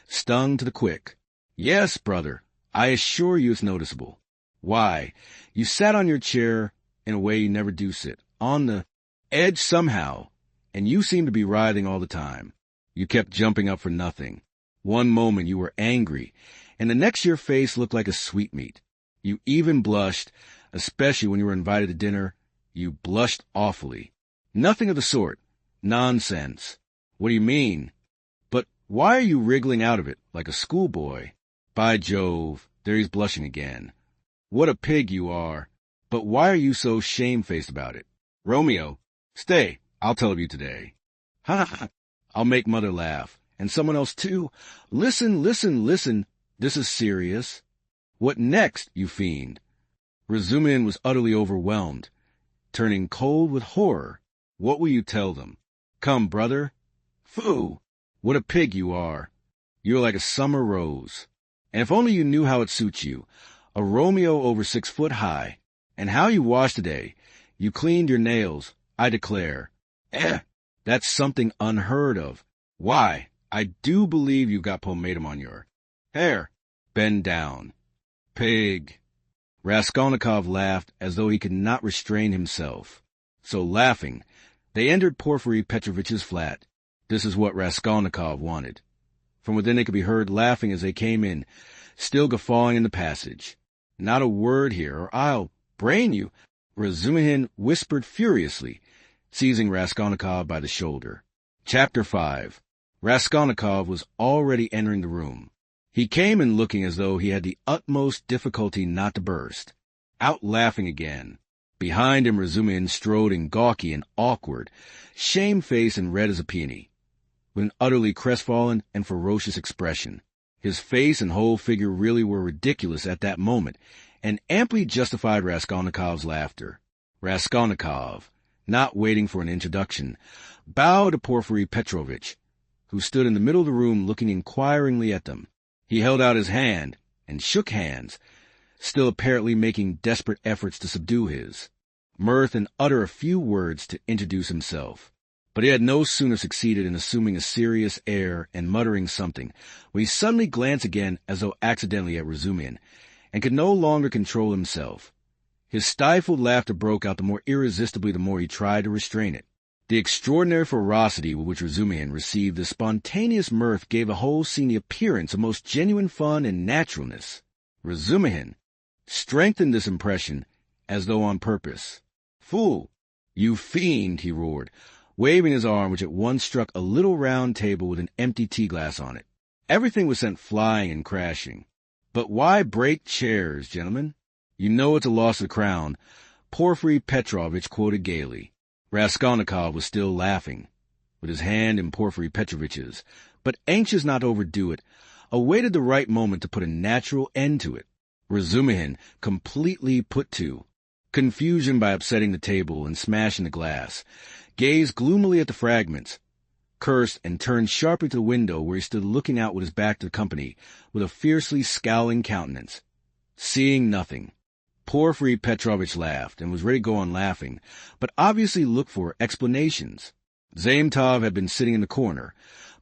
stung to the quick. Yes, brother, I assure you it's noticeable. Why, you sat on your chair in a way you never do sit, on the edge somehow, and you seemed to be writhing all the time. You kept jumping up for nothing. One moment you were angry, and the next your face looked like a sweetmeat. You even blushed, especially when you were invited to dinner. You blushed awfully. Nothing of the sort. Nonsense. What do you mean? But why are you wriggling out of it like a schoolboy? By Jove, there he's blushing again. What a pig you are. But why are you so shamefaced about it? Romeo, stay, I'll tell you today. Ha ha, I'll make mother laugh. And someone else too. Listen, listen, listen. This is serious. What next, you fiend? Razumihin was utterly overwhelmed, turning cold with horror. What will you tell them? Come, brother. Phoo! What a pig you are. You're like a summer rose. And if only you knew how it suits you. A Romeo over 6 foot high. And how you washed today. You cleaned your nails, I declare. That's something unheard of. Why, I do believe you've got pomatum on your hair. Bend down. Pig. Raskolnikov laughed as though he could not restrain himself. So laughing, they entered Porfiry Petrovitch's flat. This is what Raskolnikov wanted. From within they could be heard laughing as they came in, still guffawing in the passage. Not a word here, or I'll brain you, Razumihin whispered furiously, seizing Raskolnikov by the shoulder. Chapter 5. Raskolnikov was already entering the room. He came in looking as though he had the utmost difficulty not to burst. Out laughing again. Behind him Razumihin strode in gawky and awkward, shamefaced and red as a peony, with an utterly crestfallen and ferocious expression. His face and whole figure really were ridiculous at that moment, and amply justified Raskolnikov's laughter. Raskolnikov, not waiting for an introduction, bowed to Porfiry Petrovitch, who stood in the middle of the room looking inquiringly at them. He held out his hand and shook hands, still apparently making desperate efforts to subdue his mirth and utter a few words to introduce himself. But he had no sooner succeeded in assuming a serious air and muttering something, when he suddenly glanced again as though accidentally at Razumihin, and could no longer control himself. His stifled laughter broke out the more irresistibly the more he tried to restrain it. The extraordinary ferocity with which Razumihin received this spontaneous mirth gave the whole scene the appearance of most genuine fun and naturalness. Razumihin strengthened this impression as though on purpose. "Fool! You fiend!" he roared, waving his arm, which at once struck a little round table with an empty tea-glass on it. Everything was sent flying and crashing. "But why break chairs, gentlemen? You know it's a loss of the crown," Porfiry Petrovitch quoted gaily. Raskolnikov was still laughing, with his hand in Porfiry Petrovitch's, but anxious not to overdo it, awaited the right moment to put a natural end to it. Razumihin, completely put to confusion by upsetting the table and smashing the glass, gazed gloomily at the fragments, cursed, and turned sharply to the window where he stood looking out with his back to the company with a fiercely scowling countenance. Seeing nothing, Porfiry Petrovitch laughed and was ready to go on laughing, but obviously looked for explanations. Zametov had been sitting in the corner,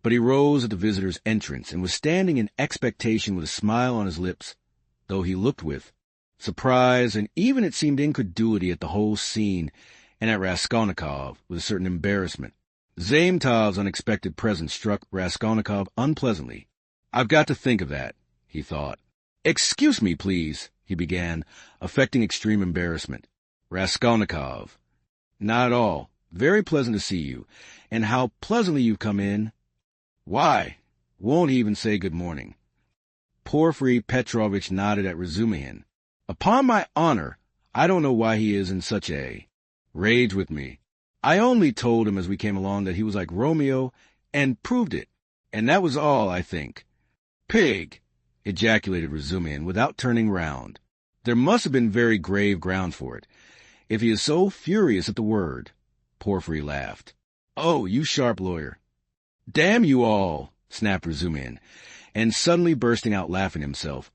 but he rose at the visitor's entrance and was standing in expectation with a smile on his lips, though he looked with surprise and even, it seemed, incredulity at the whole scene, and at Raskolnikov with a certain embarrassment. Zametov's unexpected presence struck Raskolnikov unpleasantly. "I've got to think of that," he thought. "Excuse me, please," he began, affecting extreme embarrassment. "Raskolnikov." "Not at all. Very pleasant to see you. And how pleasantly you've come in." "Why, won't he even say good morning?" Porfiry Petrovitch nodded at Razumihin. "Upon my honor, I don't know why he is in such a rage with me. I only told him as we came along that he was like Romeo, and proved it. And that was all, I think." "Pig!" ejaculated Razumihin without turning round. "There must have been very grave ground for it, if he is so furious at the word." Porfiry laughed. "Oh, you sharp lawyer." "Damn you all!" snapped Razumihin, and suddenly bursting out laughing himself,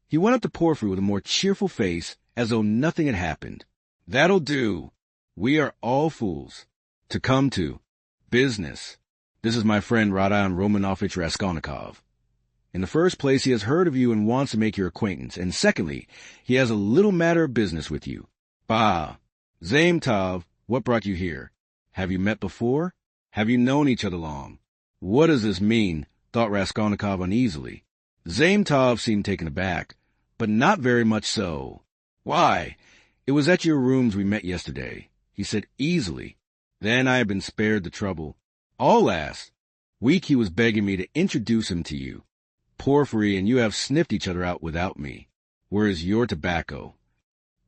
he went up to Porfiry with a more cheerful face, as though nothing had happened. "That'll do. We are all fools. To come to business. This is my friend Rodion Romanovitch Raskolnikov. In the first place, he has heard of you and wants to make your acquaintance, and secondly, he has a little matter of business with you." "Bah! Zametov, what brought you here? Have you met before? Have you known each other long? What does this mean?" thought Raskolnikov uneasily. Zametov seemed taken aback, but not very much so. "Why, it was at your rooms we met yesterday," he said easily. "Then I have been spared the trouble. All last week he was begging me to introduce him to you. Porfiry and you have sniffed each other out without me. Where is your tobacco?"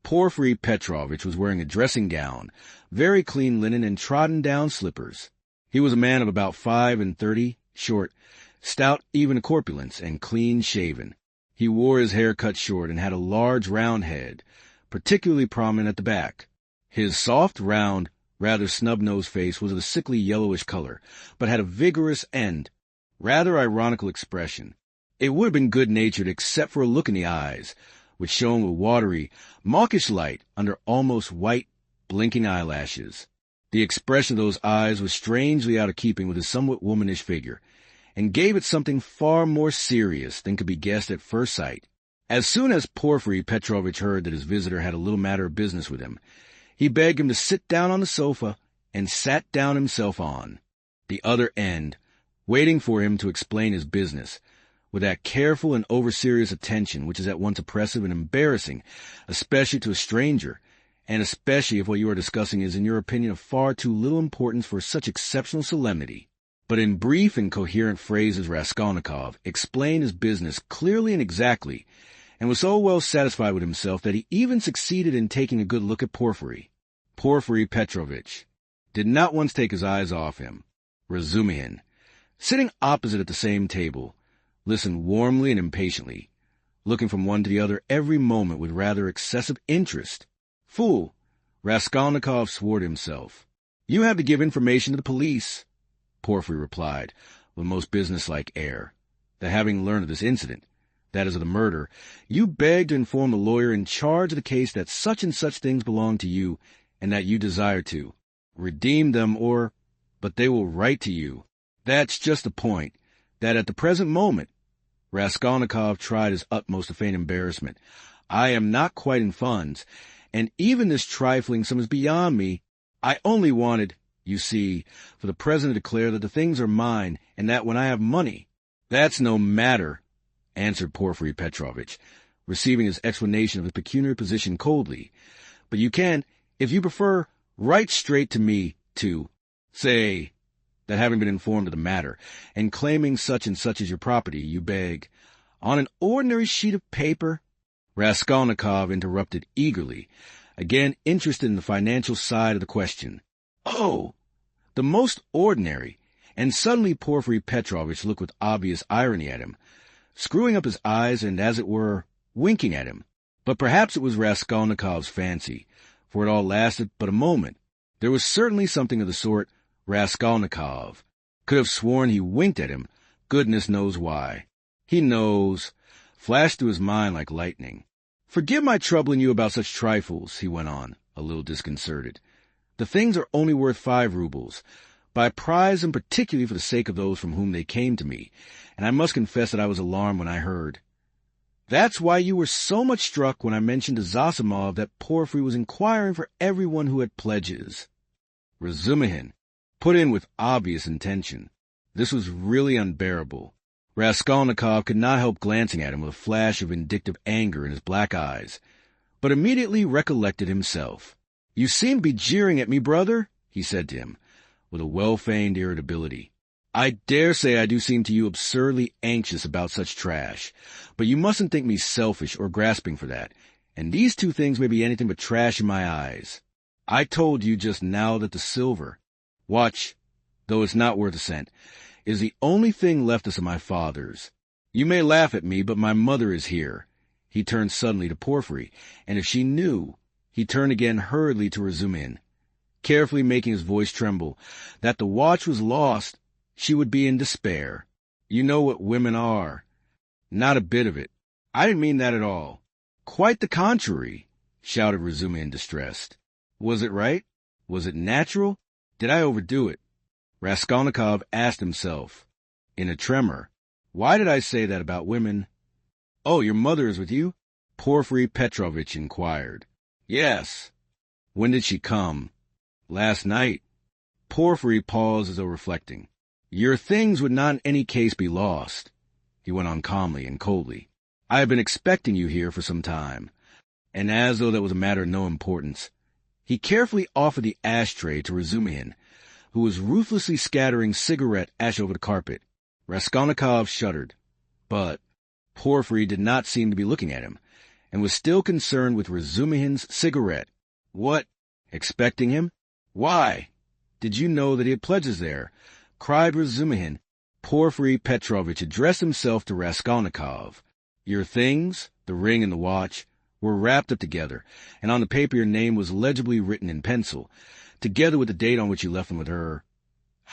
Porfiry Petrovitch was wearing a dressing gown, very clean linen, and trodden-down slippers. He was a man of about 35, short, stout, even corpulence, and clean-shaven. He wore his hair cut short and had a large round head, particularly prominent at the back. His soft, round, rather snub-nosed face was of a sickly yellowish color, but had a vigorous and rather ironical expression. It would have been good-natured except for a look in the eyes, which shone with watery, mawkish light under almost white, blinking eyelashes. The expression of those eyes was strangely out of keeping with his somewhat womanish figure, and gave it something far more serious than could be guessed at first sight. As soon as Porfiry Petrovitch heard that his visitor had a little matter of business with him, he begged him to sit down on the sofa, and sat down himself on the other end, waiting for him to explain his business, with that careful and over-serious attention which is at once oppressive and embarrassing, especially to a stranger, and especially if what you are discussing is, in your opinion, of far too little importance for such exceptional solemnity. But in brief and coherent phrases Raskolnikov explained his business clearly and exactly, and was so well satisfied with himself that he even succeeded in taking a good look at Porfiry. Porfiry Petrovitch did not once take his eyes off him. Razumihin, sitting opposite at the same table, listened warmly and impatiently, looking from one to the other every moment with rather excessive interest. "Fool!" Raskolnikov swore to himself. "You have to give information to the police," Porfiry replied, with a most businesslike air, that having learned of this incident, that is of the murder, you beg to inform the lawyer in charge of the case that such and such things belong to you, and that you desire to redeem them but they will write to you. That's just the point, that at the present moment, Raskolnikov tried his utmost to feign embarrassment. I am not quite in funds, and even this trifling sum is beyond me. I only wanted, you see, for the present to declare that the things are mine, and that when I have money— That's no matter, answered Porfiry Petrovitch, receiving his explanation of his pecuniary position coldly. But you can, if you prefer, write straight to me, to say that having been informed of the matter, and claiming such and such as your property, you beg, on an ordinary sheet of paper— Raskolnikov interrupted eagerly, again interested in the financial side of the question. "Oh, the most ordinary," and suddenly Porfiry Petrovitch looked with obvious irony at him, screwing up his eyes and, as it were, winking at him. But perhaps it was Raskolnikov's fancy, for it all lasted but a moment. There was certainly something of the sort. Raskolnikov could have sworn he winked at him, goodness knows why. He knows, flashed through his mind like lightning. "Forgive my troubling you about such trifles," he went on, a little disconcerted. "The things are only worth 5 rubles, but I prize them particularly for the sake of those from whom they came to me, and I must confess that I was alarmed when I heard. That's why you were so much struck when I mentioned to Zosimov that Porfiry was inquiring for everyone who had pledges." Razumihin put in with obvious intention. This was really unbearable. Raskolnikov could not help glancing at him with a flash of vindictive anger in his black eyes, but immediately recollected himself. "You seem to be jeering at me, brother," he said to him, with a well-feigned irritability. "I dare say I do seem to you absurdly anxious about such trash, but you mustn't think me selfish or grasping for that, and these 2 things may be anything but trash in my eyes. I told you just now that the silver watch, though it's not worth a cent, is the only thing left us of my father's. You may laugh at me, but my mother is here." He turned suddenly to Porfiry, and if she knew— He turned again hurriedly to Razumihin, carefully making his voice tremble— that the watch was lost, she would be in despair. You know what women are. Not a bit of it. I didn't mean that at all. Quite the contrary, shouted Razumihin, distressed. Was it right? Was it natural? Did I overdo it? Raskolnikov asked himself, in a tremor. Why did I say that about women? "Oh, your mother is with you?" Porfiry Petrovitch inquired. "Yes." "When did she come?" "Last night." Porfiry paused as though reflecting. "Your things would not in any case be lost," he went on calmly and coldly. "I have been expecting you here for some time." And as though that was a matter of no importance, he carefully offered the ashtray to Razumihin, who was ruthlessly scattering cigarette ash over the carpet. Raskolnikov shuddered, but Porfiry did not seem to be looking at him, and was still concerned with Razumihin's cigarette. "What? Expecting him? Why? Did you know that he had pledges there?" cried Razumihin. Porfiry Petrovitch addressed himself to Raskolnikov. "Your things, the ring and the watch, were wrapped up together, and on the paper your name was legibly written in pencil, together with the date on which you left them with her."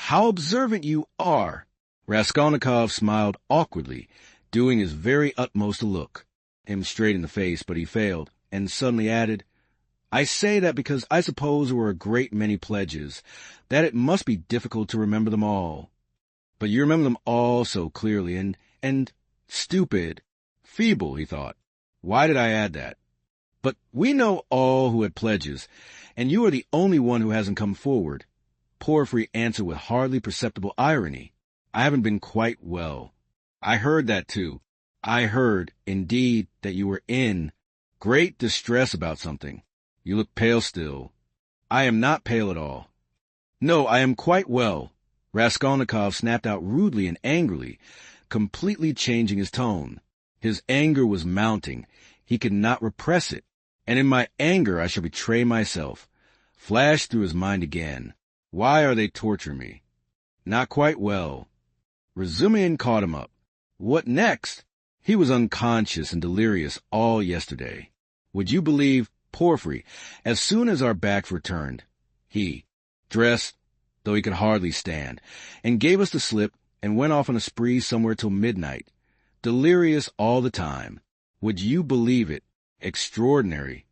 "How observant you are!" Raskolnikov smiled awkwardly, doing his very utmost to look him straight in the face, but he failed, and suddenly added, "I say that because I suppose there were a great many pledges, that it must be difficult to remember them all." "But you remember them all so clearly, and stupid, feeble," he thought. "Why did I add that? But we know all who had pledges, and you are the only one who hasn't come forward." Porfiry answered with hardly perceptible irony, "I haven't been quite well." "I heard that too. I heard, indeed, that you were in great distress about something. You look pale still." "I am not pale at all." "No, I am quite well." Raskolnikov snapped out rudely and angrily, completely changing his tone. His anger was mounting. He could not repress it. "And in my anger I shall betray myself," flashed through his mind again. "Why are they torturing me?" "Not quite well." Razumihin caught him up. What next? He was unconscious and delirious all yesterday. Would you believe, Porphyry, as soon as our backs were turned, he dressed, though he could hardly stand, and gave us the slip and went off on a spree somewhere till midnight. Delirious all the time. Would you believe it? Extraordinary.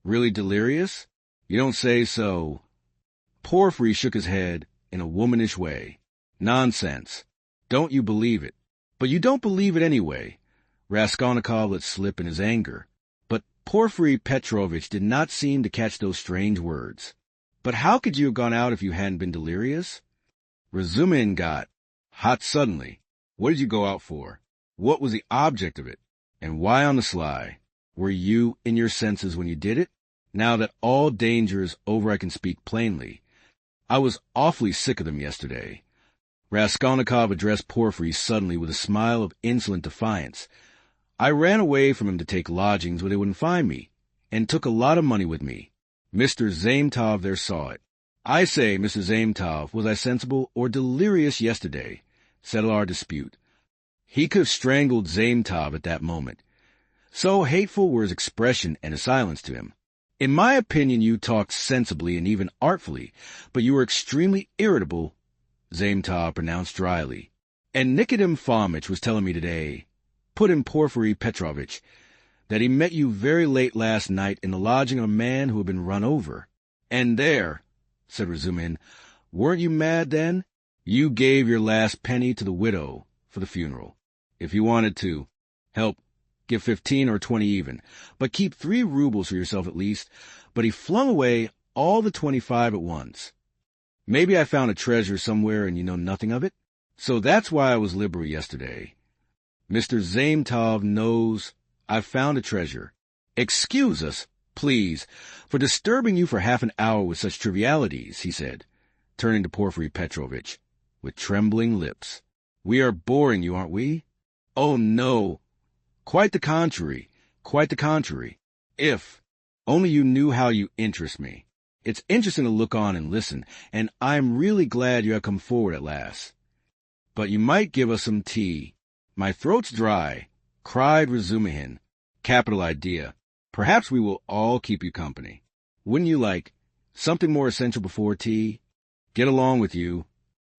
Really delirious? You don't say so. Porphyry shook his head in a womanish way. Nonsense. Don't you believe it? But you don't believe it anyway. Raskolnikov let slip in his anger. But Porphyry Petrovitch did not seem to catch those strange words. But how could you have gone out if you hadn't been delirious? Razumihin got hot suddenly. What did you go out for? What was the object of it? And why on the sly? Were you in your senses when you did it? Now that all danger is over, I can speak plainly. I was awfully sick of them yesterday. Raskolnikov addressed Porphyry suddenly with a smile of insolent defiance. I ran away from him to take lodgings where they wouldn't find me, and took a lot of money with me. Mr. Zametov there saw it. I say, Mr. Zametov, was I sensible or delirious yesterday? Settle our dispute. He could have strangled Zametov at that moment. So hateful were his expression and his silence to him. In my opinion, you talked sensibly and even artfully, but you were extremely irritable, Zametov pronounced dryly. And Nikodem Fomitch was telling me today, put in Porphyry Petrovitch, that he met you very late last night in the lodging of a man who had been run over. And there, said Razumihin, weren't you mad then? You gave your last penny to the widow for the funeral. If you wanted to help, give 15 or 20 even, but keep 3 rubles for yourself at least. But he flung away all the 25 at once. Maybe I found a treasure somewhere and you know nothing of it? So that's why I was liberal yesterday. Mr. Zametov knows I've found a treasure. Excuse us, please, for disturbing you for half an hour with such trivialities, he said, turning to Porphyry Petrovitch, with trembling lips. We are boring you, aren't we? Oh, no. Quite the contrary. Quite the contrary. If only you knew how you interest me. It's interesting to look on and listen, and I'm really glad you have come forward at last. But you might give us some tea. My throat's dry, cried Razumihin. Capital idea. Perhaps we will all keep you company. Wouldn't you like something more essential before tea? Get along with you.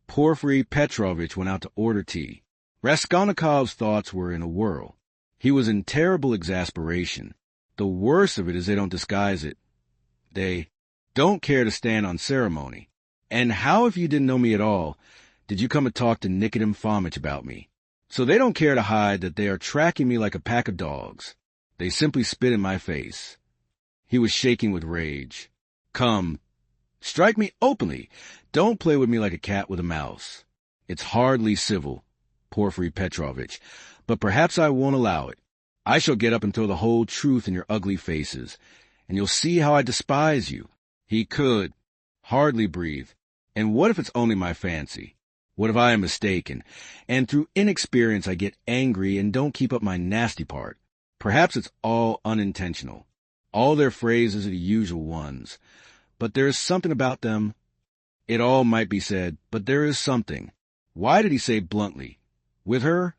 Porphyry Petrovitch went out to order tea. Raskolnikov's thoughts were in a whirl. He was in terrible exasperation. The worst of it is they don't disguise it. They don't care to stand on ceremony. And how, if you didn't know me at all, did you come and talk to Nikodem Fomitch about me? So they don't care to hide that they are tracking me like a pack of dogs. They simply spit in my face. He was shaking with rage. Come, strike me openly. Don't play with me like a cat with a mouse. It's hardly civil, Porphyry Petrovitch, but perhaps I won't allow it. I shall get up and throw the whole truth in your ugly faces, and you'll see how I despise you. He could hardly breathe. And what if it's only my fancy? What if I am mistaken, and through inexperience I get angry and don't keep up my nasty part? Perhaps it's all unintentional. All their phrases are the usual ones. But there is something about them. It all might be said, but there is something. Why did he say bluntly, with her?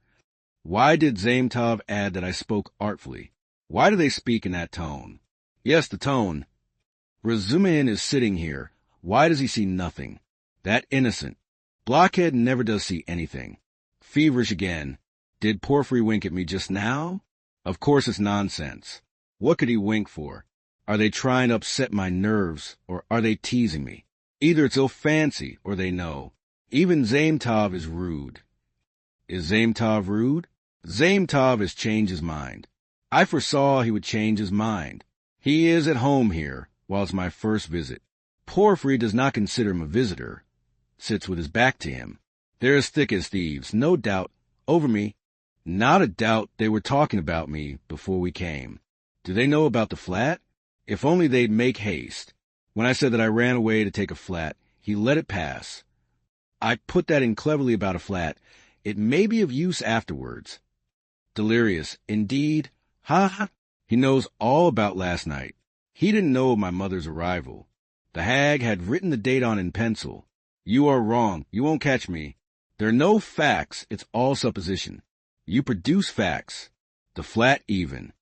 Why did Zametov add that I spoke artfully? Why do they speak in that tone? Yes, the tone. Razumihin is sitting here. Why does he see nothing? That innocent blockhead never does see anything. Feverish again. Did Porphyry wink at me just now? Of course it's nonsense. What could he wink for? Are they trying to upset my nerves, or are they teasing me? Either it's ill fancy, or they know. Even Zametov is rude. Is Zametov rude? Zametov has changed his mind. I foresaw he would change his mind. He is at home here, while it's my first visit. Porphyry does not consider him a visitor. Sits with his back to him. They're as thick as thieves, no doubt, over me. Not a doubt they were talking about me before we came. Do they know about the flat? If only they'd make haste. When I said that I ran away to take a flat, he let it pass. I put that in cleverly about a flat. It may be of use afterwards. Delirious, indeed. Ha ha! He knows all about last night. He didn't know of my mother's arrival. The hag had written the date on in pencil. You are wrong. You won't catch me. There are no facts. It's all supposition. You produce facts. The flat even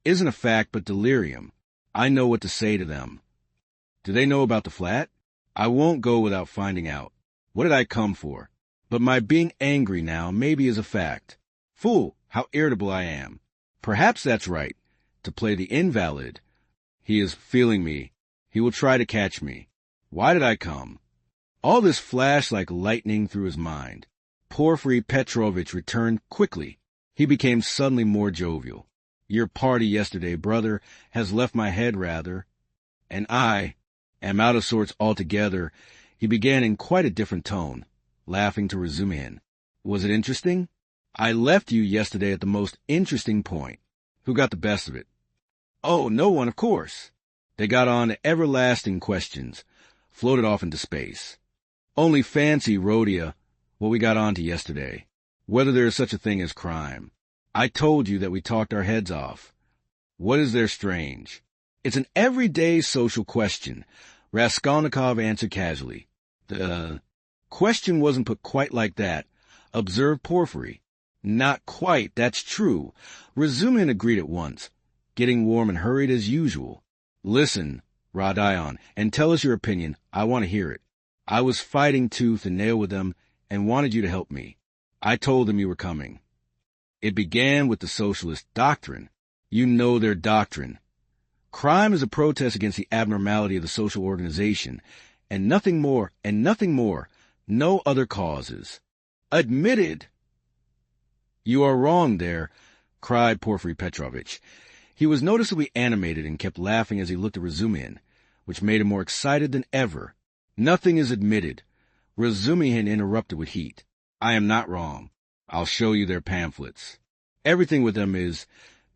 isn't a fact but delirium. I know what to say to them. Do they know about the flat? I won't go without finding out. What did I come for? But my being angry now maybe is a fact. Fool, how irritable I am. Perhaps that's right, to play the invalid. He is feeling me. He will try to catch me. Why did I come? All this flashed like lightning through his mind. Porfiry Petrovitch returned quickly. He became suddenly more jovial. Your party yesterday, brother, has left my head rather, and I am out of sorts altogether. He began in quite a different tone, laughing to resume in. Was it interesting? I left you yesterday at the most interesting point. Who got the best of it? Oh, no one, of course. They got on to everlasting questions, floated off into space. Only fancy, Rhodia, what we got on to yesterday. Whether there is such a thing as crime. I told you that we talked our heads off. What is there strange? It's an everyday social question. Raskolnikov answered casually. The question wasn't put quite like that, observed Porfiry. Not quite, that's true. Razumin agreed at once, getting warm and hurried as usual. Listen, Rodion, and tell us your opinion. I want to hear it. I was fighting tooth and nail with them and wanted you to help me. I told them you were coming. It began with the socialist doctrine. You know their doctrine. Crime is a protest against the abnormality of the social organization, and nothing more, no other causes. Admitted. You are wrong there, cried Porfiry Petrovitch. He was noticeably animated and kept laughing as he looked at Razumihin, which made him more excited than ever. Nothing is admitted. Razumihin interrupted with heat. I am not wrong. I'll show you their pamphlets. Everything with them is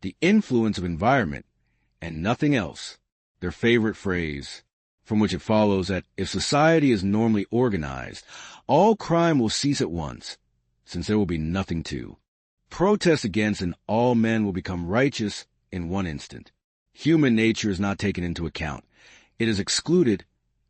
the influence of environment and nothing else. Their favorite phrase, from which it follows that if society is normally organized, all crime will cease at once, since there will be nothing to protest against, and all men will become righteous in one instant. Human nature is not taken into account. It is excluded.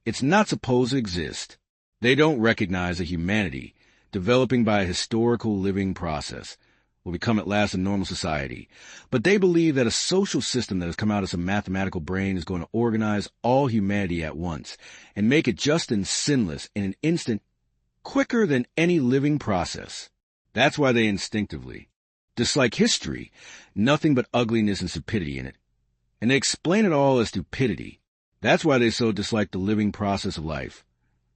It's not supposed to exist. They don't recognize that humanity, developing by a historical living process, will become at last a normal society. But they believe that a social system that has come out of some mathematical brain is going to organize all humanity at once and make it just and sinless in an instant, quicker than any living process. That's why they instinctively dislike history, nothing but ugliness and stupidity in it. And they explain it all as stupidity. That's why they so dislike the living process of life.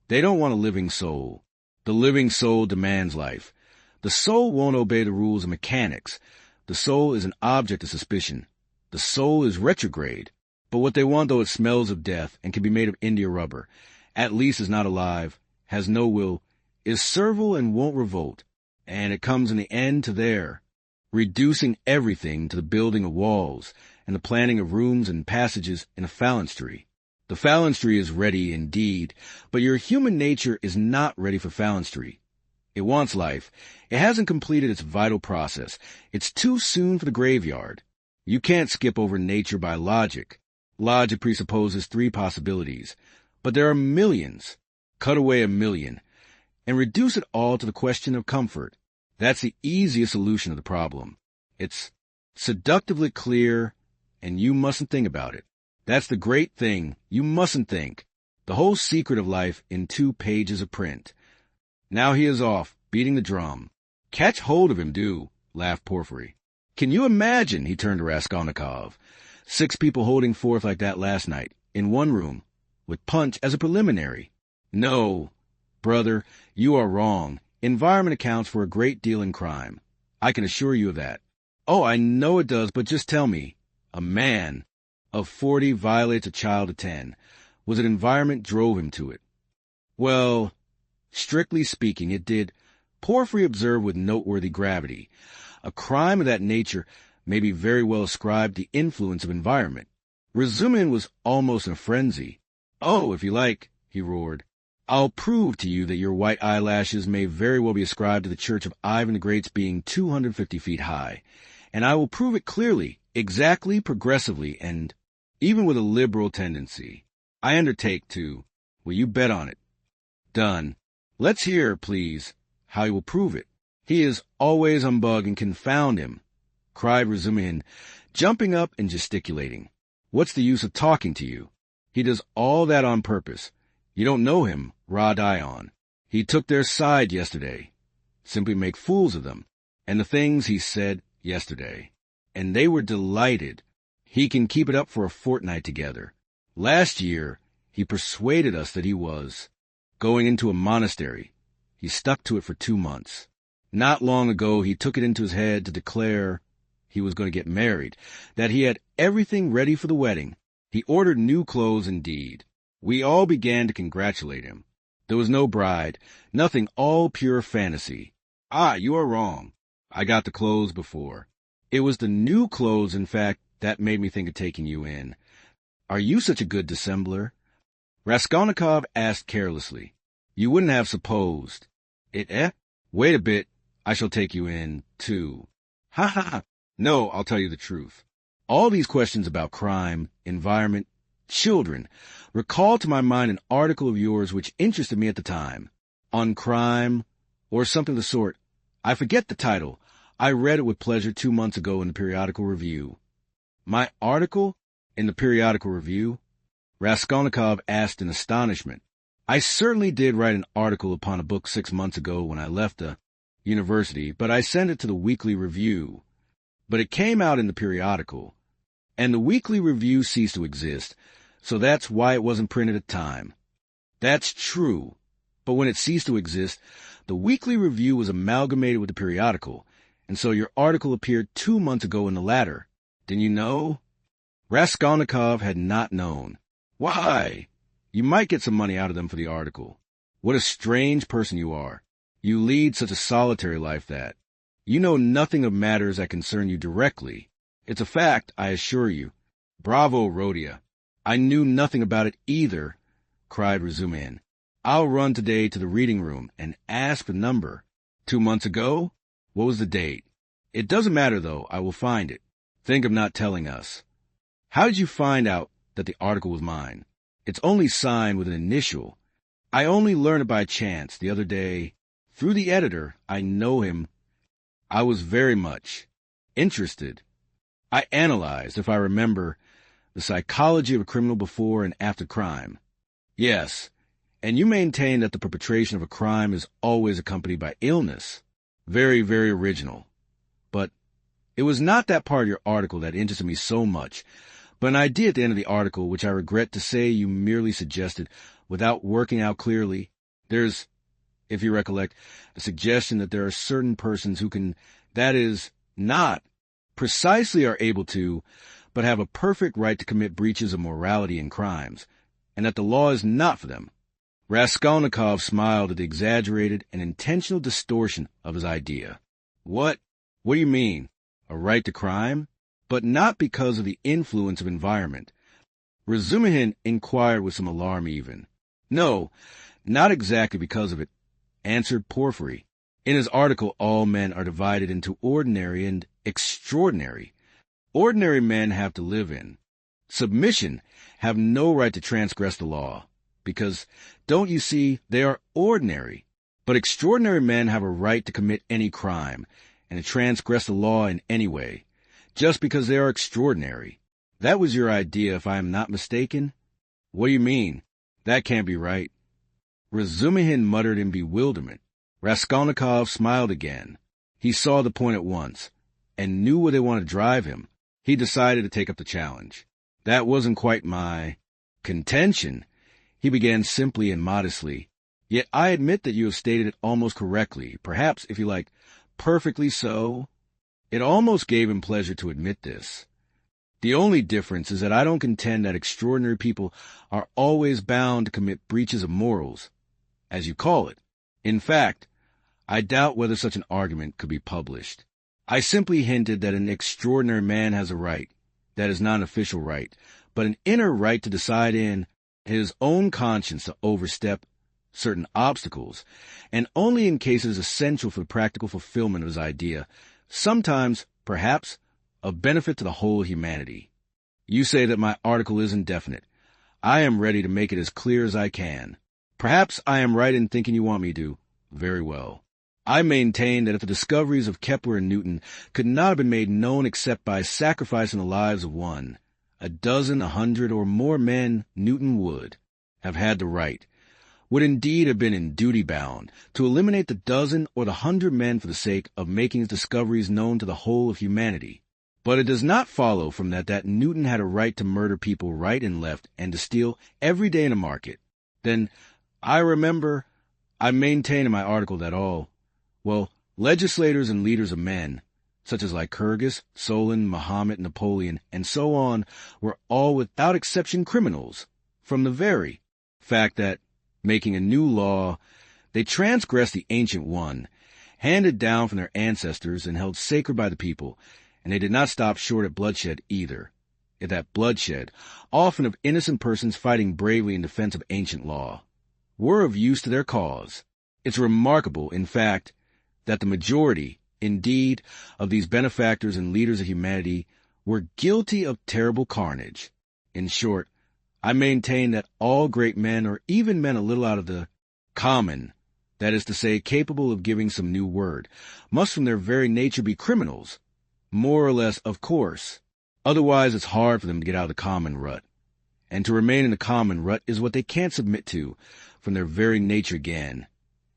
They don't want a living soul. The living soul demands life. The soul won't obey the rules of mechanics. The soul is an object of suspicion. The soul is retrograde. But what they want, though it smells of death and can be made of India rubber, at least is not alive, has no will, is servile and won't revolt. And it comes in the end to there, reducing everything to the building of walls and the planning of rooms and passages in a phalanstery. The phalanstery is ready indeed, but your human nature is not ready for phalanstery. It wants life. It hasn't completed its vital process. It's too soon for the graveyard. You can't skip over nature by logic. Logic presupposes 3 possibilities, but there are millions. Cut away 1,000,000, and reduce it all to the question of comfort. That's the easiest solution of the problem. It's seductively clear, and you mustn't think about it. That's the great thing. You mustn't think. The whole secret of life in 2 pages of print. Now he is off, beating the drum. Catch hold of him, do, laughed Porfiry. Can you imagine, he turned to Raskolnikov, 6 people holding forth like that last night, in one room, with punch as a preliminary? No, brother, you are wrong. Environment accounts for a great deal in crime. I can assure you of that. Oh, I know it does, but just tell me. A man of 40 violates a child of 10. Was it environment drove him to it? Well, strictly speaking, it did. Porfiry observed with noteworthy gravity. A crime of that nature may be very well ascribed to the influence of environment. Razumin was almost in a frenzy. Oh, if you like, he roared. I'll prove to you that your white eyelashes may very well be ascribed to the church of Ivan the Great's being 250 feet high. And I will prove it clearly, exactly, progressively, and even with a liberal tendency. I undertake to. Will you bet on it? Done. Let's hear, please, how you will prove it. He is always on bug and confound him, cried Razumihin, jumping up and gesticulating. What's the use of talking to you? He does all that on purpose. You don't know him, Radion. He took their side yesterday. Simply make fools of them. And the things he said yesterday. And they were delighted. He can keep it up for a fortnight together. Last year, he persuaded us that he was going into a monastery. He stuck to it for 2 months. Not long ago, he took it into his head to declare he was going to get married, that he had everything ready for the wedding. He ordered new clothes indeed. We all began to congratulate him. There was no bride, nothing, all pure fantasy. Ah, you are wrong. I got the clothes before. It was the new clothes, in fact, that made me think of taking you in. Are you such a good dissembler? Raskolnikov asked carelessly. You wouldn't have supposed. Wait a bit. I shall take you in, too. Ha ha ha. No, I'll tell you the truth. All these questions about crime, environment, children, recall to my mind an article of yours which interested me at the time. On crime, or something of the sort. I forget the title. I read it with pleasure 2 months ago in the Periodical Review. My article? In the Periodical Review? Raskolnikov asked in astonishment. I certainly did write an article upon a book 6 months ago when I left the university, but I sent it to the Weekly Review. But it came out in the periodical, and the Weekly Review ceased to exist, so that's why it wasn't printed at the time. That's true, but when it ceased to exist, the Weekly Review was amalgamated with the periodical, and so your article appeared 2 months ago in the latter. Didn't you know? Raskolnikov had not known. Why? You might get some money out of them for the article. What a strange person you are. You lead such a solitary life that you know nothing of matters that concern you directly. It's a fact, I assure you. Bravo, Rodia. I knew nothing about it either, cried Razumihin. I'll run today to the reading room and ask the number. 2 months ago? What was the date? It doesn't matter, though. I will find it. Think of not telling us. How did you find out that the article was mine? It's only signed with an initial. I only learned it by chance the other day. Through the editor, I know him. I was very much interested. I analyzed, if I remember, the psychology of a criminal before and after crime. Yes, and you maintain that the perpetration of a crime is always accompanied by illness. Very, very original. But it was not that part of your article that interested me so much, but an idea at the end of the article which I regret to say you merely suggested without working out clearly. There's, if you recollect, a suggestion that there are certain persons who can, that is, not, precisely are able to, but have a perfect right to commit breaches of morality and crimes, and that the law is not for them. Raskolnikov smiled at the exaggerated and intentional distortion of his idea. What do you mean? A right to crime? But not because of the influence of environment. Razumihin inquired with some alarm even. No, not exactly because of it, answered Porfiry. In his article, all men are divided into ordinary and extraordinary. Ordinary men have to live in submission, have no right to transgress the law, because, don't you see, they are ordinary. But extraordinary men have a right to commit any crime, and to transgress the law in any way, just because they are extraordinary. That was your idea, if I am not mistaken? What do you mean? That can't be right. Razumihin muttered in bewilderment. Raskolnikov smiled again. He saw the point at once, and knew where they wanted to drive him. He decided to take up the challenge. That wasn't quite my contention. He began simply and modestly. Yet I admit that you have stated it almost correctly, perhaps, if you like, perfectly so. It almost gave him pleasure to admit this. The only difference is that I don't contend that extraordinary people are always bound to commit breaches of morals, as you call it. In fact, I doubt whether such an argument could be published. I simply hinted that an extraordinary man has a right, that is not an official right, but an inner right to decide in his own conscience to overstep certain obstacles, and only in cases essential for the practical fulfillment of his idea, sometimes, perhaps, of benefit to the whole humanity. You say that my article isn't definite. I am ready to make it as clear as I can. Perhaps I am right in thinking you want me to. Very well. I maintain that if the discoveries of Kepler and Newton could not have been made known except by sacrificing the lives of one, a dozen, 100, or more men, Newton would have had the right, would indeed have been in duty bound, to eliminate the dozen or the 100 men for the sake of making his discoveries known to the whole of humanity. But it does not follow from that Newton had a right to murder people right and left and to steal every day in a market. Then I maintain in my article that legislators and leaders of men, such as Lycurgus, Solon, Muhammad, Napoleon, and so on, were all without exception criminals, from the very fact that, making a new law, they transgressed the ancient one, handed down from their ancestors and held sacred by the people, and they did not stop short at bloodshed either. Yet that bloodshed, often of innocent persons fighting bravely in defense of ancient law, were of use to their cause. It's remarkable, in fact, that the majority, indeed, of these benefactors and leaders of humanity were guilty of terrible carnage. In short, I maintain that all great men, or even men a little out of the common, that is to say, capable of giving some new word, must from their very nature be criminals, more or less, of course. Otherwise it's hard for them to get out of the common rut. And to remain in the common rut is what they can't submit to from their very nature again.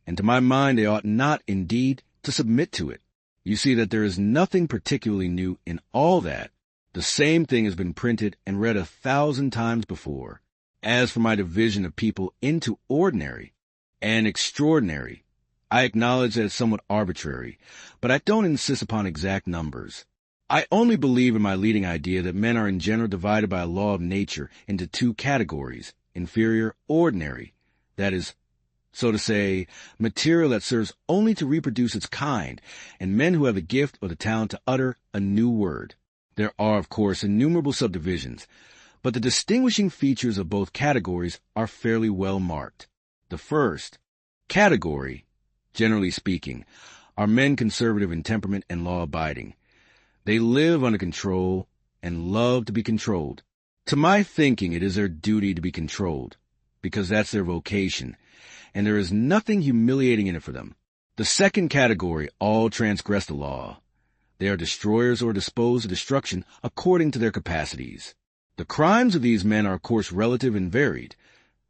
And to my mind they ought not, indeed, to submit to it. You see that there is nothing particularly new in all that. The same thing has been printed and read 1,000 times before. As for my division of people into ordinary and extraordinary, I acknowledge that it's somewhat arbitrary, but I don't insist upon exact numbers. I only believe in my leading idea that men are in general divided by a law of nature into two categories, inferior, ordinary, that is, so to say, material that serves only to reproduce its kind, and men who have the gift or the talent to utter a new word. There are, of course, innumerable subdivisions, but the distinguishing features of both categories are fairly well marked. The first category, generally speaking, are men conservative in temperament and law-abiding. They live under control and love to be controlled. To my thinking, it is their duty to be controlled, because that's their vocation, and there is nothing humiliating in it for them. The second category all transgress the law. They are destroyers or disposed to destruction according to their capacities. The crimes of these men are, of course, relative and varied.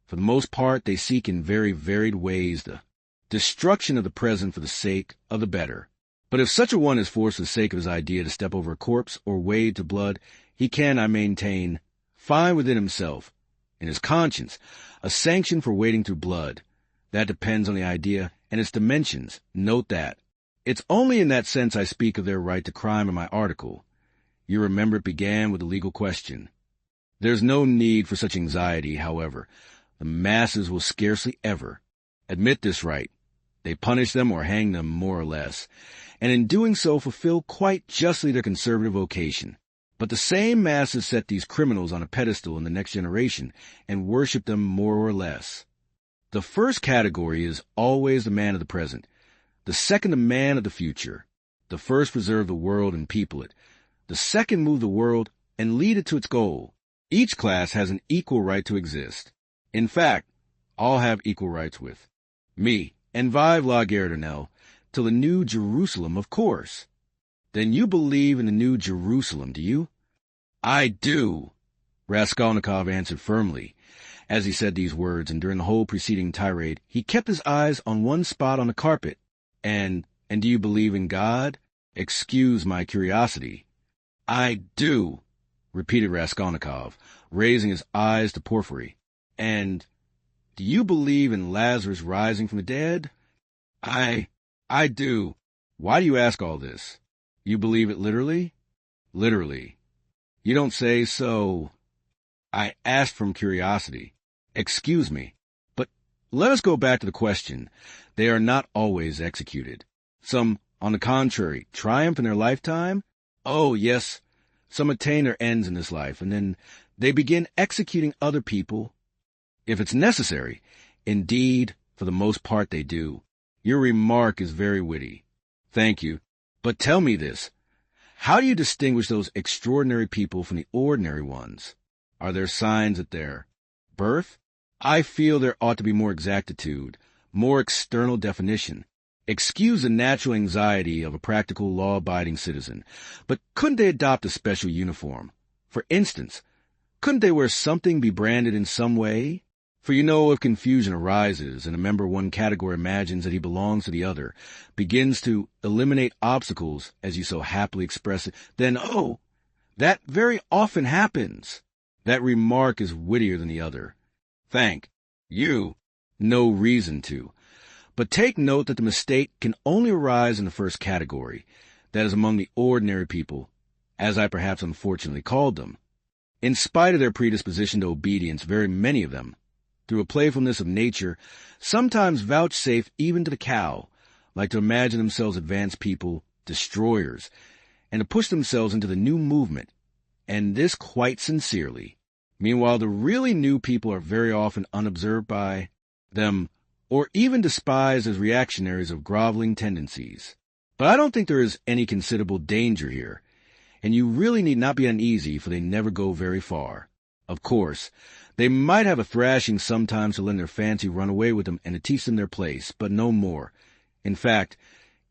For the most part, they seek in very varied ways the destruction of the present for the sake of the better. But if such a one is forced for the sake of his idea to step over a corpse or wade to blood, he can, I maintain, find within himself, in his conscience, a sanction for wading through blood. That depends on the idea and its dimensions. Note that. It's only in that sense I speak of their right to crime in my article. You remember it began with a legal question. There's no need for such anxiety, however. The masses will scarcely ever admit this right. They punish them or hang them more or less, and in doing so fulfill quite justly their conservative vocation. But the same masses set these criminals on a pedestal in the next generation and worship them more or less. The first category is always the man of the present, the second the man of the future. The first preserve the world and people it. The second move the world and lead it to its goal. Each class has an equal right to exist. In fact, all have equal rights with me, and vive la Gardernel, till the New Jerusalem, of course. Then you believe in the New Jerusalem, do you? I do, Raskolnikov answered firmly. As he said these words, and during the whole preceding tirade, he kept his eyes on one spot on the carpet. And do you believe in God? Excuse my curiosity. I do, repeated Raskolnikov, raising his eyes to Porphyry. And do you believe in Lazarus rising from the dead? I do. Why do you ask all this? You believe it literally? Literally. You don't say so. I asked from curiosity. Excuse me. But let us go back to the question. They are not always executed. Some, on the contrary, triumph in their lifetime? Oh, yes. Some attain their ends in this life, and then they begin executing other people. If it's necessary. Indeed, for the most part they do. Your remark is very witty. Thank you. But tell me this. How do you distinguish those extraordinary people from the ordinary ones? Are there signs at their birth? I feel there ought to be more exactitude, more external definition. Excuse the natural anxiety of a practical, law-abiding citizen, but couldn't they adopt a special uniform? For instance, couldn't they wear something, be branded in some way? For if confusion arises and a member of one category imagines that he belongs to the other, begins to eliminate obstacles, as you so happily express it, then, that very often happens. That remark is wittier than the other. Thank you. No reason to. But take note that the mistake can only arise in the first category, that is among the ordinary people, as I perhaps unfortunately called them. In spite of their predisposition to obedience, very many of them, through a playfulness of nature, sometimes vouchsafe even to the cow, like to imagine themselves advanced people, destroyers, and to push themselves into the new movement, and this quite sincerely. Meanwhile, the really new people are very often unobserved by them, or even despised as reactionaries of groveling tendencies. But I don't think there is any considerable danger here, and you really need not be uneasy, for they never go very far. Of course, they might have a thrashing sometimes to let their fancy run away with them and to teach them their place, but no more. In fact,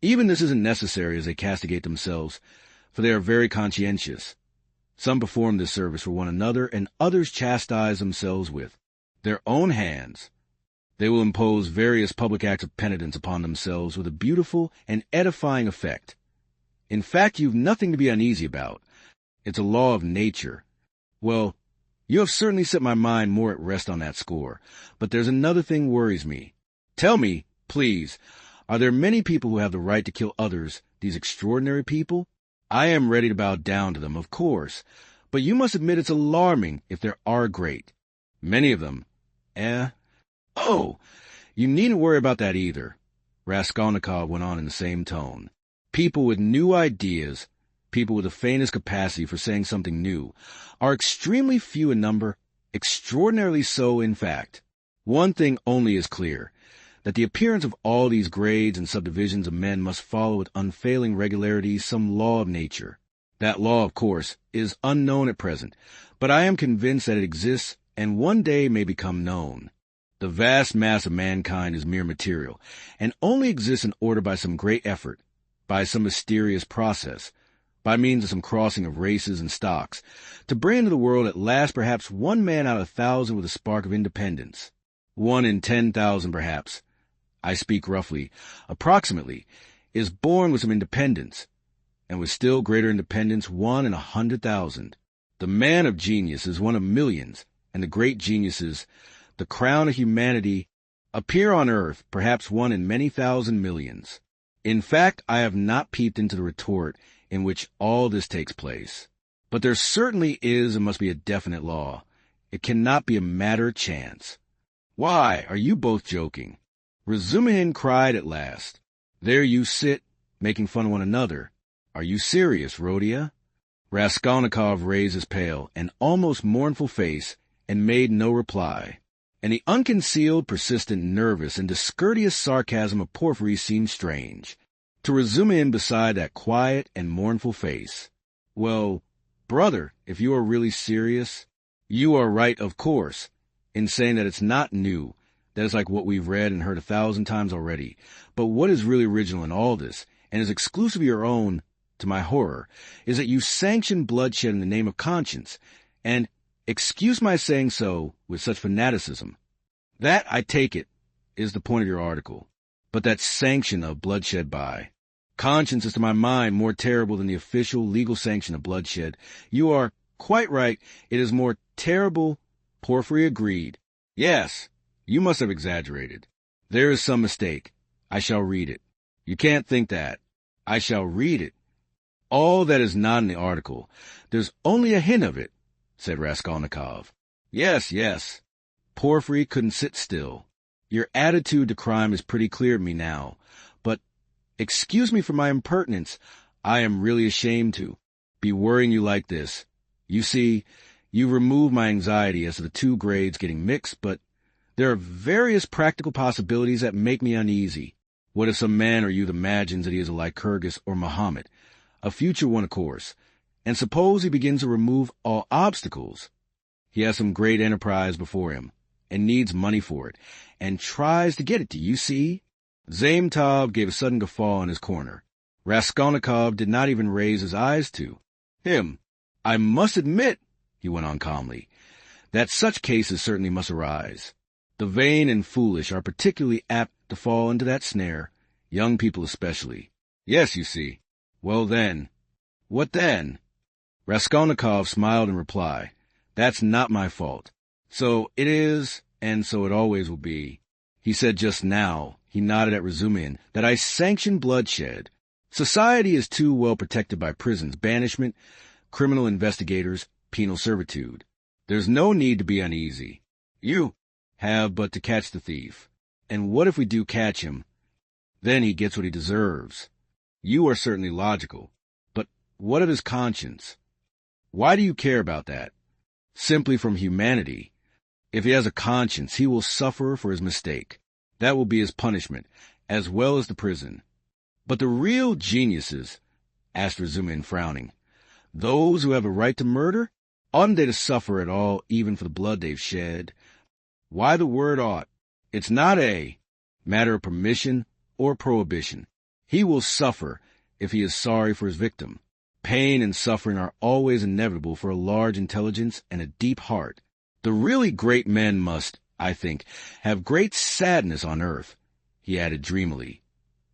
even this isn't necessary as they castigate themselves, for they are very conscientious. Some perform this service for one another, and others chastise themselves with their own hands. They will impose various public acts of penitence upon themselves with a beautiful and edifying effect. In fact, you've nothing to be uneasy about. It's a law of nature. Well, you have certainly set my mind more at rest on that score, but there's another thing worries me. Tell me, please, are there many people who have the right to kill others, these extraordinary people? I am ready to bow down to them, of course, but you must admit it's alarming if there are great. Many of them. Oh, you needn't worry about that either, Raskolnikov went on in the same tone. People with new ideas, people with the faintest capacity for saying something new, are extremely few in number, extraordinarily so, in fact. One thing only is clear, that the appearance of all these grades and subdivisions of men must follow with unfailing regularity some law of nature. That law, of course, is unknown at present, but I am convinced that it exists and one day may become known. The vast mass of mankind is mere material, and only exists in order by some great effort, by some mysterious process, by means of some crossing of races and stocks, to bring into the world at last perhaps one man out of 1,000 with a spark of independence. 1 in 10,000 perhaps, I speak roughly, approximately, is born with some independence, and with still greater independence 1 in 100,000. The man of genius is one of millions, and the great geniuses, the crown of humanity, appear on earth, perhaps 1 in many thousand millions. In fact, I have not peeped into the retort in which all this takes place. But there certainly is and must be a definite law. It cannot be a matter of chance. Why, are you both joking? Razumihin cried at last. There you sit, making fun of one another. Are you serious, Rodia? Raskolnikov raised his pale and almost mournful face and made no reply. And the unconcealed, persistent, nervous, and discourteous sarcasm of Porfiry seemed strange. To Razumihin beside that quiet and mournful face. Well, brother, if you are really serious, you are right, of course, in saying that it's not new, that is like what we've read and heard 1,000 times already. But what is really original in all this, and is exclusively your own, to my horror, is that you sanction bloodshed in the name of conscience, and, excuse my saying so, with such fanaticism. That, I take it, is the point of your article. But that sanction of bloodshed by conscience is to my mind more terrible than the official legal sanction of bloodshed. You are quite right. It is more terrible. Porfiry agreed. Yes, you must have exaggerated. There is some mistake. I shall read it. You can't think that. I shall read it. All that is not in the article. There's only a hint of it, said Raskolnikov. Yes. Porfiry couldn't sit still. Your attitude to crime is pretty clear to me now, but excuse me for my impertinence. I am really ashamed to be worrying you like this. You see, you remove my anxiety as to the two grades getting mixed, but there are various practical possibilities that make me uneasy. What if some man or youth imagines that he is a Lycurgus or Mohammed, a future one, of course, and suppose he begins to remove all obstacles? He has some great enterprise before him, and needs money for it, and tries to get it, do you see? Zametov gave a sudden guffaw in his corner. Raskolnikov did not even raise his eyes to him. I must admit, he went on calmly, that such cases certainly must arise. The vain and foolish are particularly apt to fall into that snare, young people especially. Yes, you see. Well then. What then? Raskolnikov smiled in reply. That's not my fault. So it is, and so it always will be. He said just now, he nodded at Razumihin, that I sanction bloodshed. Society is too well protected by prisons, banishment, criminal investigators, penal servitude. There's no need to be uneasy. You have but to catch the thief. And what if we do catch him? Then he gets what he deserves. You are certainly logical. But what of his conscience? Why do you care about that? Simply from humanity. If he has a conscience, he will suffer for his mistake. That will be his punishment, as well as the prison. But the real geniuses, asked Razumihin, frowning, those who have a right to murder, oughtn't they to suffer at all, even for the blood they've shed? Why the word ought? It's not a matter of permission or prohibition. He will suffer if he is sorry for his victim. Pain and suffering are always inevitable for a large intelligence and a deep heart. The really great men must, I think, have great sadness on earth, he added dreamily,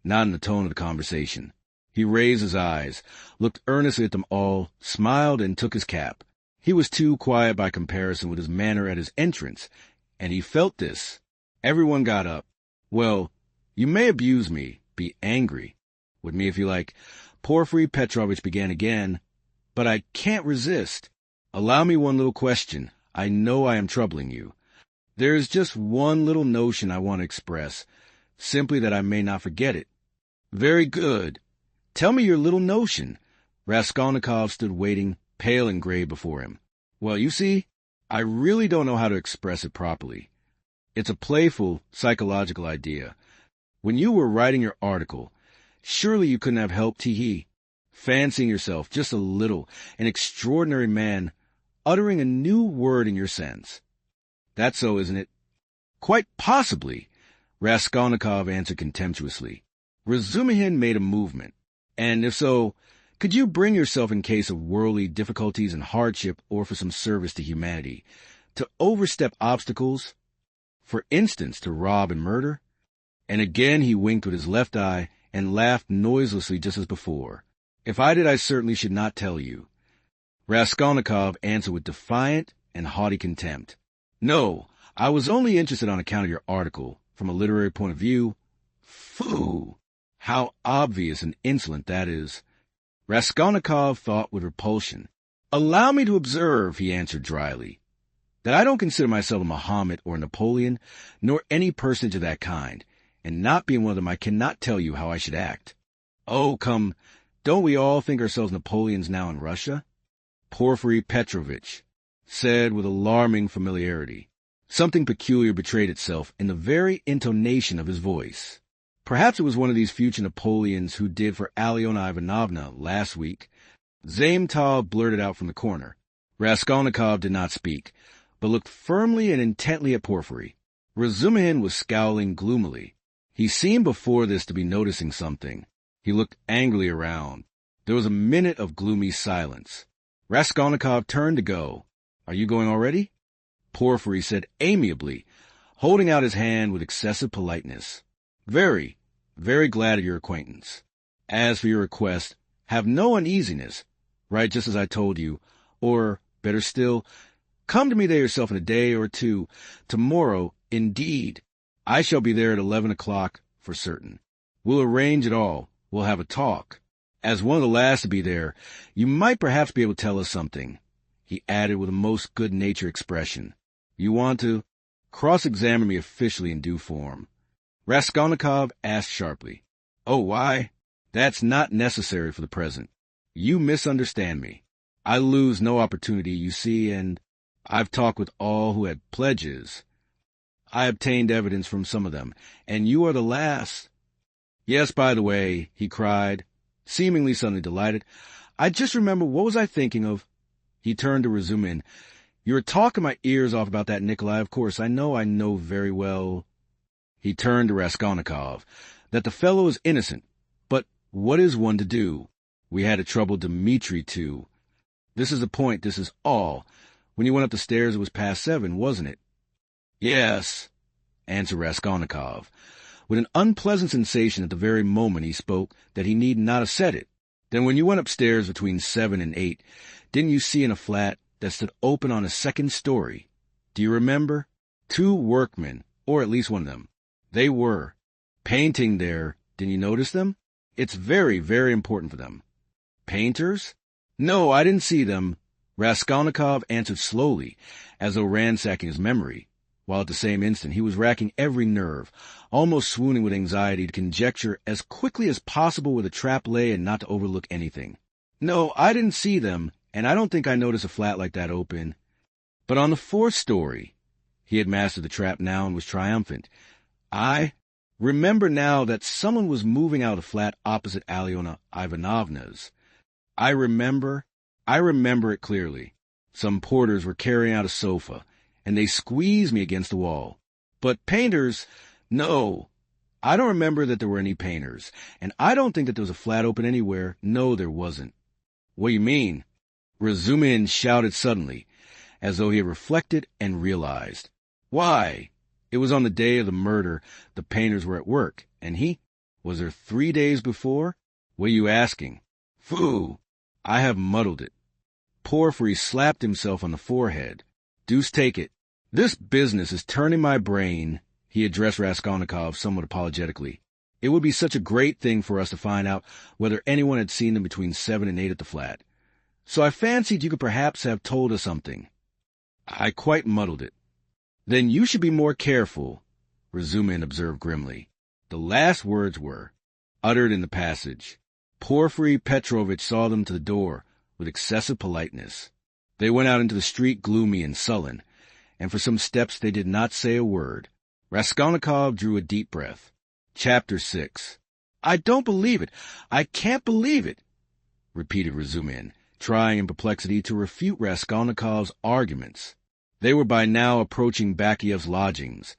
not in the tone of the conversation. He raised his eyes, looked earnestly at them all, smiled, and took his cap. He was too quiet by comparison with his manner at his entrance, and he felt this. Everyone got up. Well, you may abuse me, be angry with me if you like. Porfiry Petrovitch began again, but I can't resist. Allow me one little question. I know I am troubling you. There is just one little notion I want to express, simply that I may not forget it. Very good. Tell me your little notion. Raskolnikov stood waiting, pale and grave before him. Well, you see, I really don't know how to express it properly. It's a playful, psychological idea. When you were writing your article, surely you couldn't have helped fancying yourself just a little, an extraordinary man, uttering a new word in your sense. That's so, isn't it? Quite possibly, Raskolnikov answered contemptuously. Razumihin made a movement. And if so, could you bring yourself in case of worldly difficulties and hardship or for some service to humanity, to overstep obstacles, for instance, to rob and murder? And again he winked with his left eye and laughed noiselessly just as before. If I did, I certainly should not tell you. Raskolnikov answered with defiant and haughty contempt. No, I was only interested on account of your article, from a literary point of view. Phoo! How obvious and insolent that is. Raskolnikov thought with repulsion. Allow me to observe, he answered dryly, that I don't consider myself a Mohammed or a Napoleon, nor any personage of that kind, and not being one of them I cannot tell you how I should act. Oh, come, don't we all think ourselves Napoleons now in Russia? Porfiry Petrovitch said with alarming familiarity. Something peculiar betrayed itself in the very intonation of his voice. Perhaps it was one of these future Napoleons who did for Alyona Ivanovna last week. Zametov blurted out from the corner. Raskolnikov did not speak, but looked firmly and intently at Porfiry. Razumihin was scowling gloomily. He seemed before this to be noticing something. He looked angrily around. There was a minute of gloomy silence. Raskolnikov turned to go. Are you going already? Porfiry said amiably, holding out his hand with excessive politeness. Very, very glad of your acquaintance. As for your request, have no uneasiness. Write just as I told you, or, better still, come to me there yourself in a day or two. Tomorrow, indeed. I shall be there at 11 o'clock for certain. We'll arrange it all. We'll have a talk. As one of the last to be there, you might perhaps be able to tell us something, he added with a most good-natured expression. You want to cross-examine me officially in due form. Raskolnikov asked sharply. Oh, why? That's not necessary for the present. You misunderstand me. I lose no opportunity, you see, and I've talked with all who had pledges. I obtained evidence from some of them, and you are the last. Yes, by the way, he cried, seemingly suddenly delighted, I just remember what was I thinking of. He turned to Razumihin. You were talking my ears off about that, Nikolai, of course. I know very well. He turned to Raskolnikov. that the fellow is innocent. But what is one to do? We had a troubled Dmitri, too. This is the point, this is all. When you went up the stairs, it was past 7, wasn't it? Yes, answered Raskolnikov, with an unpleasant sensation at the very moment he spoke that he need not have said it. Then when you went upstairs between 7 and 8, didn't you see in a flat that stood open on a second story? Do you remember? 2 workmen, or at least one of them. They were painting there. Didn't you notice them? It's very, very important for them. Painters? No, I didn't see them. Raskolnikov answered slowly, as though ransacking his memory, while at the same instant he was racking every nerve, almost swooning with anxiety to conjecture as quickly as possible where the trap lay and not to overlook anything. No, I didn't see them, and I don't think I noticed a flat like that open. But on the 4th story, he had mastered the trap now and was triumphant. I remember now that someone was moving out of the flat opposite Alyona Ivanovna's. I remember it clearly. Some porters were carrying out a sofa, and they squeezed me against the wall. But painters, no. I don't remember that there were any painters, and I don't think that there was a flat open anywhere. No, there wasn't. What do you mean? Razumin shouted suddenly, as though he had reflected and realized. Why? It was on the day of the murder the painters were at work, and he? Was there 3 days before? What are you asking? Phoo! I have muddled it. Porfiry slapped himself on the forehead. Deuce take it. This business is turning my brain, he addressed Raskolnikov somewhat apologetically. It would be such a great thing for us to find out whether anyone had seen them between 7 and 8 at the flat. So I fancied you could perhaps have told us something. I quite muddled it. Then you should be more careful, Razumin observed grimly. The last words were uttered in the passage. Porfiry Petrovitch saw them to the door with excessive politeness. They went out into the street gloomy and sullen, and for some steps they did not say a word. Raskolnikov drew a deep breath. Chapter 6. I don't believe it. I can't believe it, repeated Razumin, trying in perplexity to refute Raskolnikov's arguments. They were by now approaching Bakiev's lodgings,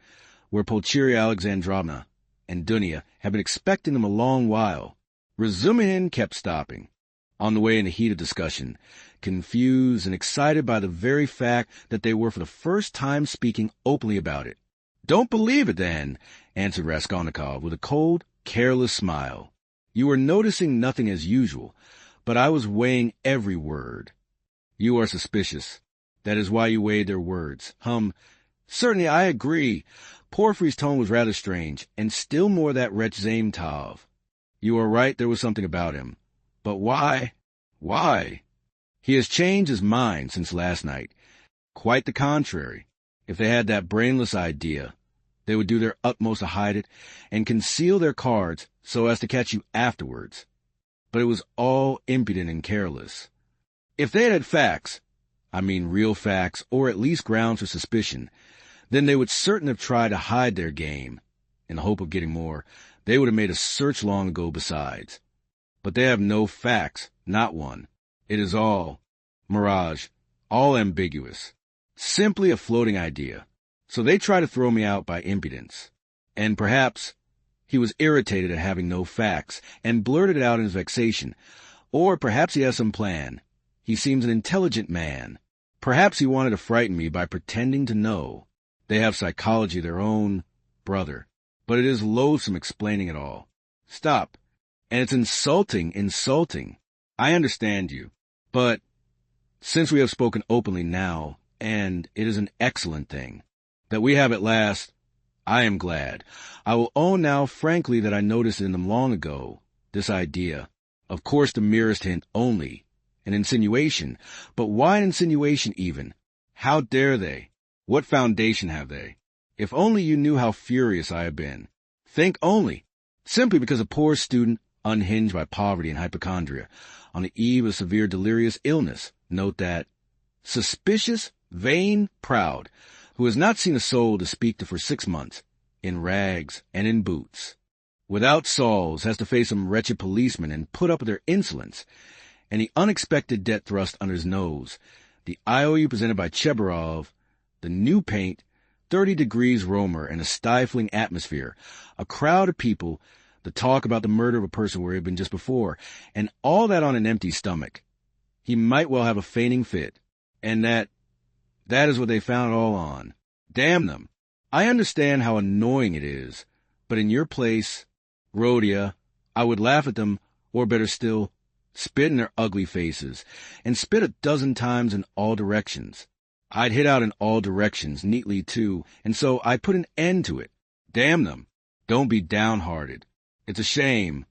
where Pulcheria Alexandrovna and Dunya had been expecting them a long while. Razumin kept stopping, on the way in the heat of discussion, confused and excited by the very fact that they were for the first time speaking openly about it. Don't believe it, then, answered Raskolnikov with a cold, careless smile. You were noticing nothing as usual, but I was weighing every word. You are suspicious. That is why you weighed their words. Certainly I agree. Porfiry's tone was rather strange, and still more that wretch Zametov. You are right, there was something about him. But why? Why? He has changed his mind since last night. Quite the contrary. If they had that brainless idea, they would do their utmost to hide it and conceal their cards so as to catch you afterwards. But it was all impudent and careless. If they had facts, I mean real facts, or at least grounds for suspicion, then they would certainly have tried to hide their game. In the hope of getting more, they would have made a search long ago besides. But they have no facts, not one. It is all mirage, all ambiguous, simply a floating idea. So they try to throw me out by impudence. And perhaps he was irritated at having no facts, and blurted it out in his vexation. Or perhaps he has some plan. He seems an intelligent man. Perhaps he wanted to frighten me by pretending to know. They have psychology of their own, brother. But it is loathsome explaining it all. Stop. And it's insulting. I understand you. But since we have spoken openly now, and it is an excellent thing, that we have at last, I am glad. I will own now frankly that I noticed in them long ago, this idea. Of course the merest hint only. An insinuation. But why an insinuation even? How dare they? What foundation have they? If only you knew how furious I have been. Think only. Simply because a poor student, unhinged by poverty and hypochondria, on the eve of severe delirious illness, note that, suspicious, vain, proud, who has not seen a soul to speak to for 6 months, in rags and in boots, without soles, has to face some wretched policemen and put up with their insolence, and the unexpected debt thrust under his nose, the IOU presented by Chebarov, the new paint, 30 degrees Romer and a stifling atmosphere, a crowd of people, the talk about the murder of a person where he had been just before, and all that on an empty stomach. He might well have a fainting fit, and that is what they found it all on. Damn them. I understand how annoying it is, but in your place, Rhodia, I would laugh at them, or better still, spit in their ugly faces, and spit 12 times in all directions. I'd hit out in all directions, neatly too, and so I put an end to it. Damn them. Don't be downhearted. It's a shame.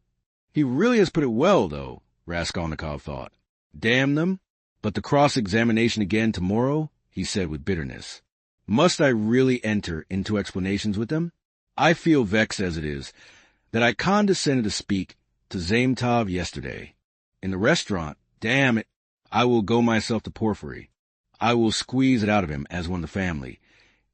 He really has put it well, though, Raskolnikov thought. Damn them. But the cross-examination again tomorrow, he said with bitterness. Must I really enter into explanations with them? I feel vexed as it is, that I condescended to speak to Zametov yesterday. In the restaurant, damn it, I will go myself to Porfiry. I will squeeze it out of him as one of the family.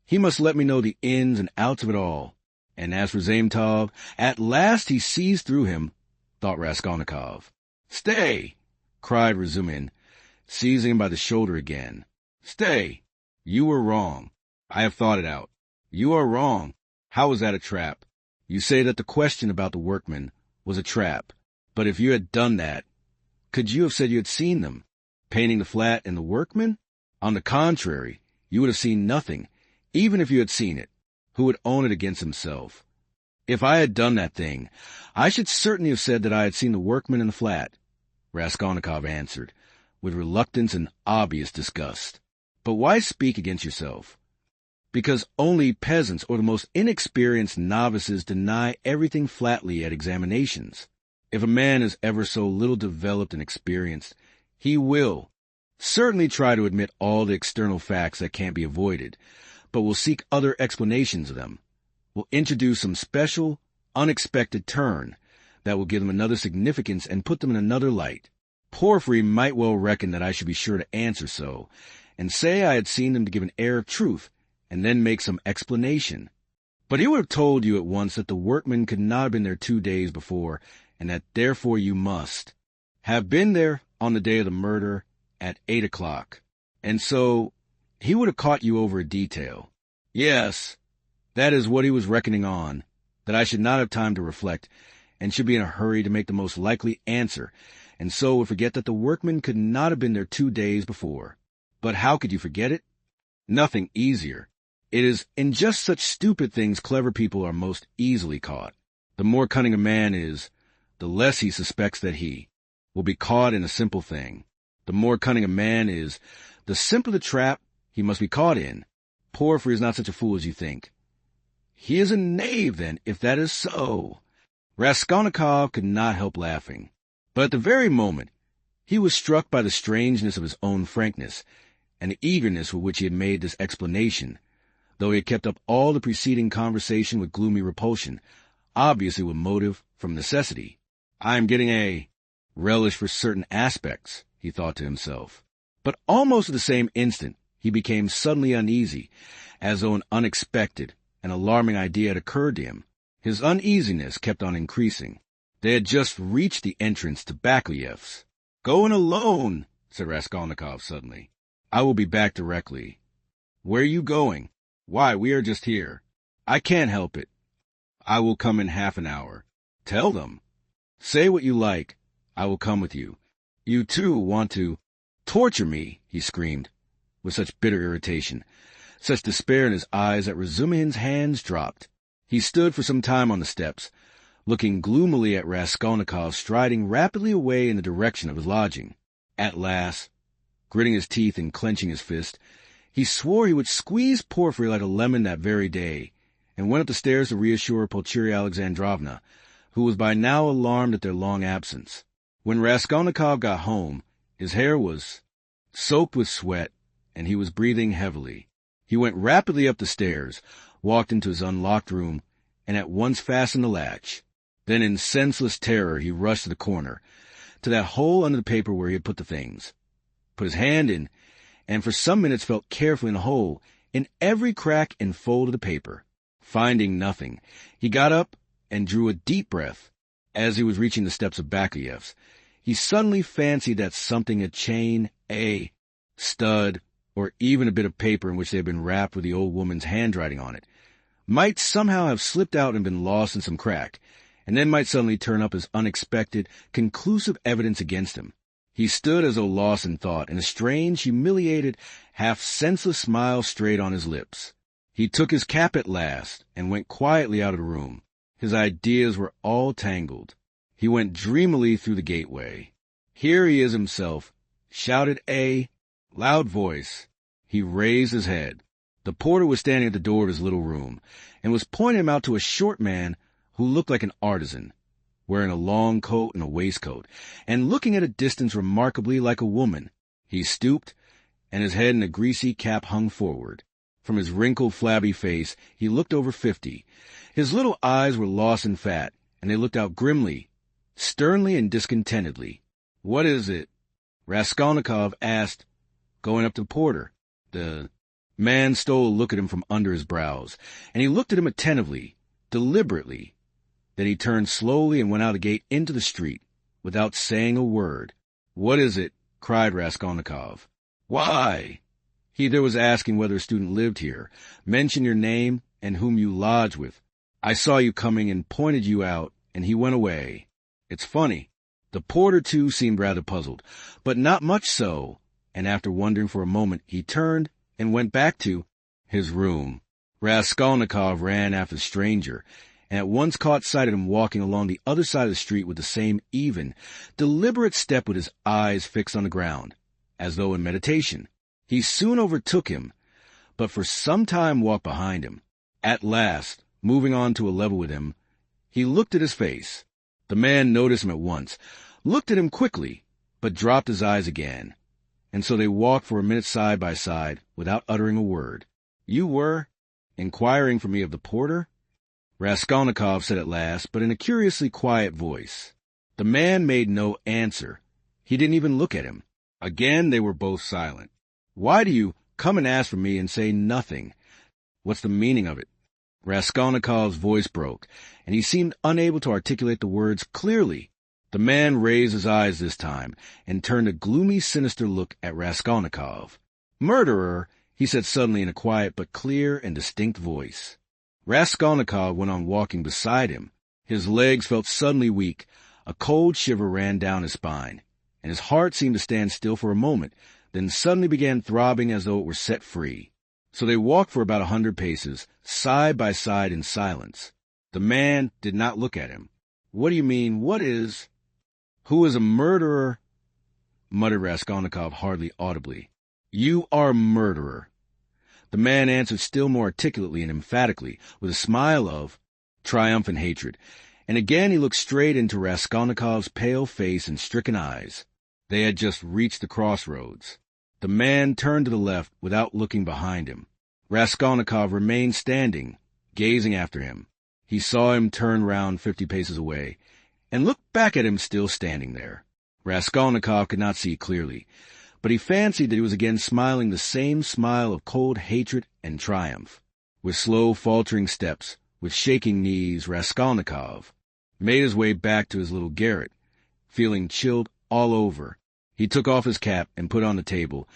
He must let me know the ins and outs of it all. And as for Zametov, at last he sees through him, thought Raskolnikov. Stay, cried Razumin, seizing him by the shoulder again. Stay. You were wrong. I have thought it out. You are wrong. How was that a trap? You say that the question about the workmen was a trap. But if you had done that, could you have said you had seen them, painting the flat and the workmen? On the contrary, you would have seen nothing, even if you had seen it. Who would own it against himself? If I had done that thing, I should certainly have said that I had seen the workmen in the flat, Raskolnikov answered, with reluctance and obvious disgust. But why speak against yourself? Because only peasants or the most inexperienced novices deny everything flatly at examinations. If a man is ever so little developed and experienced, he will certainly try to admit all the external facts that can't be avoided, but will seek other explanations of them, will introduce some special, unexpected turn that will give them another significance and put them in another light. Porfiry might well reckon that I should be sure to answer so, and say I had seen them to give an air of truth, and then make some explanation. But he would have told you at once that the workmen could not have been there 2 days before, and that therefore you must have been there on the day of the murder at 8 o'clock. And so he would have caught you over a detail. Yes, that is what he was reckoning on, that I should not have time to reflect, and should be in a hurry to make the most likely answer, and so would forget that the workmen could not have been there 2 days before. But how could you forget it? Nothing easier. It is in just such stupid things clever people are most easily caught. The more cunning a man is, the less he suspects that he will be caught in a simple thing. The more cunning a man is, the simpler the trap he must be caught in. Porfiry is not such a fool as you think. He is a knave, then, if that is so. Raskolnikov could not help laughing. But at the very moment, he was struck by the strangeness of his own frankness, and the eagerness with which he had made this explanation, though he had kept up all the preceding conversation with gloomy repulsion, obviously with motive from necessity. I am getting a relish for certain aspects, he thought to himself. But almost at the same instant, he became suddenly uneasy, as though an unexpected and alarming idea had occurred to him. His uneasiness kept on increasing. They had just reached the entrance to Bakleyev's. Going alone, said Raskolnikov suddenly. I will be back directly. Where are you going? Why, we are just here. I can't help it. I will come in half an hour. Tell them. Say what you like. I will come with you. You, too, want to torture me, he screamed, with such bitter irritation, such despair in his eyes that Razumihin's hands dropped. He stood for some time on the steps, looking gloomily at Raskolnikov striding rapidly away in the direction of his lodging. At last, gritting his teeth and clenching his fist, he swore he would squeeze Porfiry like a lemon that very day, and went up the stairs to reassure Pulcheria Alexandrovna, who was by now alarmed at their long absence. When Raskolnikov got home, his hair was soaked with sweat, and he was breathing heavily. He went rapidly up the stairs, walked into his unlocked room, and at once fastened the latch. Then in senseless terror he rushed to the corner, to that hole under the paper where he had put the things, put his hand in, and for some minutes felt carefully in the hole, in every crack and fold of the paper. Finding nothing, he got up and drew a deep breath. As he was reaching the steps of Bakleyev's, he suddenly fancied that something, a chain, a stud, or even a bit of paper in which they had been wrapped with the old woman's handwriting on it, might somehow have slipped out and been lost in some crack, and then might suddenly turn up as unexpected, conclusive evidence against him. He stood as though lost in thought, and a strange, humiliated, half-senseless smile strayed on his lips. He took his cap at last, and went quietly out of the room. His ideas were all tangled. He went dreamily through the gateway. "Here he is himself," shouted a loud voice. He raised his head. The porter was standing at the door of his little room, and was pointing him out to a short man who looked like an artisan, wearing a long coat and a waistcoat, and looking at a distance remarkably like a woman. He stooped, and his head in a greasy cap hung forward. From his wrinkled, flabby face, he looked over 50. His little eyes were lost in fat, and they looked out grimly, sternly and discontentedly. "What is it?" Raskolnikov asked, going up to the porter. The man stole a look at him from under his brows, and he looked at him attentively, deliberately. Then he turned slowly and went out the gate into the street, without saying a word. "What is it?" cried Raskolnikov. "Why?" He there was asking whether a student lived here. "Mention your name and whom you lodge with. I saw you coming and pointed you out, and he went away. It's funny." The porter, too, seemed rather puzzled, but not much so, and after wondering for a moment, he turned and went back to his room. Raskolnikov ran after the stranger, and at once caught sight of him walking along the other side of the street with the same even, deliberate step with his eyes fixed on the ground, as though in meditation. He soon overtook him, but for some time walked behind him. At last, moving on to a level with him, he looked at his face. The man noticed him at once, looked at him quickly, but dropped his eyes again, and so they walked for a minute side by side, without uttering a word. "You were inquiring for me of the porter?" Raskolnikov said at last, but in a curiously quiet voice. The man made no answer. He didn't even look at him. Again they were both silent. "Why do you come and ask for me and say nothing? What's the meaning of it?" Raskolnikov's voice broke, and he seemed unable to articulate the words clearly. The man raised his eyes this time, and turned a gloomy, sinister look at Raskolnikov. "Murderer," he said suddenly in a quiet but clear and distinct voice. Raskolnikov went on walking beside him. His legs felt suddenly weak, a cold shiver ran down his spine, and his heart seemed to stand still for a moment, then suddenly began throbbing as though it were set free. So they walked for about 100 paces, side by side in silence. The man did not look at him. "What do you mean? What is—" "Who is a murderer?" muttered Raskolnikov hardly audibly. "You are a murderer." The man answered still more articulately and emphatically, with a smile of triumphant hatred, and again he looked straight into Raskolnikov's pale face and stricken eyes. They had just reached the crossroads. The man turned to the left without looking behind him. Raskolnikov remained standing, gazing after him. He saw him turn round 50 paces away, and looked back at him still standing there. Raskolnikov could not see clearly, but he fancied that he was again smiling the same smile of cold hatred and triumph. With slow, faltering steps, with shaking knees, Raskolnikov made his way back to his little garret, feeling chilled all over. He took off his cap and put it on the table,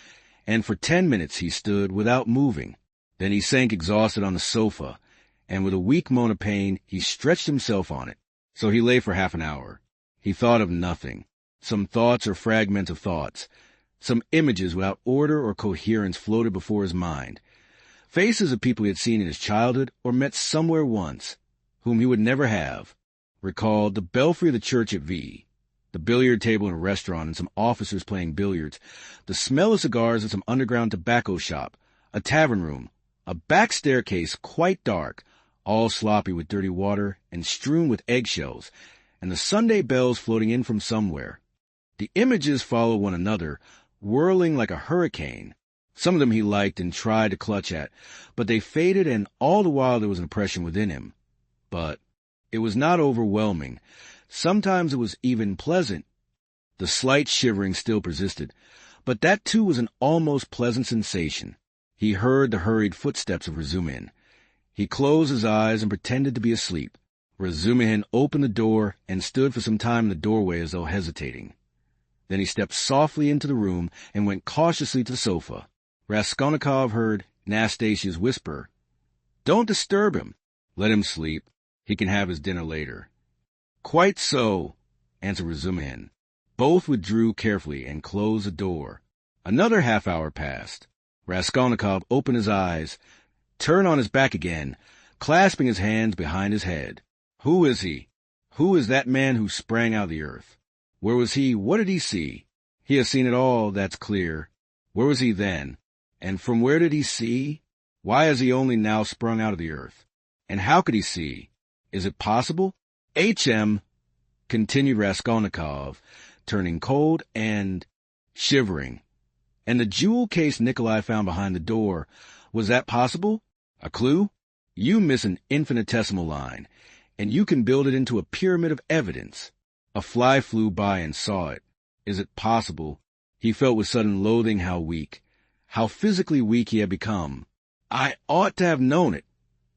and for 10 minutes he stood without moving. Then he sank exhausted on the sofa, and with a weak moan of pain he stretched himself on it. So he lay for half an hour. He thought of nothing. Some thoughts or fragments of thoughts, some images without order or coherence floated before his mind. Faces of people he had seen in his childhood or met somewhere once, whom he would never have. Recalled the belfry of the church at V, the billiard table in a restaurant and some officers playing billiards, the smell of cigars at some underground tobacco shop, a tavern room, a back staircase quite dark, all sloppy with dirty water and strewn with eggshells, and the Sunday bells floating in from somewhere. The images followed one another, whirling like a hurricane. Some of them he liked and tried to clutch at, but they faded, and all the while there was an impression within him. But it was not overwhelming. Sometimes it was even pleasant. The slight shivering still persisted, but that too was an almost pleasant sensation. He heard the hurried footsteps of Razumihin. He closed his eyes and pretended to be asleep. Razumihin opened the door and stood for some time in the doorway as though hesitating. Then he stepped softly into the room and went cautiously to the sofa. Raskolnikov heard Nastasia's whisper, "Don't disturb him. Let him sleep. He can have his dinner later." Quite so, answered Razumihin. Both withdrew carefully and closed the door. Another half-hour passed. Raskolnikov opened his eyes, turned on his back again, clasping his hands behind his head. Who is he? Who is that man who sprang out of the earth? Where was he? What did he see? He has seen it all, that's clear. Where was he then? And from where did he see? Why has he only now sprung out of the earth? And how could he see? Is it possible? H.M., continued Raskolnikov, turning cold and shivering. And the jewel case Nikolai found behind the door, was that possible? A clue? You miss an infinitesimal line, and you can build it into a pyramid of evidence. A fly flew by and saw it. Is it possible? He felt with sudden loathing how weak, how physically weak he had become. I ought to have known it,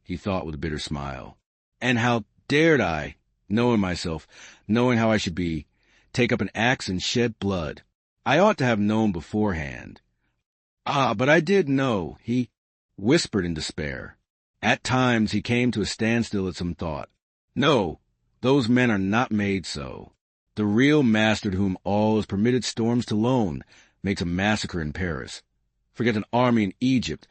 he thought with a bitter smile. And how dared I, knowing myself, knowing how I should be, take up an axe and shed blood? I ought to have known beforehand. Ah, but I did know, he whispered in despair. At times he came to a standstill at some thought. No, those men are not made so. The real master to whom all is permitted storms to loan makes a massacre in Paris. Forget an army in Egypt,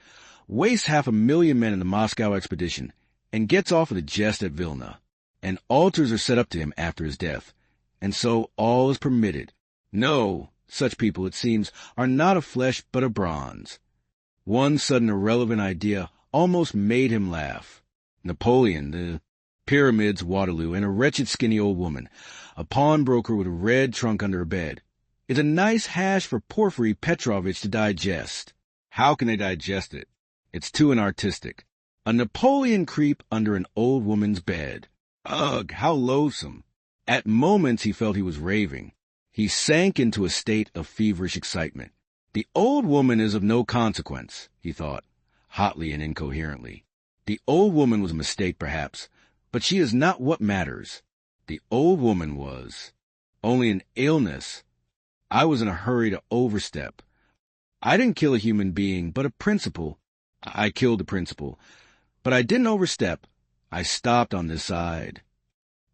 wastes 500,000 men in the Moscow expedition, and gets off with a jest at Vilna. And altars are set up to him after his death, and so all is permitted. No, such people, it seems, are not of flesh but of bronze. One sudden irrelevant idea almost made him laugh. Napoleon, the pyramids, Waterloo, and a wretched skinny old woman, a pawnbroker with a red trunk under her bed. It's a nice hash for Porfiry Petrovitch to digest. How can they digest it? It's too inartistic. A Napoleon creep under an old woman's bed. Ugh, how loathsome. At moments he felt he was raving. He sank into a state of feverish excitement. The old woman is of no consequence, he thought, hotly and incoherently. The old woman was a mistake, perhaps, but she is not what matters. The old woman was only an illness. I was in a hurry to overstep. I didn't kill a human being, but a principle. I killed a principle, but I didn't overstep. I stopped on this side.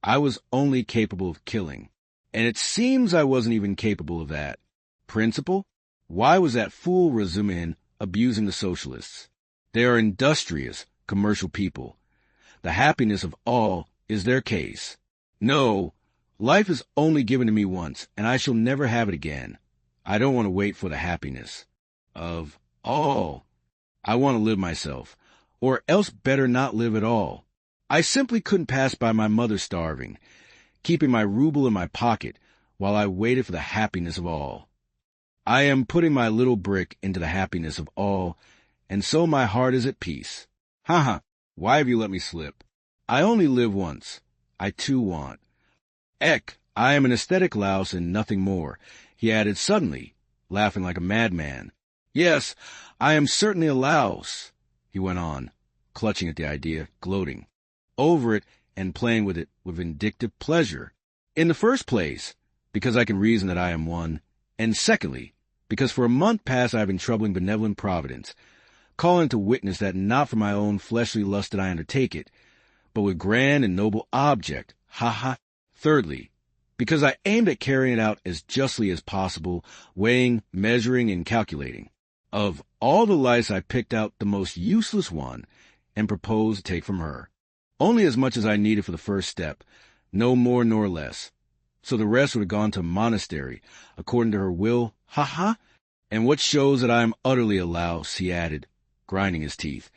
I was only capable of killing, and it seems I wasn't even capable of that. Principle? Why was that fool Razumihin abusing the socialists? They are industrious, commercial people. The happiness of all is their case. No, life is only given to me once, and I shall never have it again. I don't want to wait for the happiness of all. I want to live myself, or else better not live at all. I simply couldn't pass by my mother starving, keeping my ruble in my pocket while I waited for the happiness of all. I am putting my little brick into the happiness of all, and so my heart is at peace. Ha ha, why have you let me slip? I only live once. I too want. Eck, I am an aesthetic louse and nothing more, he added suddenly, laughing like a madman. Yes, I am certainly a louse, he went on, clutching at the idea, gloating over it and playing with it with vindictive pleasure. In the first place, because I can reason that I am one, and secondly, because for a month past I have been troubling benevolent Providence, calling to witness that not for my own fleshly lust did I undertake it, but with grand and noble object. Ha ha. Thirdly, because I aimed at carrying it out as justly as possible, weighing, measuring, and calculating. Of all the lice I picked out the most useless one, and proposed to take from her. Only as much as I needed for the first step, no more nor less. So the rest would have gone to a monastery, according to her will. Ha ha! And what shows that I am utterly a louse, he added, grinding his teeth,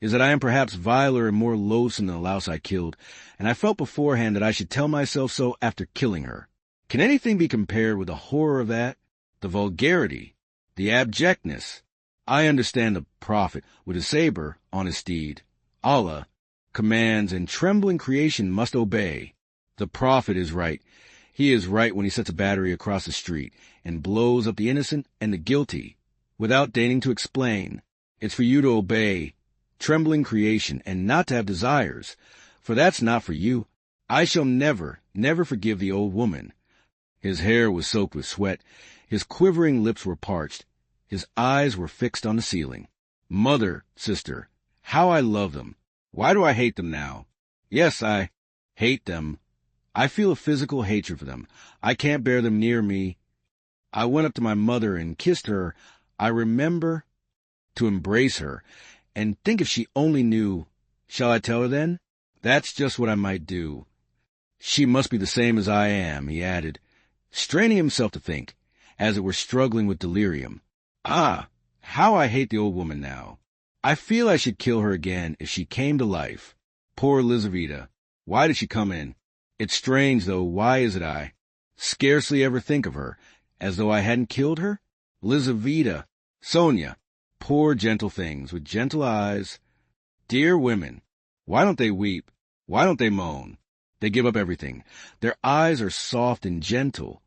is that I am perhaps viler and more loathsome than the louse I killed, and I felt beforehand that I should tell myself so after killing her. Can anything be compared with the horror of that? The vulgarity, the abjectness. I understand the prophet with his saber on his steed. Allah commands, and trembling creation must obey. The prophet is right. He is right when he sets a battery across the street and blows up the innocent and the guilty without deigning to explain. It's for you to obey, trembling creation, and not to have desires, for that's not for you. I shall never, never forgive the old woman. His hair was soaked with sweat. His quivering lips were parched. His eyes were fixed on the ceiling. Mother, sister, how I love them. Why do I hate them now? Yes, I hate them. I feel a physical hatred for them. I can't bear them near me. I went up to my mother and kissed her. I remember to embrace her, and think if she only knew. Shall I tell her then? That's just what I might do. She must be the same as I am, he added, straining himself to think, as it were struggling with delirium. Ah, how I hate the old woman now. I feel I should kill her again if she came to life. Poor Lizaveta. Why did she come in? It's strange, though. Why is it I scarcely ever think of her, as though I hadn't killed her? Lizaveta, Sonia, poor gentle things with gentle eyes. Dear women, why don't they weep? Why don't they moan? They give up everything. Their eyes are soft and gentle.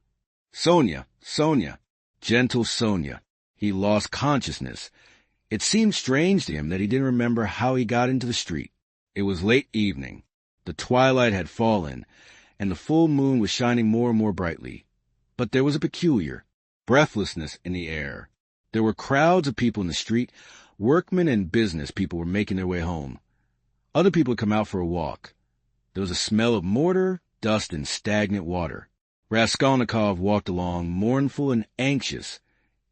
Sonia, Sonia, gentle Sonia. He lost consciousness. It seemed strange to him that he didn't remember how he got into the street. It was late evening. The twilight had fallen, and the full moon was shining more and more brightly. But there was a peculiar breathlessness in the air. There were crowds of people in the street. Workmen and business people were making their way home. Other people had come out for a walk. There was a smell of mortar, dust, and stagnant water. Raskolnikov walked along, mournful and anxious.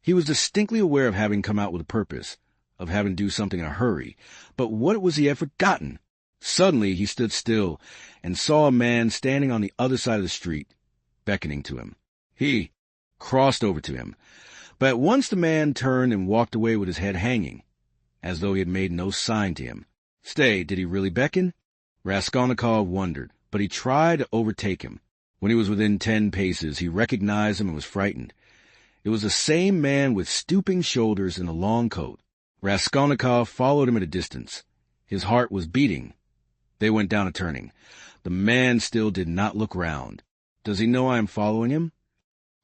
He was distinctly aware of having come out with a purpose, of having to do something in a hurry. But what was he had forgotten? Suddenly he stood still and saw a man standing on the other side of the street, beckoning to him. He crossed over to him, but at once the man turned and walked away with his head hanging, as though he had made no sign to him. Stay, did he really beckon? Raskolnikov wondered, but he tried to overtake him. When he was within 10 paces, he recognized him and was frightened. It was the same man with stooping shoulders and a long coat. Raskolnikov followed him at a distance. His heart was beating. They went down a turning. The man still did not look round. Does he know I am following him?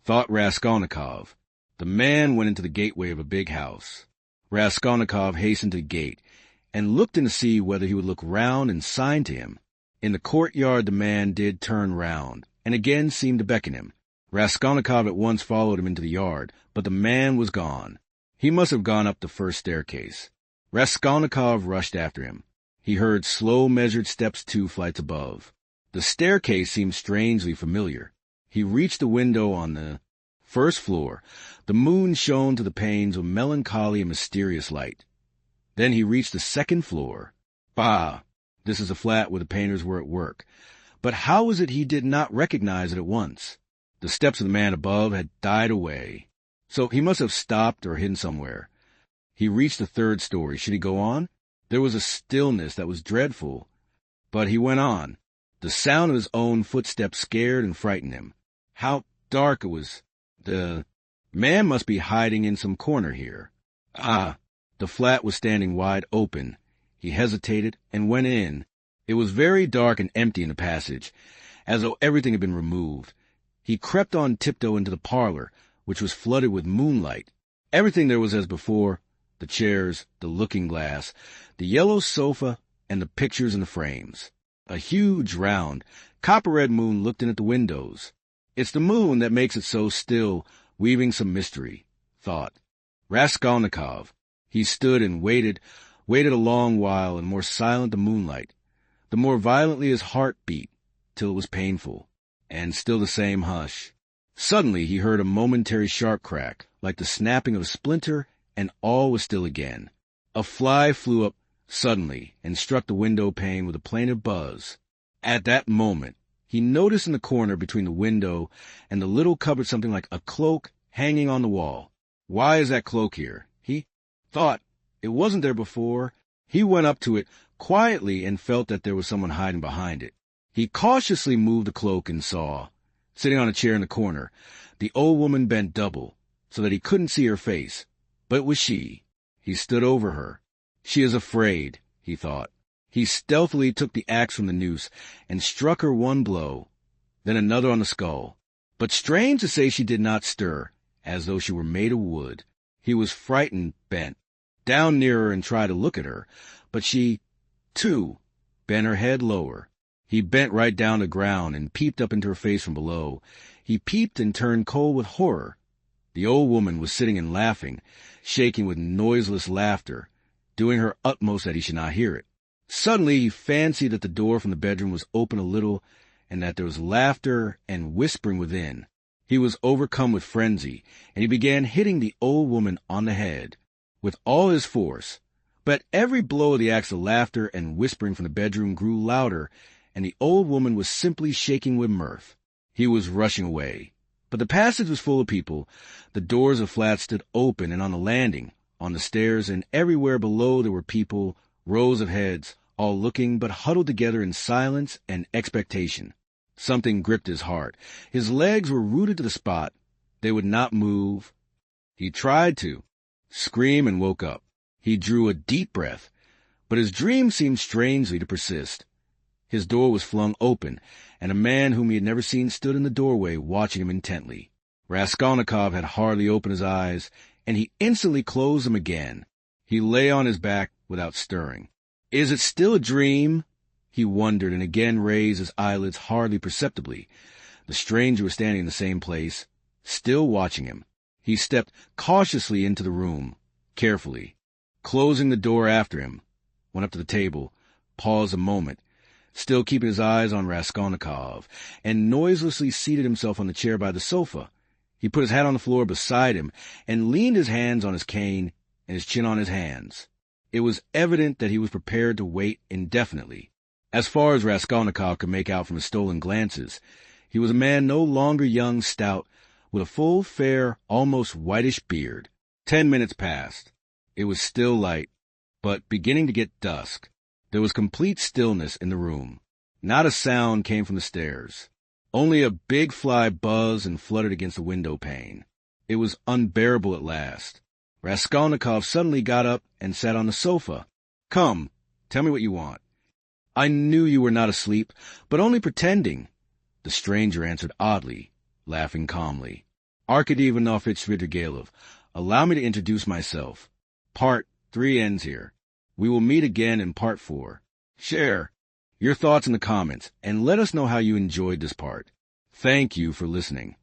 Thought Raskolnikov. The man went into the gateway of a big house. Raskolnikov hastened to the gate and looked in to see whether he would look round and sign to him. In the courtyard the man did turn round, and again seemed to beckon him. Raskolnikov at once followed him into the yard, but the man was gone. He must have gone up the first staircase. Raskolnikov rushed after him. He heard slow, measured steps 2 flights above. The staircase seemed strangely familiar. He reached the window on the first floor. The moon shone through the panes with melancholy and mysterious light. Then he reached the second floor. Bah! This is a flat where the painters were at work. But how was it he did not recognize it at once? The steps of the man above had died away, so he must have stopped or hidden somewhere. He reached the 3rd story. Should he go on? There was a stillness that was dreadful, but he went on. The sound of his own footsteps scared and frightened him. How dark it was. The man must be hiding in some corner here. Ah! The flat was standing wide open. He hesitated and went in. It was very dark and empty in the passage, as though everything had been removed. He crept on tiptoe into the parlor, which was flooded with moonlight. Everything there was as before, the chairs, the looking-glass, the yellow sofa, and the pictures in the frames. A huge, round, copper-red moon looked in at the windows. It's the moon that makes it so still, weaving some mystery, thought Raskolnikov. He stood and waited a long while in more silent the moonlight, the more violently his heart beat, till it was painful, and still the same hush. Suddenly he heard a momentary sharp crack, like the snapping of a splinter, and all was still again. A fly flew up suddenly and struck the window pane with a plaintive buzz. At that moment, he noticed in the corner between the window and the little cupboard something like a cloak hanging on the wall. Why is that cloak here? He thought. It wasn't there before. He went up to it quietly and felt that there was someone hiding behind it. He cautiously moved the cloak and saw, sitting on a chair in the corner, the old woman bent double, so that he couldn't see her face. But it was she. He stood over her. She is afraid, he thought. He stealthily took the axe from the noose and struck her one blow, then another on the skull. But strange to say, she did not stir, as though she were made of wood. He was frightened, bent down near her and tried to look at her, but she, too, bent her head lower. He bent right down to the ground and peeped up into her face from below. He peeped and turned cold with horror. The old woman was sitting and laughing, shaking with noiseless laughter, doing her utmost that he should not hear it. Suddenly he fancied that the door from the bedroom was open a little, and that there was laughter and whispering within. He was overcome with frenzy, and he began hitting the old woman on the head with all his force. But every blow of the axe, the laughter and whispering from the bedroom grew louder, and the old woman was simply shaking with mirth. He was rushing away. But the passage was full of people. The doors of flats stood open, and on the landing, on the stairs, and everywhere below there were people, rows of heads, all looking but huddled together in silence and expectation. Something gripped his heart. His legs were rooted to the spot. They would not move. He tried to scream and woke up. He drew a deep breath, but his dream seemed strangely to persist. His door was flung open, and a man whom he had never seen stood in the doorway watching him intently. Raskolnikov had hardly opened his eyes, and he instantly closed them again. He lay on his back without stirring. Is it still a dream? He wondered, and again raised his eyelids hardly perceptibly. The stranger was standing in the same place, still watching him. He stepped cautiously into the room, carefully, closing the door after him, went up to the table, paused a moment, still keeping his eyes on Raskolnikov, and noiselessly seated himself on the chair by the sofa. He put his hat on the floor beside him and leaned his hands on his cane and his chin on his hands. It was evident that he was prepared to wait indefinitely. As far as Raskolnikov could make out from his stolen glances, he was a man no longer young, stout, with a full, fair, almost whitish beard. 10 minutes passed. It was still light, but beginning to get dusk. There was complete stillness in the room. Not a sound came from the stairs. Only a big fly buzzed and fluttered against the window pane. It was unbearable at last. Raskolnikov suddenly got up and sat on the sofa. "Come, tell me what you want." "I knew you were not asleep, but only pretending." The stranger answered oddly, laughing calmly. "Arkady Ivanovitch Svidrigailov, allow me to introduce myself. Part 3 ends here. We will meet again in Part 4. Share your thoughts in the comments, and let us know how you enjoyed this part. Thank you for listening.